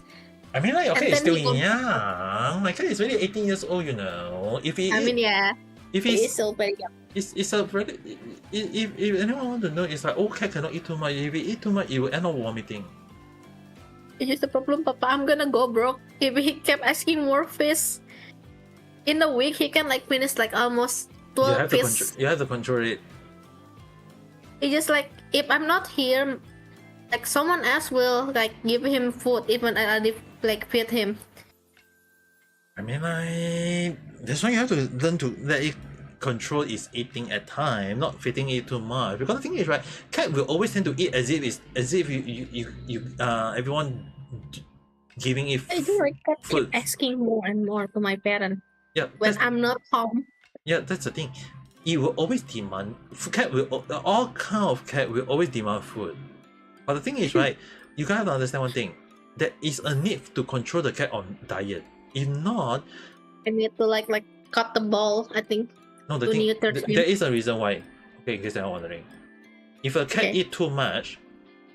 I mean, like, okay, And it's then still he young. My cat is really 18 years old, you know. If he, I mean, yeah, if he he's, is so very young. it's a very, if anyone want to know, it's like, oh, cat cannot eat too much. If he eat too much, it will end up vomiting. It's just the problem, Papa. I'm gonna go broke if he kept asking more fish. In a week, he can like finish like almost 12 fish. You have to control it. It's just like if I'm not here, like someone else will like give him food even I already like feed him. I mean, that's why you have to learn to let it control its eating at time, not feeding it too much. Because the thing is, right, cat will always tend to eat as if everyone giving it I do like cat food. keep asking more and more to my parents Yeah, when I'm not home. yeah, that's the thing. It will always demand. Cat will all kind of cat will always demand food. But the thing is, right, you gotta have to understand one thing. There is a need to control the cat on diet. If not, I need to like cut the ball. I think. no, the To thing neuter him. there is a reason why. Okay, in case you're wondering, if a cat Okay. eat too much,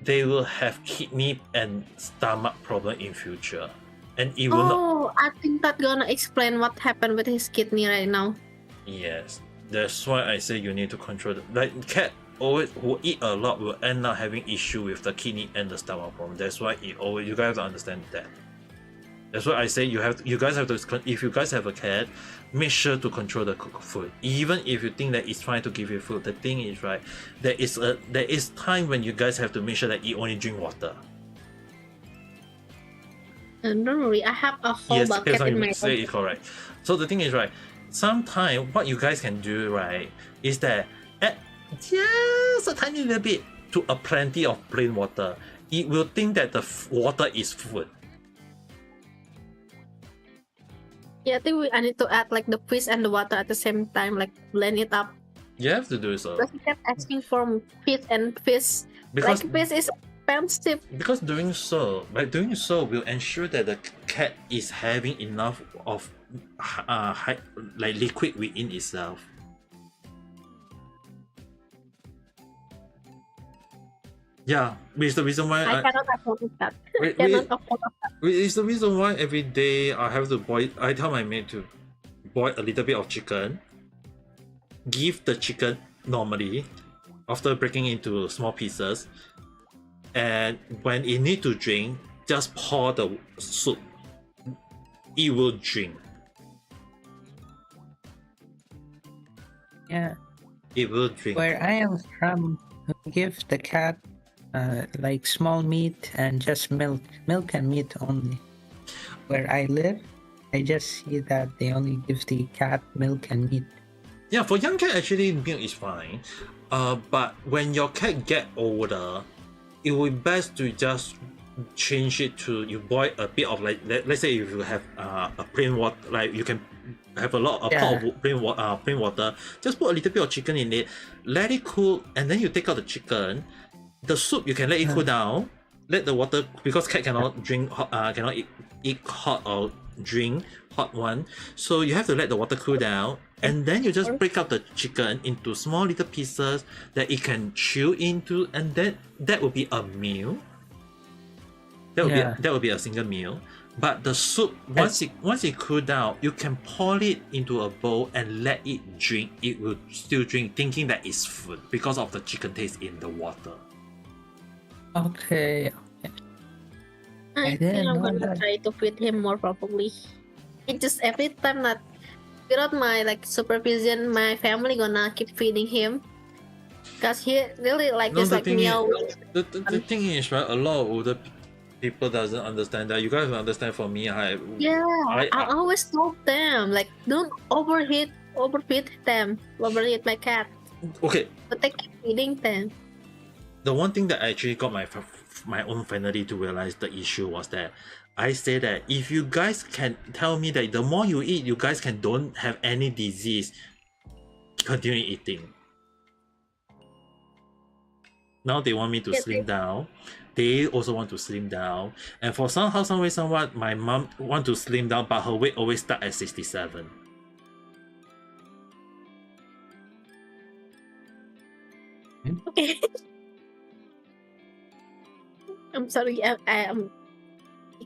they will have kidney and stomach problem in future, and it will not. Oh, I think that's gonna explain what happened with his kidney right now. Yes, that's why I say you need to control. Like cat always who eat a lot will end up having issue with the kidney and the stomach problem. That's why it always you guys have to understand that. That's why I say you guys have to, if you guys have a cat, make sure to control the food. Even if you think that it's trying to give you food, the thing is, right, there is time when you guys have to make sure that it only drink water. And don't worry, I have a whole Yes, bucket that's how in you my say room. it correct. So the thing is, right, sometimes what you guys can do, right, is that add just a tiny little bit to a plenty of plain water. It will think that the water is food. Yeah, I think I need to add like the fish and the water at the same time, like blend it up. You have to do so. Because he kept asking for fish and fish. Because Like fish is expensive. doing so will ensure that the cat is having enough of like liquid within itself. Yeah, which is the reason why I cannot afford that. Wait, Cannot afford that. which is the reason why every day I have to boil. I tell my maid to boil a little bit of chicken. Give the chicken normally, after breaking into small pieces, and when it need to drink, just pour the soup. It will drink. Yeah. It will drink. Where I am from, we give the cat like small meat and just milk and meat only. Where I live, I just see that they only give the cat milk and meat. Yeah, for young cat actually milk is fine. But when your cat get older, it will be best to just change it to you boil a bit of like let's say if you have a plain water, like you can have pot of plain water, just put a little bit of chicken in it, let it cool, and then you take out the chicken. The soup you can let it cool down, let the water, because cat cannot drink cannot eat hot or drink, hot one. So you have to let the water cool down, and then you just break up the chicken into small little pieces that it can chew into, and then that will be a meal. That would be a single meal. But the soup, once it cool down, you can pour it into a bowl and let it drink. It will still drink, thinking that it's food because of the chicken taste in the water. Okay. I think I'm gonna try to feed him more probably. It just every time that without my supervision, my family gonna keep feeding him. Cause he really meow. The thing is, right, a lot of older people doesn't understand that. You guys will understand. For me, I always told them don't overfeed my cat. Okay. But they keep feeding them. The one thing that actually got my own family to realize the issue was that I say that if you guys can tell me that the more you eat, you guys don't have any disease, continue eating. Now they want me to slim down. They also want to slim down. And for somehow, some way, somewhat, my mom want to slim down, but her weight always start at 67. Okay. I'm sorry. It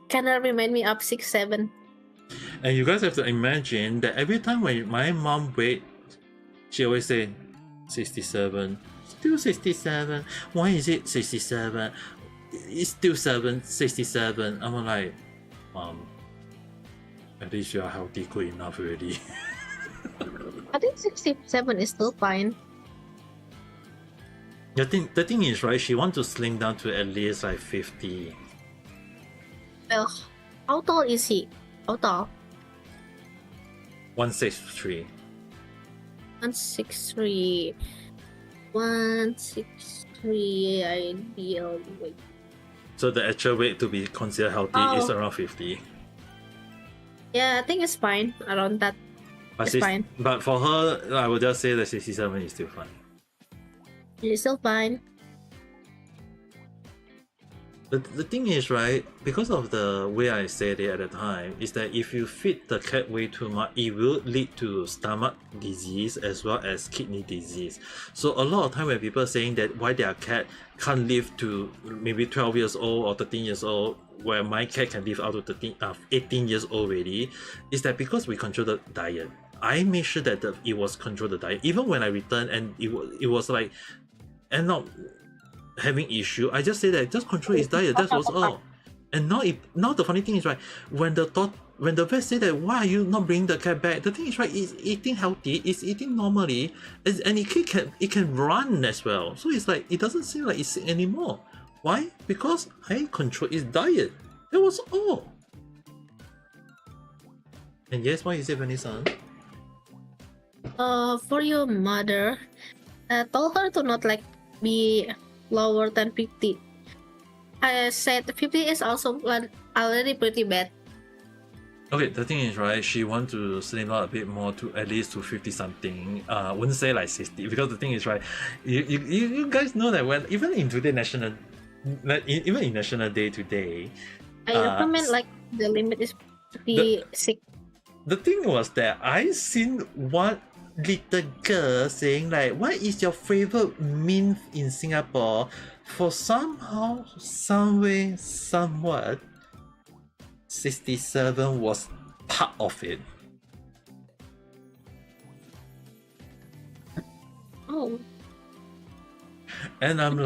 kind of remind me of 6'7". And you guys have to imagine that every time when my mom weight, she always say 67. Still 67. Why is it 67? It's still 67. I'm like, Mom, at least you are healthy, good enough already. I think 67 is still fine. The thing is, right, she wants to slim down to at least 50. Well, how tall is he? How tall? 163. 163. 163 ideal weight. So the actual weight to be considered healthy is around 50. Yeah, I think it's fine around that. It's fine. But for her, I would just say that 67 is still fine. It's still fine. The thing is, right, because of the way I said it at the time, is that if you feed the cat way too much, it will lead to stomach disease as well as kidney disease. So a lot of time when people are saying that why their cat can't live to maybe 12 years old or 13 years old, where my cat can live out to 18 years old already, is that because we control the diet. I made sure that it was control the diet. Even when I returned and it was end up having issue, I just say that just control his diet. That was all. And now the funny thing is, right, when the vet say that why are you not bringing the cat back, the thing is, right, it's eating healthy, it's eating normally, and it can run as well. So it's like it doesn't seem like it's sick anymore. Why? Because I control his diet. That was all. And yes, why is it, Vanessa? For your mother, told her to not be lower than 50. I said 50 is also already pretty bad. Okay, the thing is, right, she want to slim down a bit more to at least to 50 something. Wouldn't say 60, because the thing is, right, you guys know that when even in National Day today, I recommend the limit is 56. The thing was that I seen one little girl saying what is your favorite meal in Singapore? For somehow, some way, somewhat, 67 was part of it. Oh. And I'm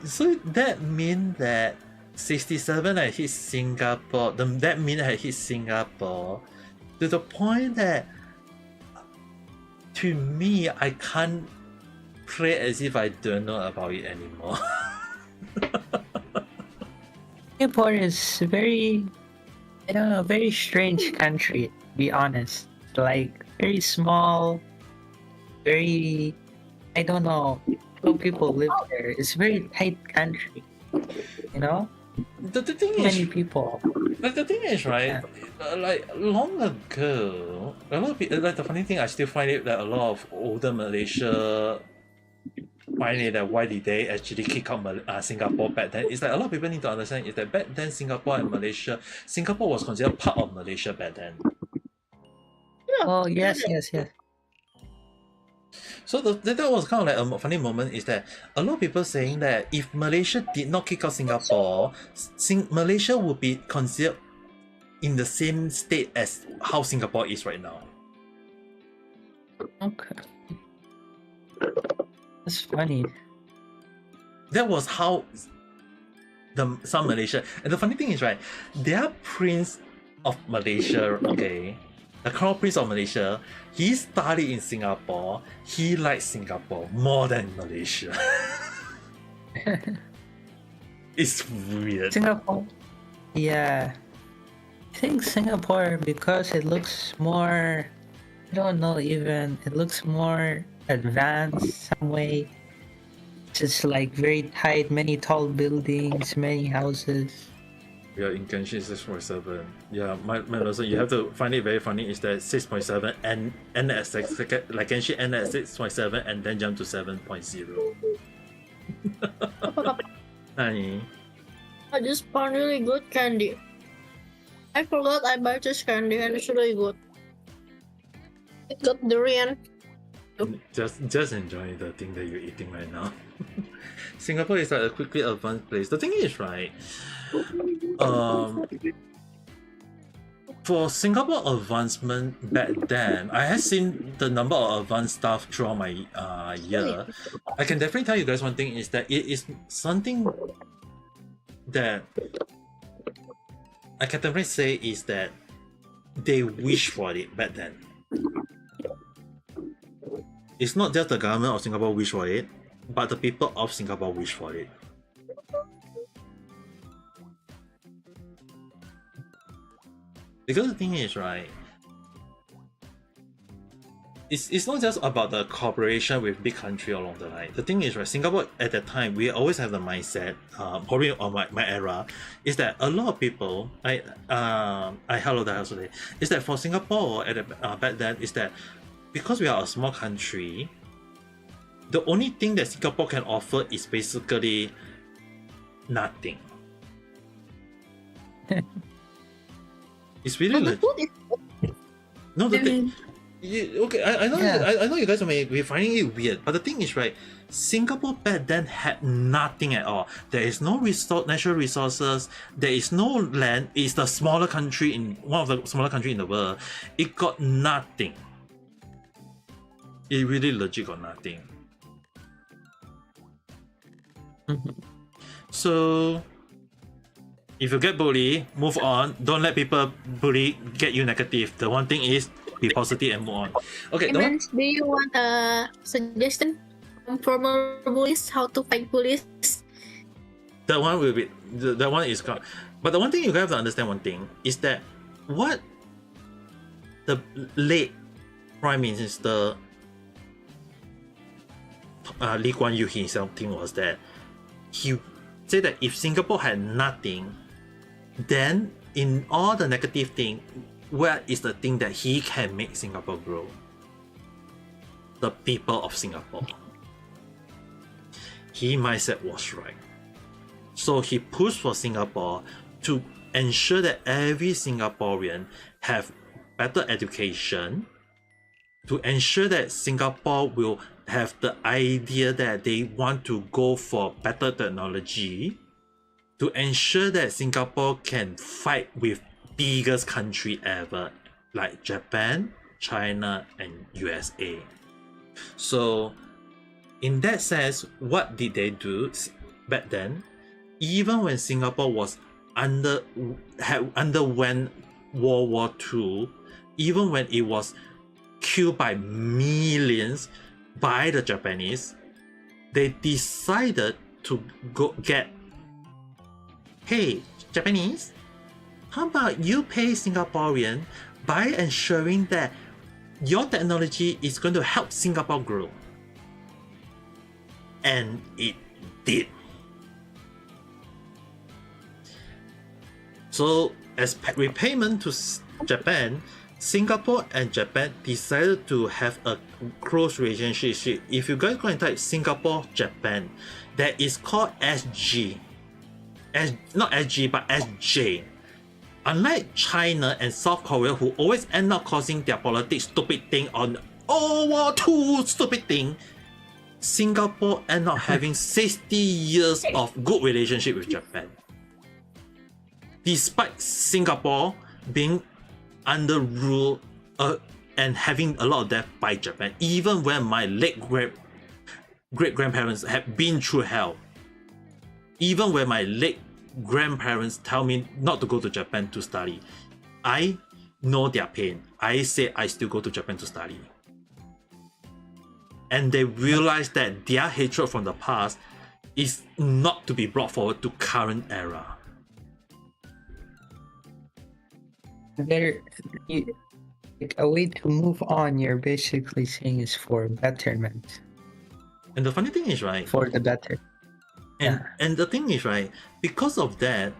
so that mean that 67 I hit Singapore. That mean I hit Singapore to the point that to me I can't play as if I don't know about it anymore. Singapore is very strange country, to be honest. Very small, very, I don't know how people live there. It's a very tight country, you know? The thing is, many people. The thing is, right, long ago, a lot of people, the funny thing, I still find it that a lot of older Malaysia find it that why did they actually kick out Singapore back then. It's like a lot of people need to understand is that back then Singapore and Malaysia, Singapore was considered part of Malaysia back then. Oh yes, yes, yes. So that was kind of like a funny moment is that a lot of people saying that if Malaysia did not kick out Singapore, Malaysia would be considered in the same state as how Singapore is right now. Okay. That's funny. That was how some Malaysia, and the funny thing is, right, their Prince of Malaysia, okay, the Crown Prince of Malaysia, he studied in Singapore. He likes Singapore more than Malaysia. It's weird. Singapore. Yeah. I think Singapore, because it looks more, I don't know, even it looks more advanced some way. Just like very tight, many tall buildings, many houses. Yeah, in Genshin 6.7. Yeah, my lesson, you have to find it very funny is that 6.7 and end at 6, like Genshin end at 6.7 and then jump to 7.0. Nani? I just found really good candy. I forgot I bought this candy and it's really good. It got durian. Just enjoy the thing that you're eating right now. Singapore is like a quickly advanced place. The thing is, right, for Singapore advancement back then, I had seen the number of advanced stuff throughout my year. I can definitely tell you guys one thing is that it is something that I can definitely say is that they wish for it back then. It's not just the government of Singapore wish for it, but the people of Singapore wish for it. Because the thing is, right, it's not just about the cooperation with big country along the line. The thing is, right, Singapore at that time, we always have the mindset, probably on my era, is that a lot of people, hello there also, is that for Singapore at back then, is that because we are a small country, the only thing that Singapore can offer is basically nothing. It's really But the food is no, the thing. Okay, I know. Yeah. I know you guys may be finding it weird, but the thing is, right, Singapore back then had nothing at all. There is no natural resources. There is no land. It's the smaller country in one of the smaller country in the world. It got nothing. It really legit got nothing. So if you get bullied, move on. Don't let people bully get you negative. The one thing is be positive and move on. Okay, do you want a suggestion from former bullies how to fight bullies? That one will be that one is gone. But the one thing you have to understand one thing is that what the late Prime Minister Lee Kuan Yew himself think was that he said that if Singapore had nothing, then in all the negative thing, what is the thing that he can make Singapore grow? The people of Singapore. His mindset was right. So he pushed for Singapore to ensure that every Singaporean have better education, to ensure that Singapore will have the idea that they want to go for better technology, to ensure that Singapore can fight with biggest country ever like Japan, China, and USA. So in that sense, what did they do back then? Even when Singapore was underwent World War II, even when it was killed by millions by the Japanese, they decided to go get, hey, Japanese, how about you pay Singaporean by ensuring that your technology is going to help Singapore grow? And it did. So as repayment to Japan, Singapore and Japan decided to have a close relationship. If you guys go and type Singapore, Japan, that is called SG. Not SG, but SJ. Unlike China and South Korea, who always end up causing their politics stupid thing on War II stupid thing, Singapore end up having 60 years of good relationship with Japan. Despite Singapore being under rule and having a lot of death by Japan, even when my late great-grandparents have been through hell, even when my late grandparents tell me not to go to Japan to study, I know their pain. I say I still go to Japan to study. And they realize that their hatred from the past is not to be brought forward to current era. Like a way to move on, you're basically saying is for betterment. And the funny thing is, right? For the better. And the thing is, right, because of that,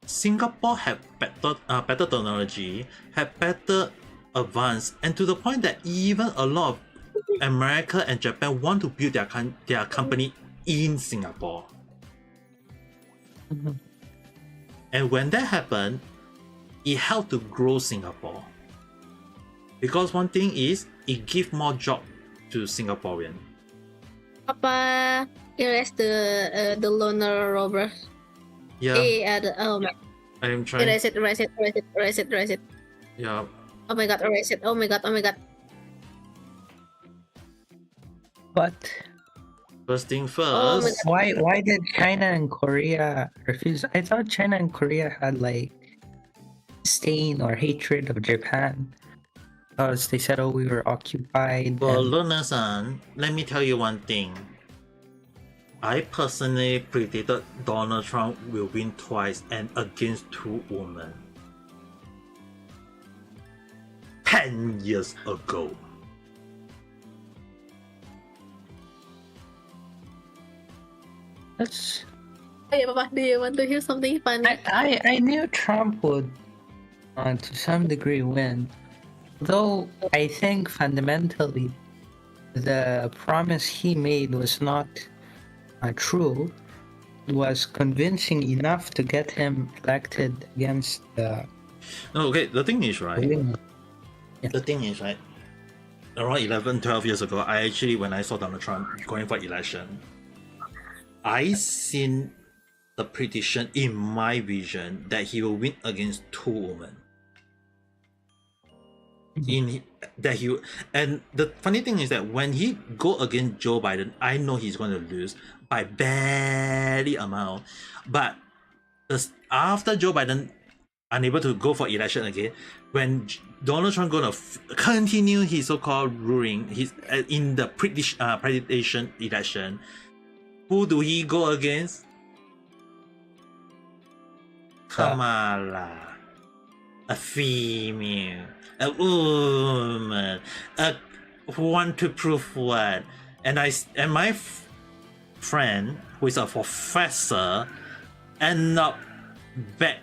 Singapore had better technology, had better advance, and to the point that even a lot of America and Japan want to build their company in Singapore. Mm-hmm. And when that happened, it helped to grow Singapore. Because one thing is, it gives more job to Singaporean. Apa erase the loner robber? Yeah. I'm trying. Erase it. Yeah. Oh my god, erase it. Oh my god. But First thing Oh my first. why did China and Korea refuse? I thought China and Korea had like disdain or hatred of Japan because they said, "Oh, we were occupied." Well, and- Luna-san, let me tell you one thing. I personally predicted Donald Trump will win twice and against two women. 10 years ago. That's Hey, Papa, do you want to hear something funny? I knew Trump would, to some degree, win. Though I think fundamentally, the promise he made was not true. It was convincing enough to get him elected against the No, okay, the thing is, right? winner. The thing is, right? Around 11, 12 years ago, when I saw Donald Trump going for election, I seen the prediction in my vision that he will win against two women. And the funny thing is that when he go against Joe Biden, I know he's going to lose by barely amount. But after Joe Biden unable to go for election again, when Donald Trump gonna continue his so-called ruling, he's in the presidential election, who do he go against? Kamala, a female, a woman, who want to prove what? And my friend, who is a professor, end up back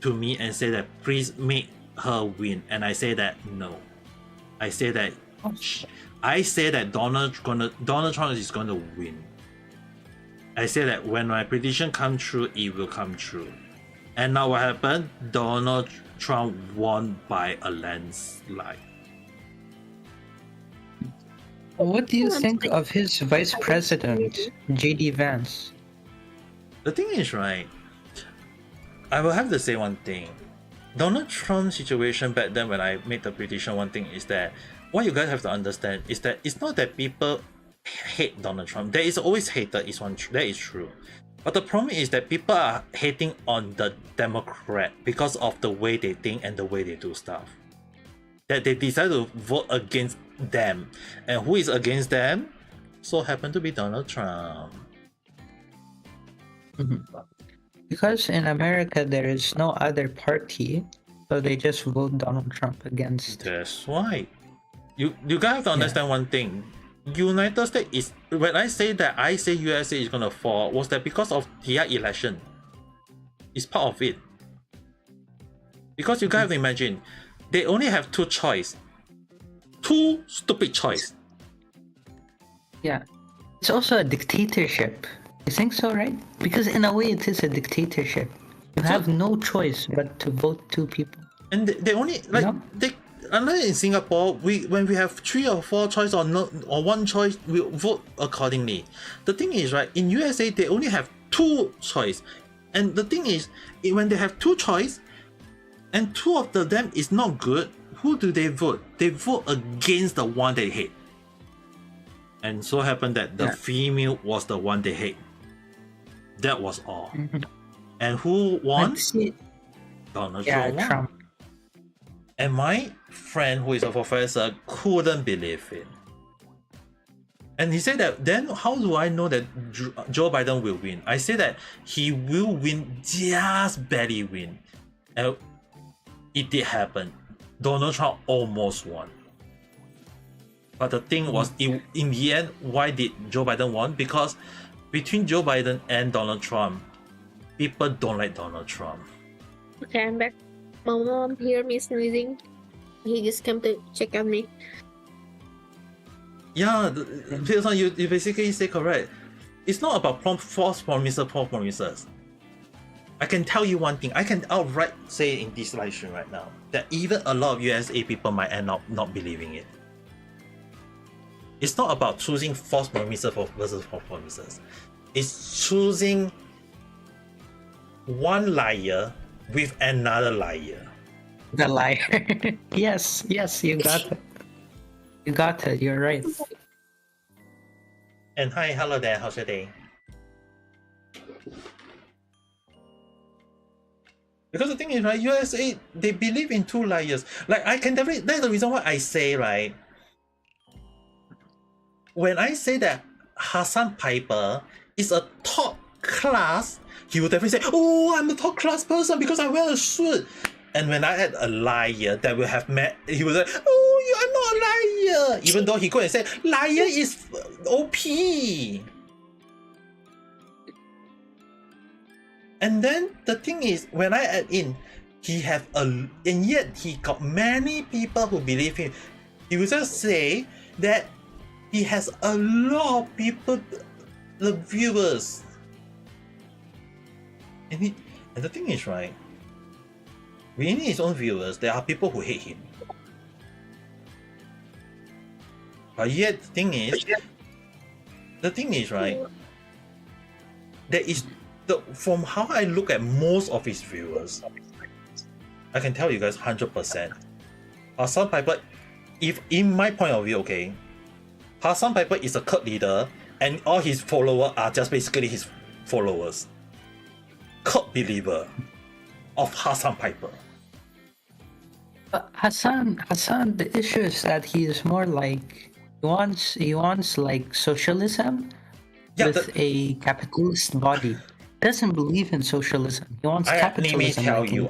to me and say that please make her win. And I say that no. I say that Donald Trump is gonna win. I say that when my prediction comes true, it will come true. And now what happened? Donald Trump won by a landslide. What do you think of his vice president, JD Vance? The thing is, right, I will have to say one thing. Donald Trump's situation back then when I made the prediction, one thing is that what you guys have to understand is that it's not that people hate Donald Trump. There is always hater, that is true. But the problem is that people are hating on the Democrat because of the way they think and the way they do stuff. That they decide to vote against them. And who is against them? So happen to be Donald Trump. Because in America there is no other party, so they just vote Donald Trump against. That's why. You guys have to understand one thing. United States is, when I say USA is gonna fall, was that because of their election? It's part of it. Because you guys have to imagine, they only have two choice. Two stupid choice. Yeah. It's also a dictatorship. You think so, right? Because in a way it is a dictatorship. You have no choice but to vote two people. And they only like No. unlike in Singapore, when we have 3 or 4 choice or one choice, we vote accordingly. The thing is, right, in USA they only have 2 choice, and the thing is, when they have 2 choice, and 2 of them is not good, who do they vote? They vote against the one they hate. And so happened that the female was the one they hate. That was all. And who won? Donald Trump won. Trump. And my friend, who is a professor, couldn't believe it. And he said that, then how do I know that Joe Biden will win? I say that he will win, just barely win. And it did happen. Donald Trump almost won. But the thing was, in the end, why did Joe Biden won? Because between Joe Biden and Donald Trump, people don't like Donald Trump. Okay, I'm back. My mom hear me sneezing. He just came to check on me. Yeah, you basically say correct. It's not about false promises. I can tell you one thing. I can outright say in this live stream right now that even a lot of USA people might end up not believing it. It's not about choosing false promises versus false promises. It's choosing one liar with another liar. The liar. yes, you got it. You got it, you're right. And hi, hello there, how's your day? Because the thing is, right, USA, they believe in 2 liars. Like, I can definitely, that's the reason why I say, right, when I say that Hassan Piper is a top class, he will definitely say, oh, I'm a top class person because I wear a suit. And when I add a liar that will have met, he will say, oh, I'm not a liar. Even though he go and say, liar is OP. And then the thing is, when I add in, he have and yet he got many people who believe him. He will just say that he has a lot of people, the viewers. And the thing is, right, within his own viewers, there are people who hate him. But yet, the thing is, right, there is from how I look at most of his viewers, I can tell you guys 100%. Hassan Piper, if in my point of view, okay, Hassan Piper is a cult leader, and all his followers are just basically his followers. Cult believer of Hassan Piper. Hassan, the issue is that he is more like he wants like socialism with a capitalist body. He doesn't believe in socialism. He wants capitalism. Let me tell you,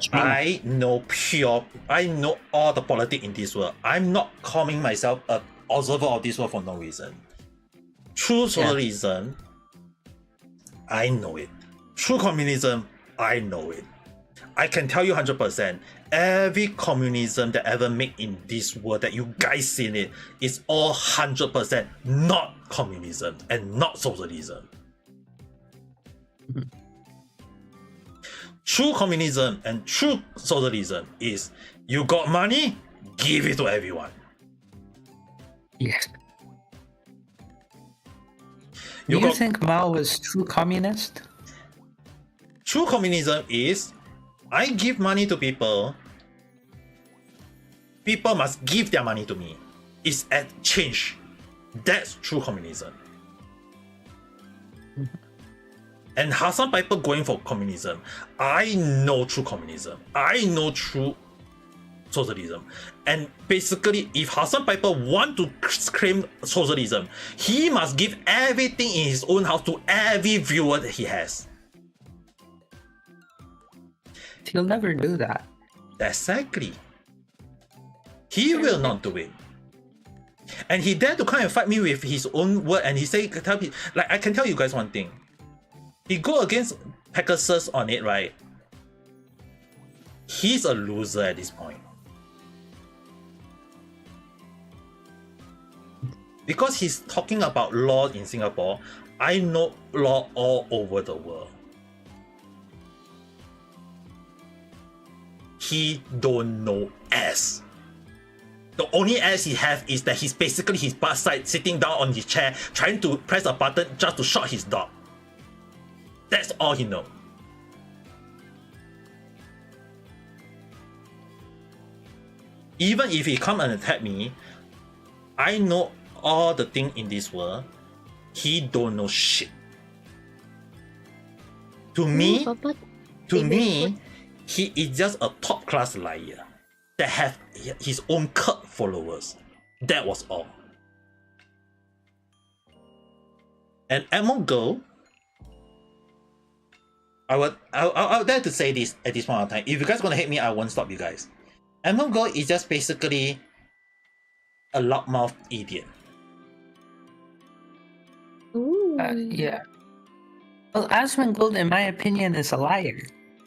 I know all the politics in this world. I'm not calling myself an observer of this world for no reason. True socialism, I know it. True communism, I know it. I can tell you 100%, every communism that ever made in this world that you guys seen it is all 100% not communism and not socialism. True communism and true socialism is you got money, give it to everyone. Yes. Do you think Mao was true communist? True communism is I give money to people, people must give their money to me. It's at change. That's true communism. And Hassan Piper going for communism. I know true communism. I know true socialism. And basically, if Hassan Piper want to claim socialism, he must give everything in his own house to every viewer that he has. He'll never do that. Exactly. He will not do it. And he dared to come and fight me with his own word, and he say, like, I can tell you guys one thing. He go against Pegasus on it, right? He's a loser at this point. because he's talking about law in Singapore. I know law all over the world. He don't know S. The only S he have is that he's basically his butt side sitting down on his chair trying to press a button just to shot his dog. That's all he know. Even if he come and attack me, I know all the thing in this world. He don't know shit. To me, he is just a top class liar that have his own cult followers. That was all. And Ame Go, I would dare to say this at this point of time. If you guys gonna hate me, I won't stop you guys. Ame Go is just basically a loudmouth idiot. Yeah. Well, Asmongold, in my opinion, is a liar,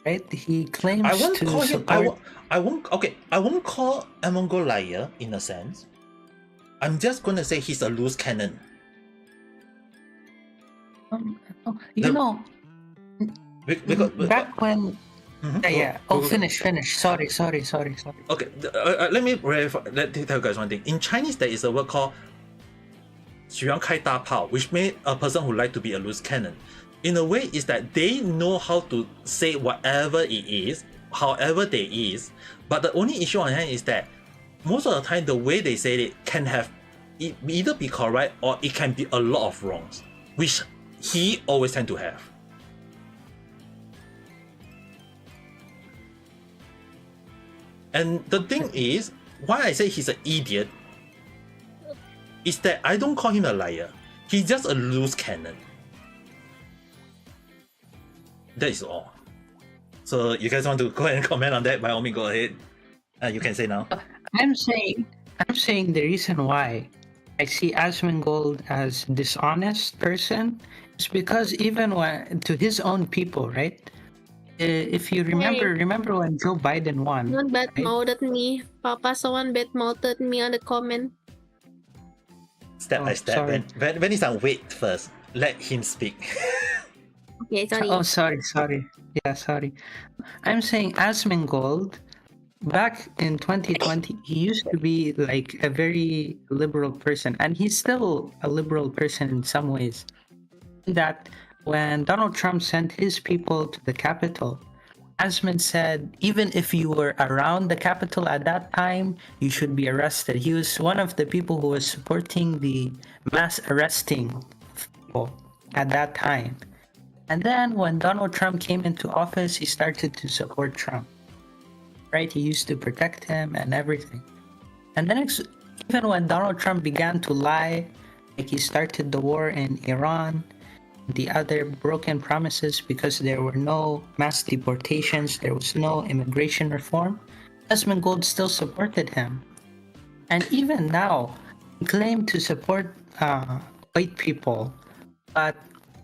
right? He claims I won't to call him. support... I won't call Ame Go liar in a sense. I'm just gonna say he's a loose cannon. Back when... Mm-hmm. Yeah. Oh, finish. Sorry. Okay, let me tell you guys one thing. In Chinese, there is a word called 喜欢开大炮, which means a person who like to be a loose cannon. In a way, is that they know how to say whatever it is, however they is. But the only issue on hand is that most of the time, the way they say it can have it either be correct or it can be a lot of wrongs, which he always tend to have. And the thing is, why I say he's an idiot is that I don't call him a liar. He's just a loose cannon. That is all. So you guys want to go ahead and comment on that? By all means, go ahead. You can say now. I'm saying the reason why I see Asmongold as dishonest person is because even when to his own people, right? If you remember when Joe Biden won. Someone bad right? mouthed me. Papa, someone bad mouthed me on the comment. Step by step. When he's on wait first, let him speak. Okay, sorry. Oh, sorry. Yeah, sorry. I'm saying Asmongold, back in 2020, he used to be like a very liberal person, and he's still a liberal person in some ways. That when Donald Trump sent his people to the Capitol, Asmon said, even if you were around the Capitol at that time, you should be arrested. He was one of the people who was supporting the mass arresting of people at that time. And then when Donald Trump came into office, he started to support Trump. Right? He used to protect him and everything. And then even when Donald Trump began to lie, like he started the war in Iran, the other broken promises because there were no mass deportations, there was no immigration reform, Asmongold still supported him. And even now, he claimed to support white people, but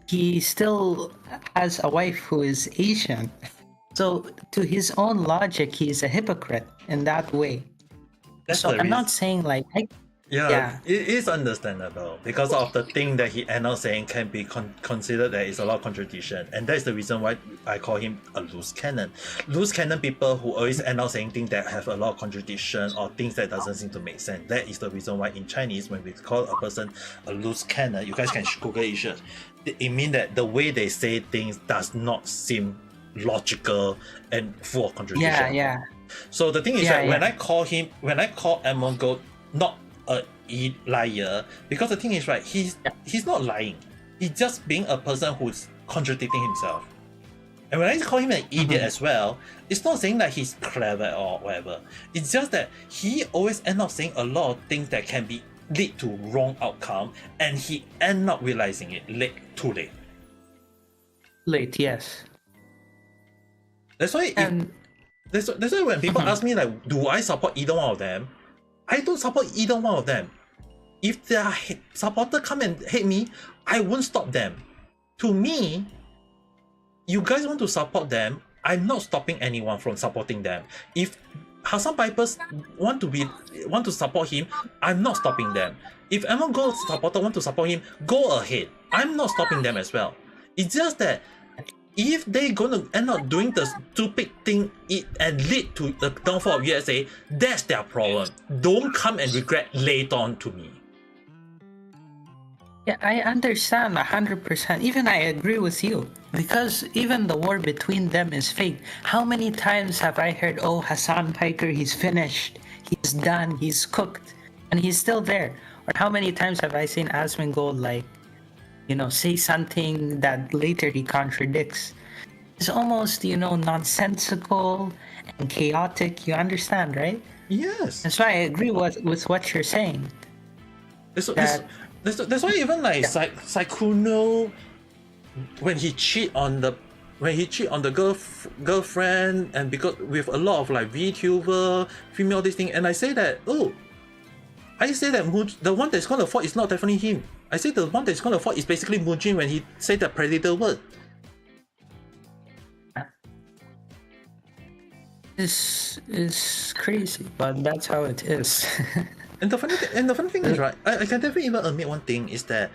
he still has a wife who is Asian. So to his own logic, he is a hypocrite in that way. I'm not saying like... Yeah, it is understandable because of the thing that he ended up saying can be considered there is a lot of contradiction, and that's the reason why I call him a loose cannon. Loose cannon people who always end up saying things that have a lot of contradiction or things that doesn't seem to make sense. That is the reason why in Chinese when we call a person a loose cannon, you guys can Google it. It means that the way they say things does not seem logical and full of contradiction. Yeah. So the thing is that when I call Ame Go not a liar, because the thing is right, he's not lying, he's just being a person who's contradicting himself. And when I call him an idiot as well, it's not saying that he's clever or whatever, it's just that he always end up saying a lot of things that can be lead to wrong outcome, and he end up realizing it too late. Yes. That's why that's why when people ask me like, do I support either one of them, I don't support either one of them. If their supporter come and hate me, I won't stop them. To me, you guys want to support them, I'm not stopping anyone from supporting them. If how some pipers want to support him. I'm not stopping them. If anyone supporter want to support him, go ahead. I'm not stopping them as well. It's just that if they gonna end up doing the stupid thing and lead to the downfall of USA, that's their problem. Don't come and regret later on to me. Yeah, I understand 100%. Even I agree with you. Because even the war between them is fake. How many times have I heard, oh, Hassan Piker, he's finished, he's done, he's cooked, and he's still there? Or how many times have I seen Asmongold, like, you know, say something that later he contradicts? It's almost, you know, nonsensical and chaotic. You understand, right? Yes. That's why I agree with what you're saying. That's why even like Saikuno, when he cheat on the girlfriend, and because with a lot of like VTuber female this thing, and I say that the one that's gonna fall is not definitely him. I say the one that's gonna fall is basically Mujin when he said the predator word. This is crazy, but that's how it is. And the funny thing is, right, I can definitely even admit one thing is that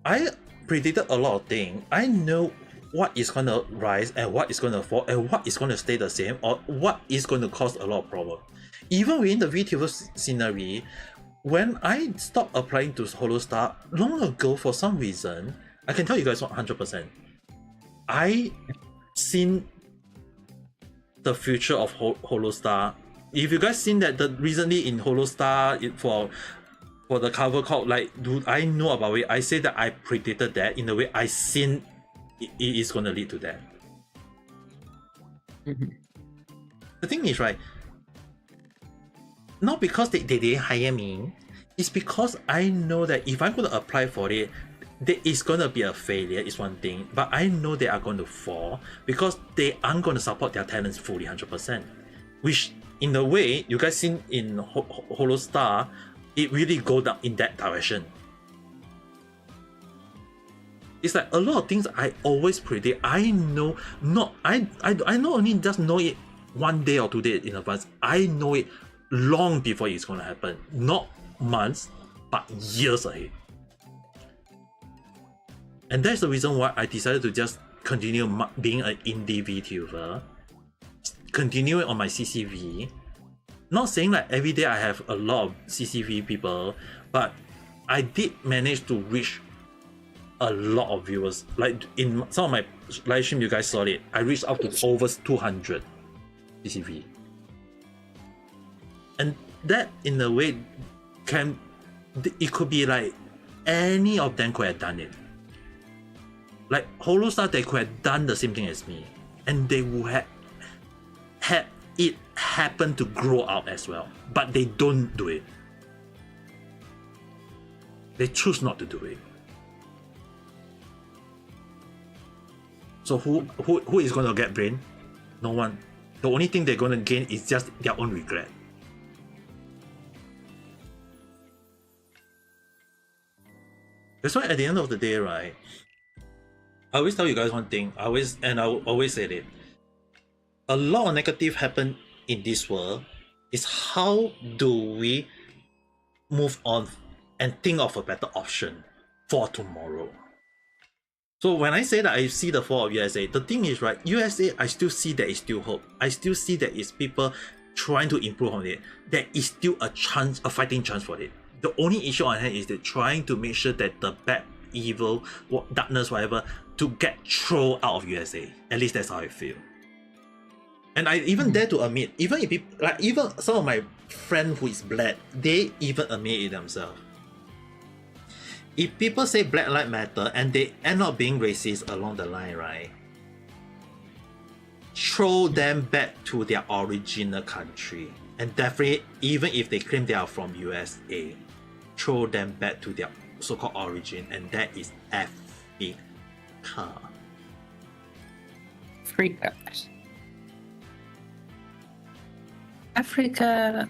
I predicted a lot of things. I know what is gonna rise and what is gonna fall and what is gonna stay the same or what is gonna cause a lot of problem. Even within the VTuber scenery, when I stopped applying to Holostar long ago for some reason, I can tell you guys 100%. I seen the future of Holostar. If you guys seen that recently in Holostar for the cover called like, dude, I know about it. I say that I predicted that in a way I seen it is gonna lead to that. The thing is, right, not because they didn't hire me, it's because I know that if I'm gonna apply for it, there is gonna be a failure is one thing, but I know they are going to fall because they aren't gonna support their talents fully 100%. Which in a way, you guys seen in Holostar, it really go down in that direction. It's like a lot of things I always predict. I know I not only just know it 1 day or 2 days in advance. I know it long before it's gonna happen. Not months, but years ahead. And that's the reason why I decided to just continue being an indie VTuber, continue on my CCV. Not saying like every day I have a lot of CCV people, but I did manage to reach a lot of viewers. Like in some of my live stream, you guys saw it. I reached up to over 200 CCV, and that in a way it could be like any of them could have done it. Like Holostar, they could have done the same thing as me, and they would have had it happen to grow out as well. But they don't do it. They choose not to do it. So who is going to get brain? No one. The only thing they're going to gain is just their own regret. That's why at the end of the day, right, I always tell you guys one thing. I always say it. A lot of negative happen in this world. Is how do we move on and think of a better option for tomorrow? So when I say that I see the fall of USA, the thing is, right, USA, I still see there is still hope. I still see there is people trying to improve on it. There is still a chance, a fighting chance for it. The only issue on hand is that trying to make sure that the bad, evil, darkness, whatever, to get thrown out of USA. At least that's how I feel. And I even dare to admit, even if people, like even some of my friends who is black, they even admit it themselves. If people say Black Lives Matter and they end up being racist along the line, right? Throw them back to their original country. And definitely, even if they claim they are from USA, throw them back to their so-called origin, and that is Africa. Africa,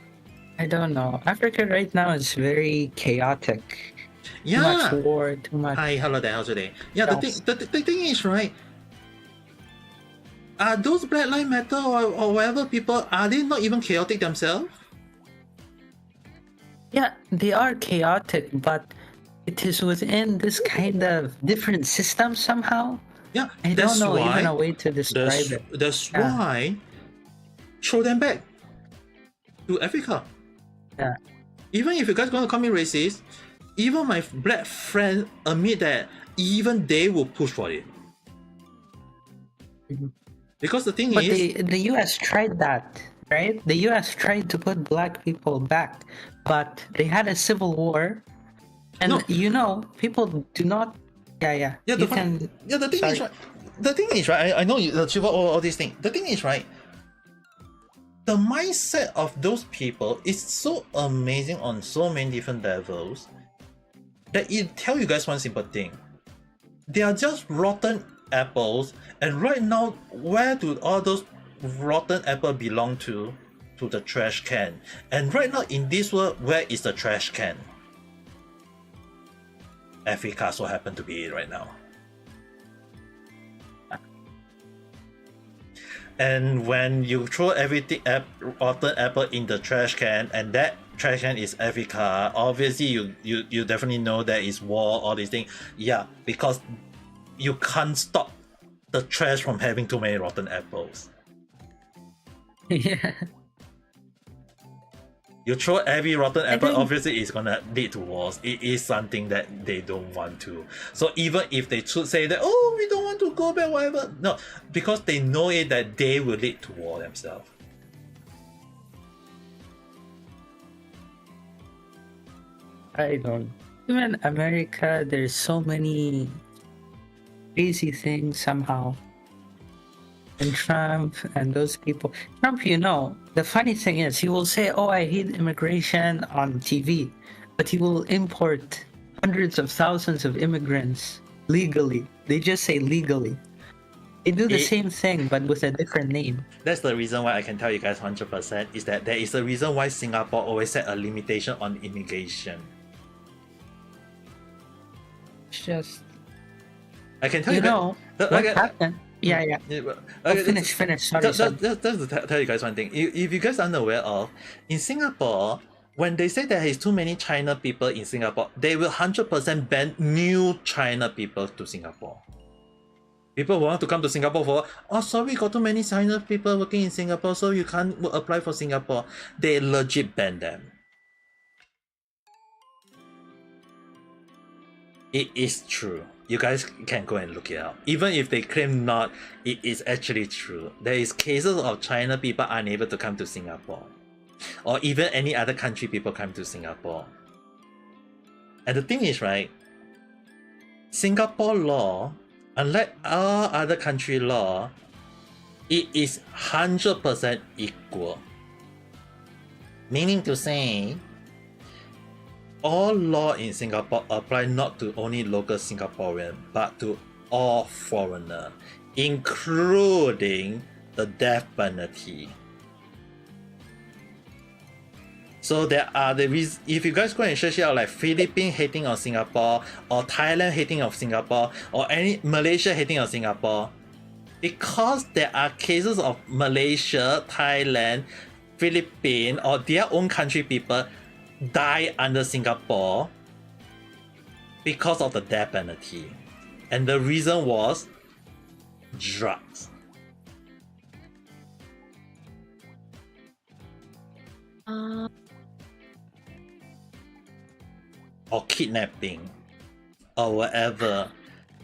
I don't know. Africa right now is very chaotic. Yeah. Too much war, too much. Hi, hello there, how's your day? Yeah, the thing is, right, are those Black Lives Matter or whatever people, are they not even chaotic themselves? Yeah, they are chaotic, but it is within this kind of different system somehow. Yeah, I don't know even a way to describe it. That's Yeah. why throw them back to Africa. Yeah. Even if you guys gonna call me racist, even my black friends admit that even they will push for it. Mhm. Because the thing But is, the US tried that, right? The US tried to put black people back, but they had a civil war, and No. people do not. Yeah. yeah, You can. the thing is sorry. right. The thing is right. I know you achieve all these things. The thing is right. The mindset of those people is so amazing on so many different levels that it tell you guys one simple thing. They are just rotten apples, and right now, where do all those rotten apples belong to? To the trash can. And right now in this world, where is the trash can? Africa so happen to be it right now. And when you throw everything rotten apple in the trash can, and that trash can is Africa, obviously you definitely know there is war, all these things. Yeah, because you can't stop the trash from having too many rotten apples. Yeah. You throw every rotten apple, think- obviously it's gonna lead to wars. It is something that they don't want to. So even if they should say that, oh, we don't want to go back, whatever, no, because they know it that they will lead to war themselves. I don't. Even America, there's so many crazy things somehow. And Trump and those people. Trump, the funny thing is, he will say, "Oh, I hate immigration" on TV, but he will import hundreds of thousands of immigrants legally. They just say legally. They do the same thing, but with a different name. That's the reason why I can tell you guys 100% is that there is a reason why Singapore always set a limitation on immigration. It's just, I can tell you what happened. Yeah. Finish. Sorry. Just to tell you guys one thing. If you guys are unaware of, in Singapore, when they say there is too many China people in Singapore, they will 100% ban new China people to Singapore. People who want to come to Singapore for, oh sorry, got too many China people working in Singapore, so you can't apply for Singapore. They legit ban them. It is true. You guys can go and look it up. Even if they claim not, it is actually true. There is cases of China people unable to come to Singapore, or even any other country people come to Singapore. And the thing is, right, Singapore law, unlike all other country law, it is 100% equal. Meaning to say, all law in Singapore apply not to only local Singaporean, but to all foreigner, including the death penalty. So there are if you guys go and search it out, like Philippines hating on Singapore, or Thailand hating of Singapore, or any Malaysia hating on Singapore, because there are cases of Malaysia, Thailand, Philippines, or their own country people die under Singapore because of the death penalty. And the reason was drugs. Or kidnapping. Or whatever.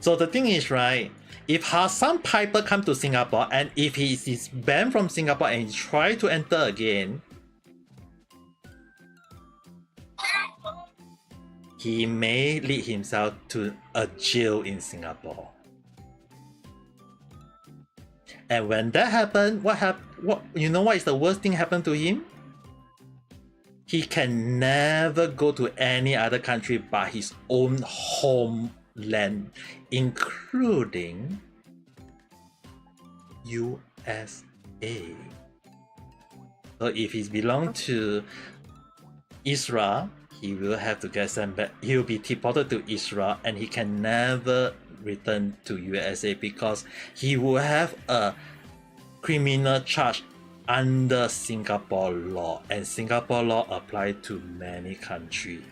So the thing is, right, if Hassan Piper come to Singapore, and if he is banned from Singapore and he try to enter again, he may lead himself to a jail in Singapore. And when that happened, what you know what is the worst thing happened to him? He can never go to any other country but his own homeland, including USA. So if he belongs to Israel, he will have to get sent back. He will be deported to Israel, and he can never return to USA because he will have a criminal charge under Singapore law, and Singapore law apply to many countries,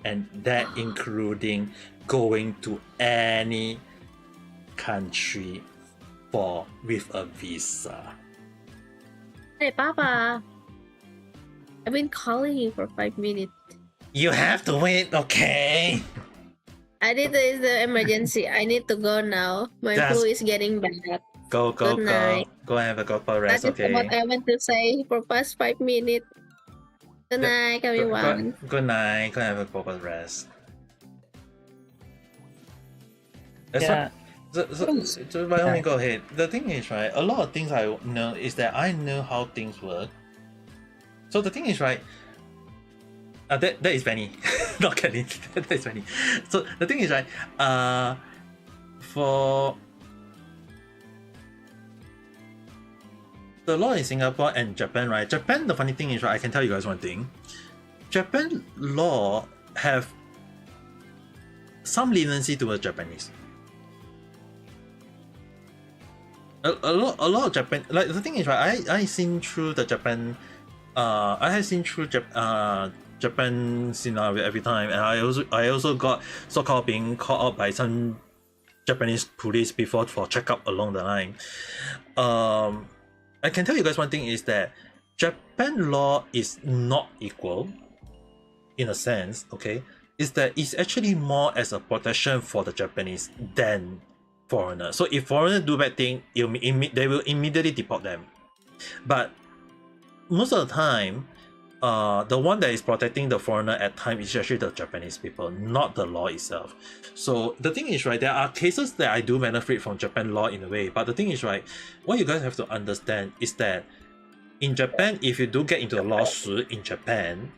and that including going to any country with a visa. Hey, Papa. I've been calling you for 5 minutes. You have to wait, okay? It's the emergency. I need to go now. My flu is getting bad. Go, Good night. Go have a go for rest, That is okay? what I want to say for past 5 minutes. Good night, everyone. Good night. Go have a proper rest. Yeah. So by all means, go ahead. The thing is, right, a lot of things I know is that I know how things work. So the thing is, right, that is Benny. Not kidding. That is Benny. So the thing is, right, for the law in Singapore and Japan, right? Japan, the funny thing is, right, I can tell you guys one thing. Japan law have some leniency towards Japanese. A lot of Japan, like the thing is, right, I seen through the Japan, I have seen through Japan scenario every time, and I also got so-called being called out by some Japanese police before for checkup along the line. I can tell you guys one thing is that Japan law is not equal in a sense, okay? Is that it's actually more as a protection for the Japanese than foreigners. So if foreigners do bad thing, they will immediately deport them. But most of the time, the one that is protecting the foreigner at time is actually the Japanese people, not the law itself. So the thing is, right, there are cases that I do benefit from Japan law in a way, but the thing is, right, what you guys have to understand is that in Japan, if you do get into a lawsuit in Japan,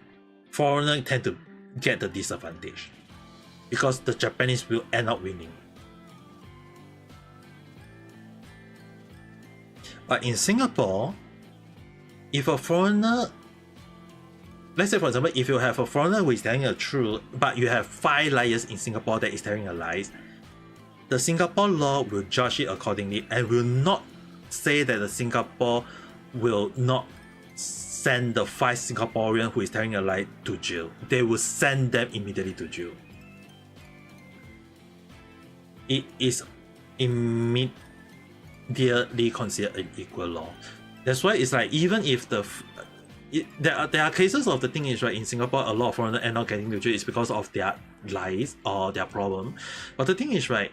foreigners tend to get the disadvantage because the Japanese will end up winning. But in Singapore, if a foreigner, let's say for example, if you have a foreigner who is telling the truth, but you have 5 liars in Singapore that is telling a lies, the Singapore law will judge it accordingly and will not say that the Singapore will not send the 5 Singaporean who is telling a lie to jail. They will send them immediately to jail. It is immediately considered an equal law. That's why it's like, even if there are cases of the thing is, right, in Singapore a lot of foreigners end up getting to jail is because of their lies or their problem. But the thing is, right,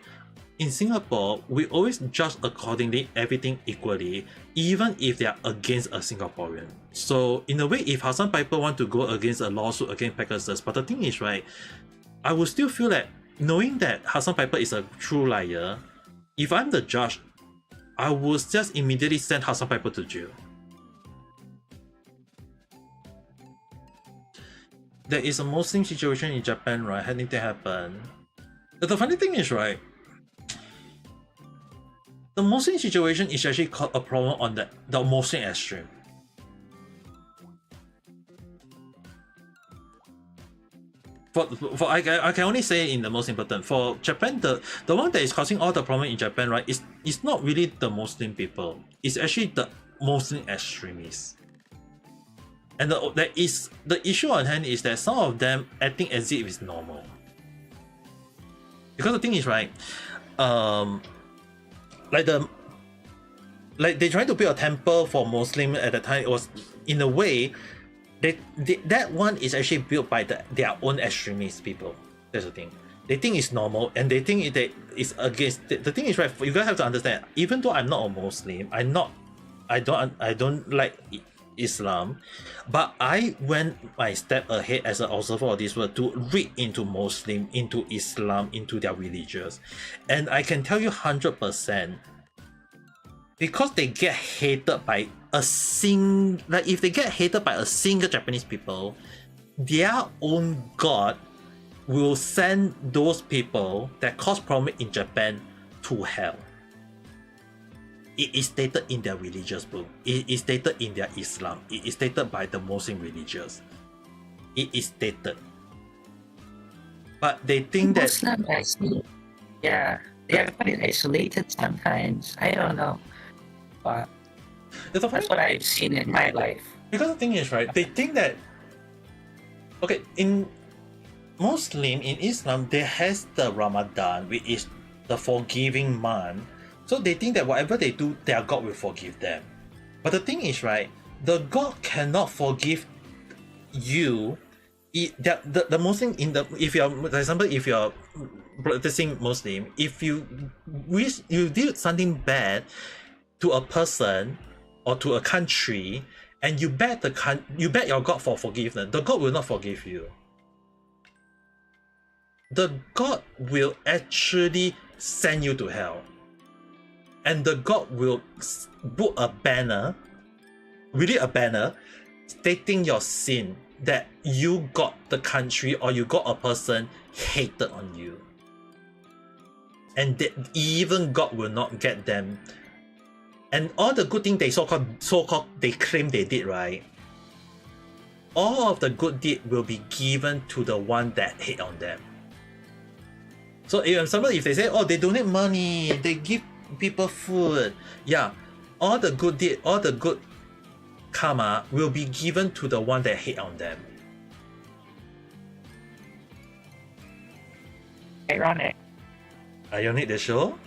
in Singapore we always judge accordingly everything equally, even if they are against a Singaporean. So in a way, if Hassan Piper want to go against a lawsuit against Pegasus, but the thing is, right, I would still feel that knowing that Hassan Piper is a true liar, if I'm the judge, I would just immediately send Hassan Piper to jail. There is a Muslim situation in Japan, right? Anything to happen. But the funny thing is, right, the Muslim situation is actually called a problem on the Muslim extreme. For I can only say in the most important, for Japan, the one that is causing all the problem in Japan, right, is not really the Muslim people. It's actually the Muslim extremists. And the issue on hand is that some of them acting as if it's normal. Because the thing is, right, like they tried to build a temple for Muslim at the time. It was, in a way, that one is actually built by their own extremist people. That's the thing. They think it's normal, and they think it's against. The thing is, right, you guys have to understand. Even though I'm not a Muslim, I don't like Islam, but I went my step ahead as an observer of this world to read into Muslim, into Islam, into their religions, and I can tell you 100%, because they get hated by if they get hated by a single Japanese people, their own God will send those people that cause problem in Japan to hell. It is stated in their religious book. It is stated in their Islam. It is stated by the Muslim religious. It is stated. But they think that Muslim, actually, yeah, they are quite isolated sometimes. I don't know. But That's that's what I've seen in my life. Because the thing is, right, they think that, okay, in Muslim, in Islam, there has the Ramadan, which is the forgiving month. So they think that whatever they do, their God will forgive them. But the thing is, right, the God cannot forgive you. The Muslim, if you're, for example, if you're practicing Muslim, if you wish you did something bad to a person or to a country, and you beg your God for forgiveness, the God will not forgive you. The God will actually send you to hell. And the God will put a banner, really a banner, stating your sin, that you got the country or you got a person hated on you. And that even God will not get them. And all the good things they so-called they claim they did, right? All of the good deed will be given to the one that hate on them. So if they say, oh, they donate money, they give people food, yeah, all the good deed, all the good karma will be given to the one that hate on them. Ironic. Ironic, the show.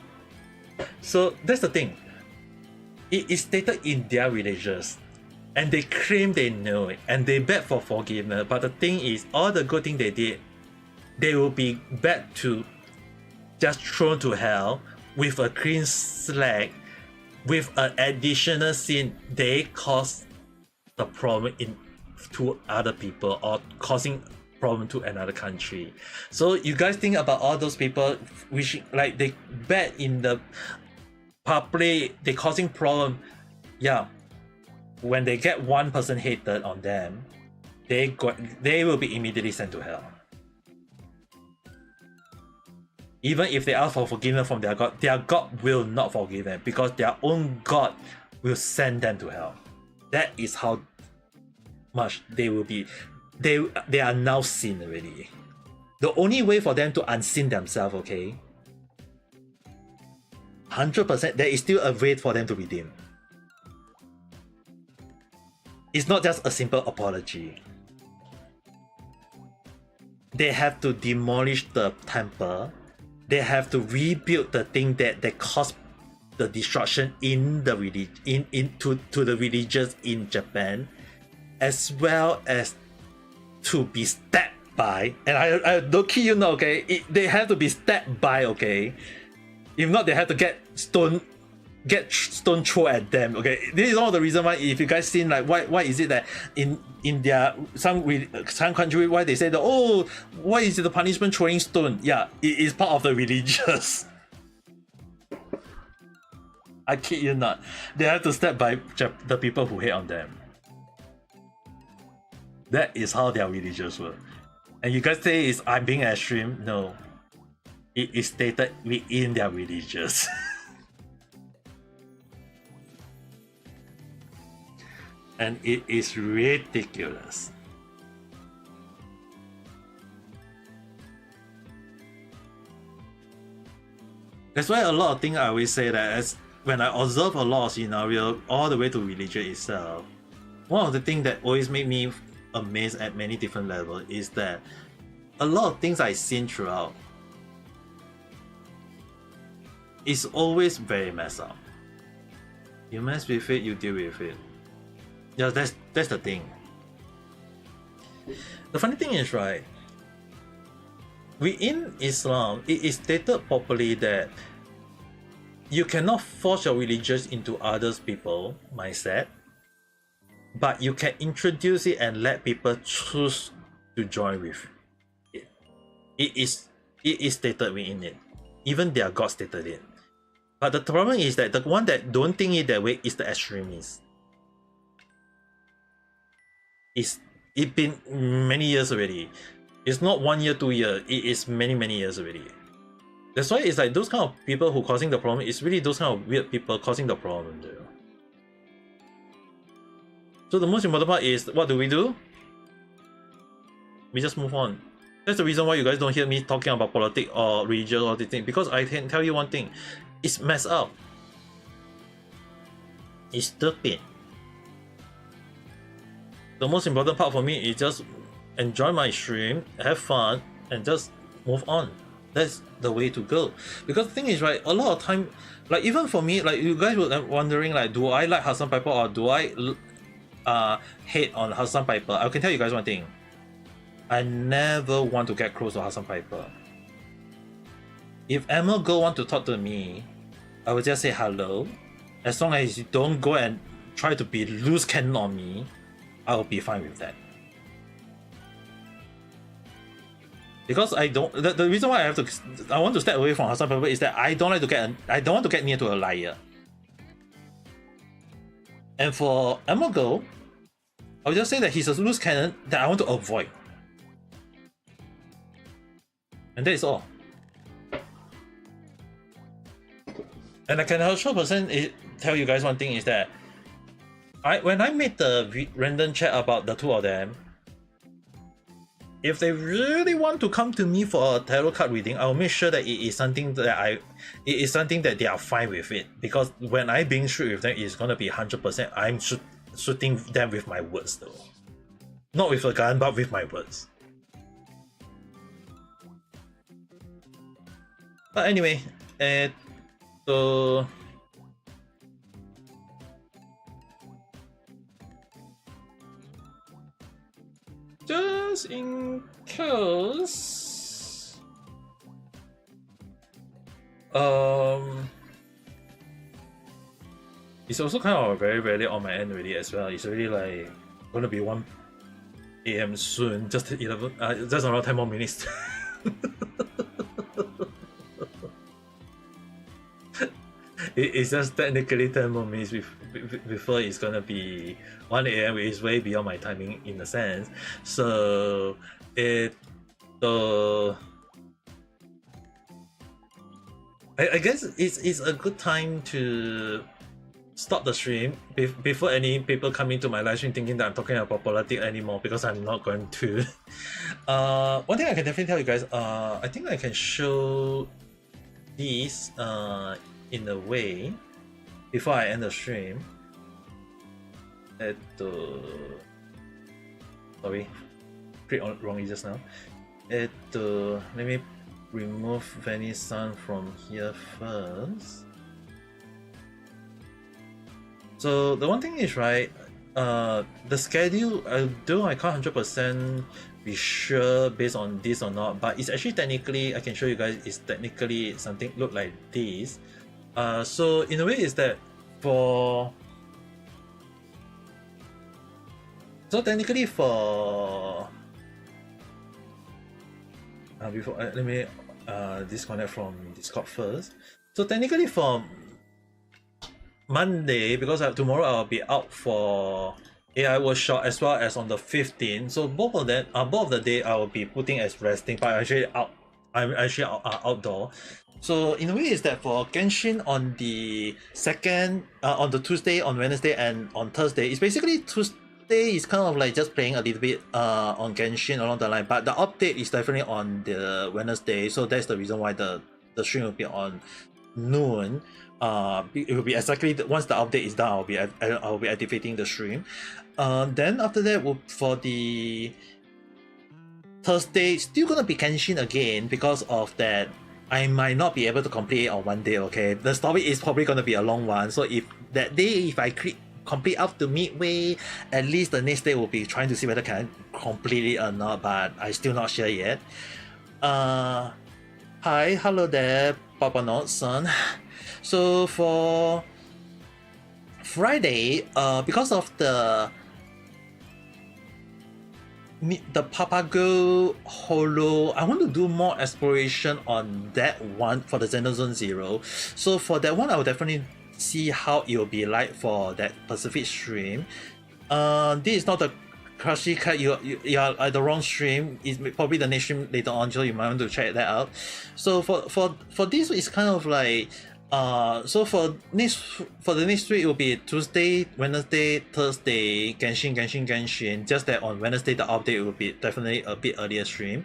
So that's the thing. It is stated in their religions, and they claim they know it, and they beg for forgiveness. But the thing is, all the good things they did, they will be back to just thrown to hell with a clean slate, with an additional sin they cause the problem to other people or causing problem to another country. So you guys think about all those people which like they bad in the public, they causing problem. Yeah, when they get one person hated on them, they will be immediately sent to hell. Even if they ask for forgiveness from their God will not forgive them because their own God will send them to hell. That is how much they will be. They are now sin already. The only way for them to unsin themselves, okay, 100%, there is still a way for them to redeem. It's not just a simple apology. They have to demolish the temple. They have to rebuild the thing that caused the destruction in the to the religions in Japan, as well as to be stabbed by. And I don't kid you not, okay? They have to be stabbed by, okay? If not, they have to get stone thrown at them. Okay, this is one of the reasons why, if you guys seen like why is it that in their some country why they say that, oh, why is it the punishment throwing stone? Yeah, it is part of the religious. I kid you not, they have to step by the people who hate on them. That is how their religious work. And you guys say I'm being extreme. No, it is stated within their religious. And it is ridiculous. That's why a lot of things I always say that as when I observe a lot of scenario all the way to religion itself, one of the things that always make me amazed at many different levels is that a lot of things I've seen throughout is always very messed up. You mess with it, you deal with it. Yeah, that's the thing. The funny thing is, right, within Islam, it is stated properly that you cannot force your religion into others people mindset, but you can introduce it and let people choose to join with it. It is stated within it. Even their God stated it. But the problem is that the one that don't think it that way is the extremist. It's been many years already. It's not 1 year, 2 years. It is many years already. That's why it's like those kind of people who causing the problem. It's really those kind of weird people causing the problem there. So the most important part is, what do? We just move on. That's the reason why you guys don't hear me talking about politics or religion or the thing, because I can tell you one thing, it's messed up. is stupid. The most important part for me is just enjoy my stream, have fun, and just move on. That's the way to go. Because the thing is, right, a lot of time, like even for me, like you guys were wondering, like, do I like Hassan Piper or do I hate on Hassan Piper? I can tell you guys one thing. I never want to get close to Hassan Piper. If Ame Go want to talk to me, I will just say hello. As long as you don't go and try to be loose cannon on me, I will be fine with that. Because I don't. The reason why I want to step away from Hassan Piper is that I don't want to get near to a liar. And for Ame Go, I'll just say that he's a loose cannon that I want to avoid. And that is all. And I can 100% tell you guys one thing is that when I made the random chat about the two of them, if they really want to come to me for a tarot card reading, I'll make sure that it is something that they are fine with it. Because when I being straight with them, it's gonna be 100%. I'm shooting them with my words though, not with a gun, but with my words. But anyway, so just in case, it's also kind of very late on my end already as well. It's already like gonna be 1 AM soon. Just 11. Just around 10 more minutes. It's just technically 10 more minutes before it's gonna be 1 AM, which is way beyond my timing in a sense. So I guess it's a good time to stop the stream before any people come into my live stream thinking that I'm talking about politics anymore, because I'm not going to. One thing I can definitely tell you guys, I think I can show these in a way before I end the stream. Sorry, clicked on wrongly just now. Let me remove Venice Sun from here first. So the one thing is, right, the schedule, although I can't 100% be sure based on this or not, but it's actually technically, I can show you guys, it's technically something look like this. So in a way is that so technically for before let me disconnect from Discord first. So technically for Monday, because tomorrow I'll be out for AI workshop as well as on the 15th. So both of the day I will be putting as resting, but I'm actually outdoor. So in a way is that for Genshin on the 2nd, on the Tuesday, on Wednesday, and on Thursday, it's basically Tuesday is kind of like just playing a little bit on Genshin along the line, but the update is definitely on the Wednesday. So that's the reason why the stream will be on noon. It will be exactly once the update is done, I'll be activating the stream. Then after that, for the Thursday, still gonna be Genshin again, because of that I might not be able to complete it on one day. Okay, the story is probably gonna be a long one. So if that day, if I complete up to midway, at least the next day will be trying to see whether can I complete it or not. But I still not sure yet. Hi, hello there, Papa Nodson. So for Friday, because of the Papago Holo, I want to do more exploration on that one for the Xenozone Zero. So for that one, I will definitely see how it will be like for that Pacific stream. This is not the Crushy card, you are at the wrong stream. It's probably the next stream later on, so you might want to check that out. So for this, it's kind of like so for the next week, it will be Tuesday, Wednesday, Thursday, Genshin. Just that on Wednesday the update will be definitely a bit earlier stream.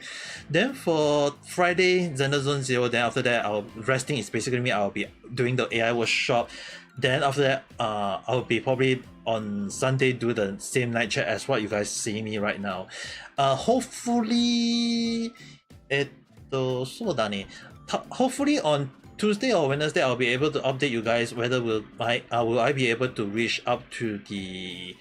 Then for Friday, Xenozone Zero. Then after that, our resting is basically me. I'll be doing the AI workshop. Then after that, I'll be probably on Sunday do the same night chat as what you guys see me right now. Hopefully, hopefully on Tuesday or Wednesday I'll be able to update you guys whether will I be able to reach up to the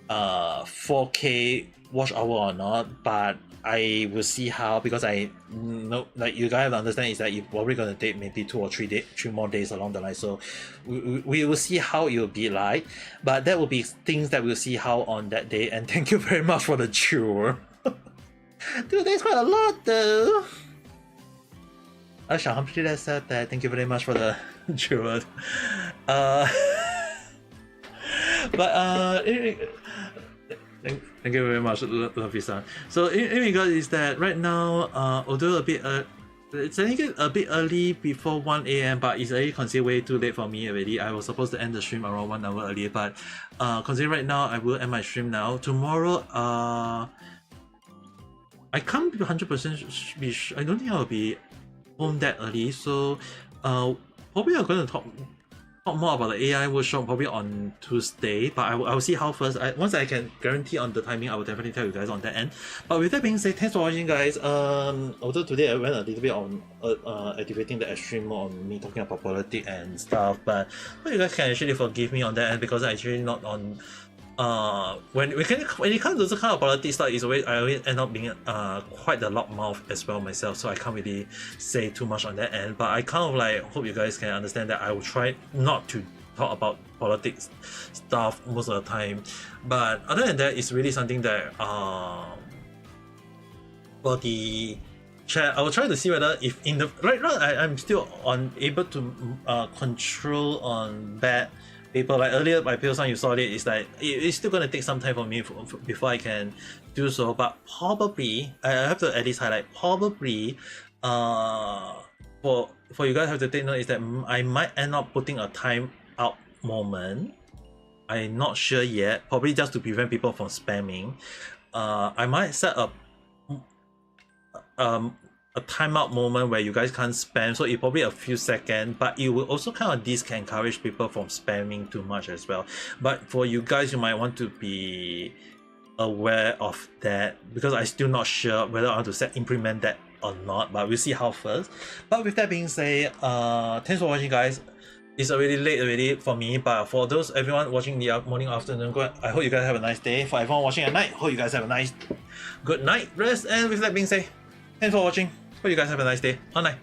4K watch hour or not, but I will see how, because I know, like, you guys have to understand is that it's probably going to take maybe 2 or 3 more days along the line, so we will see how it will be like, but that will be things that we'll see how on that day. And thank you very much for the chore. Dude, that's quite a lot though. Shall Humphrey said that thank you very much for the chore. Thank you very much, Love-san. So in regards is that right now, although a bit it's a bit early before 1 a.m, but it's already considered way too late for me already. I was supposed to end the stream around 1 hour earlier, but considering right now, I will end my stream now. Tomorrow, I can't be 100% be sure. I don't think I'll be home that early, so probably I'm going to talk more about the AI workshop probably on Tuesday, but I will see how first. Once I can guarantee on the timing, I will definitely tell you guys on that end. But with that being said, thanks for watching, guys. Although today I went a little bit on activating the extreme on me talking about politics and stuff, but you guys can actually forgive me on that end, because I actually not on. When it comes to this kind of politics stuff, I always end up being quite a loudmouth as well myself, so I can't really say too much on that end. But I kind of like hope you guys can understand that I will try not to talk about politics stuff most of the time. But other than that, it's really something that for the chat, I will try to see whether if in the right now I'm still unable to control on bad people. Like earlier by Pale Sun, you saw it, it's like it's still gonna take some time for me before I can do so, but probably I have to at least highlight, probably for you guys have to take note is that I might end up putting a time out moment. I'm not sure yet, probably just to prevent people from spamming. I might set up a timeout moment where you guys can't spam, so it probably a few seconds, but it will also kind of discourage people from spamming too much as well. But for you guys, you might want to be aware of that, because I'm still not sure whether I want to implement that or not, but we'll see how first. But with that being said, thanks for watching, guys. It's already late already for me, but for those everyone watching the morning, afternoon, I hope you guys have a nice day. For everyone watching at night, hope you guys have a nice good night rest. And with that being said, thanks for watching. Hope you guys have a nice day. Bye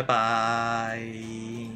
bye.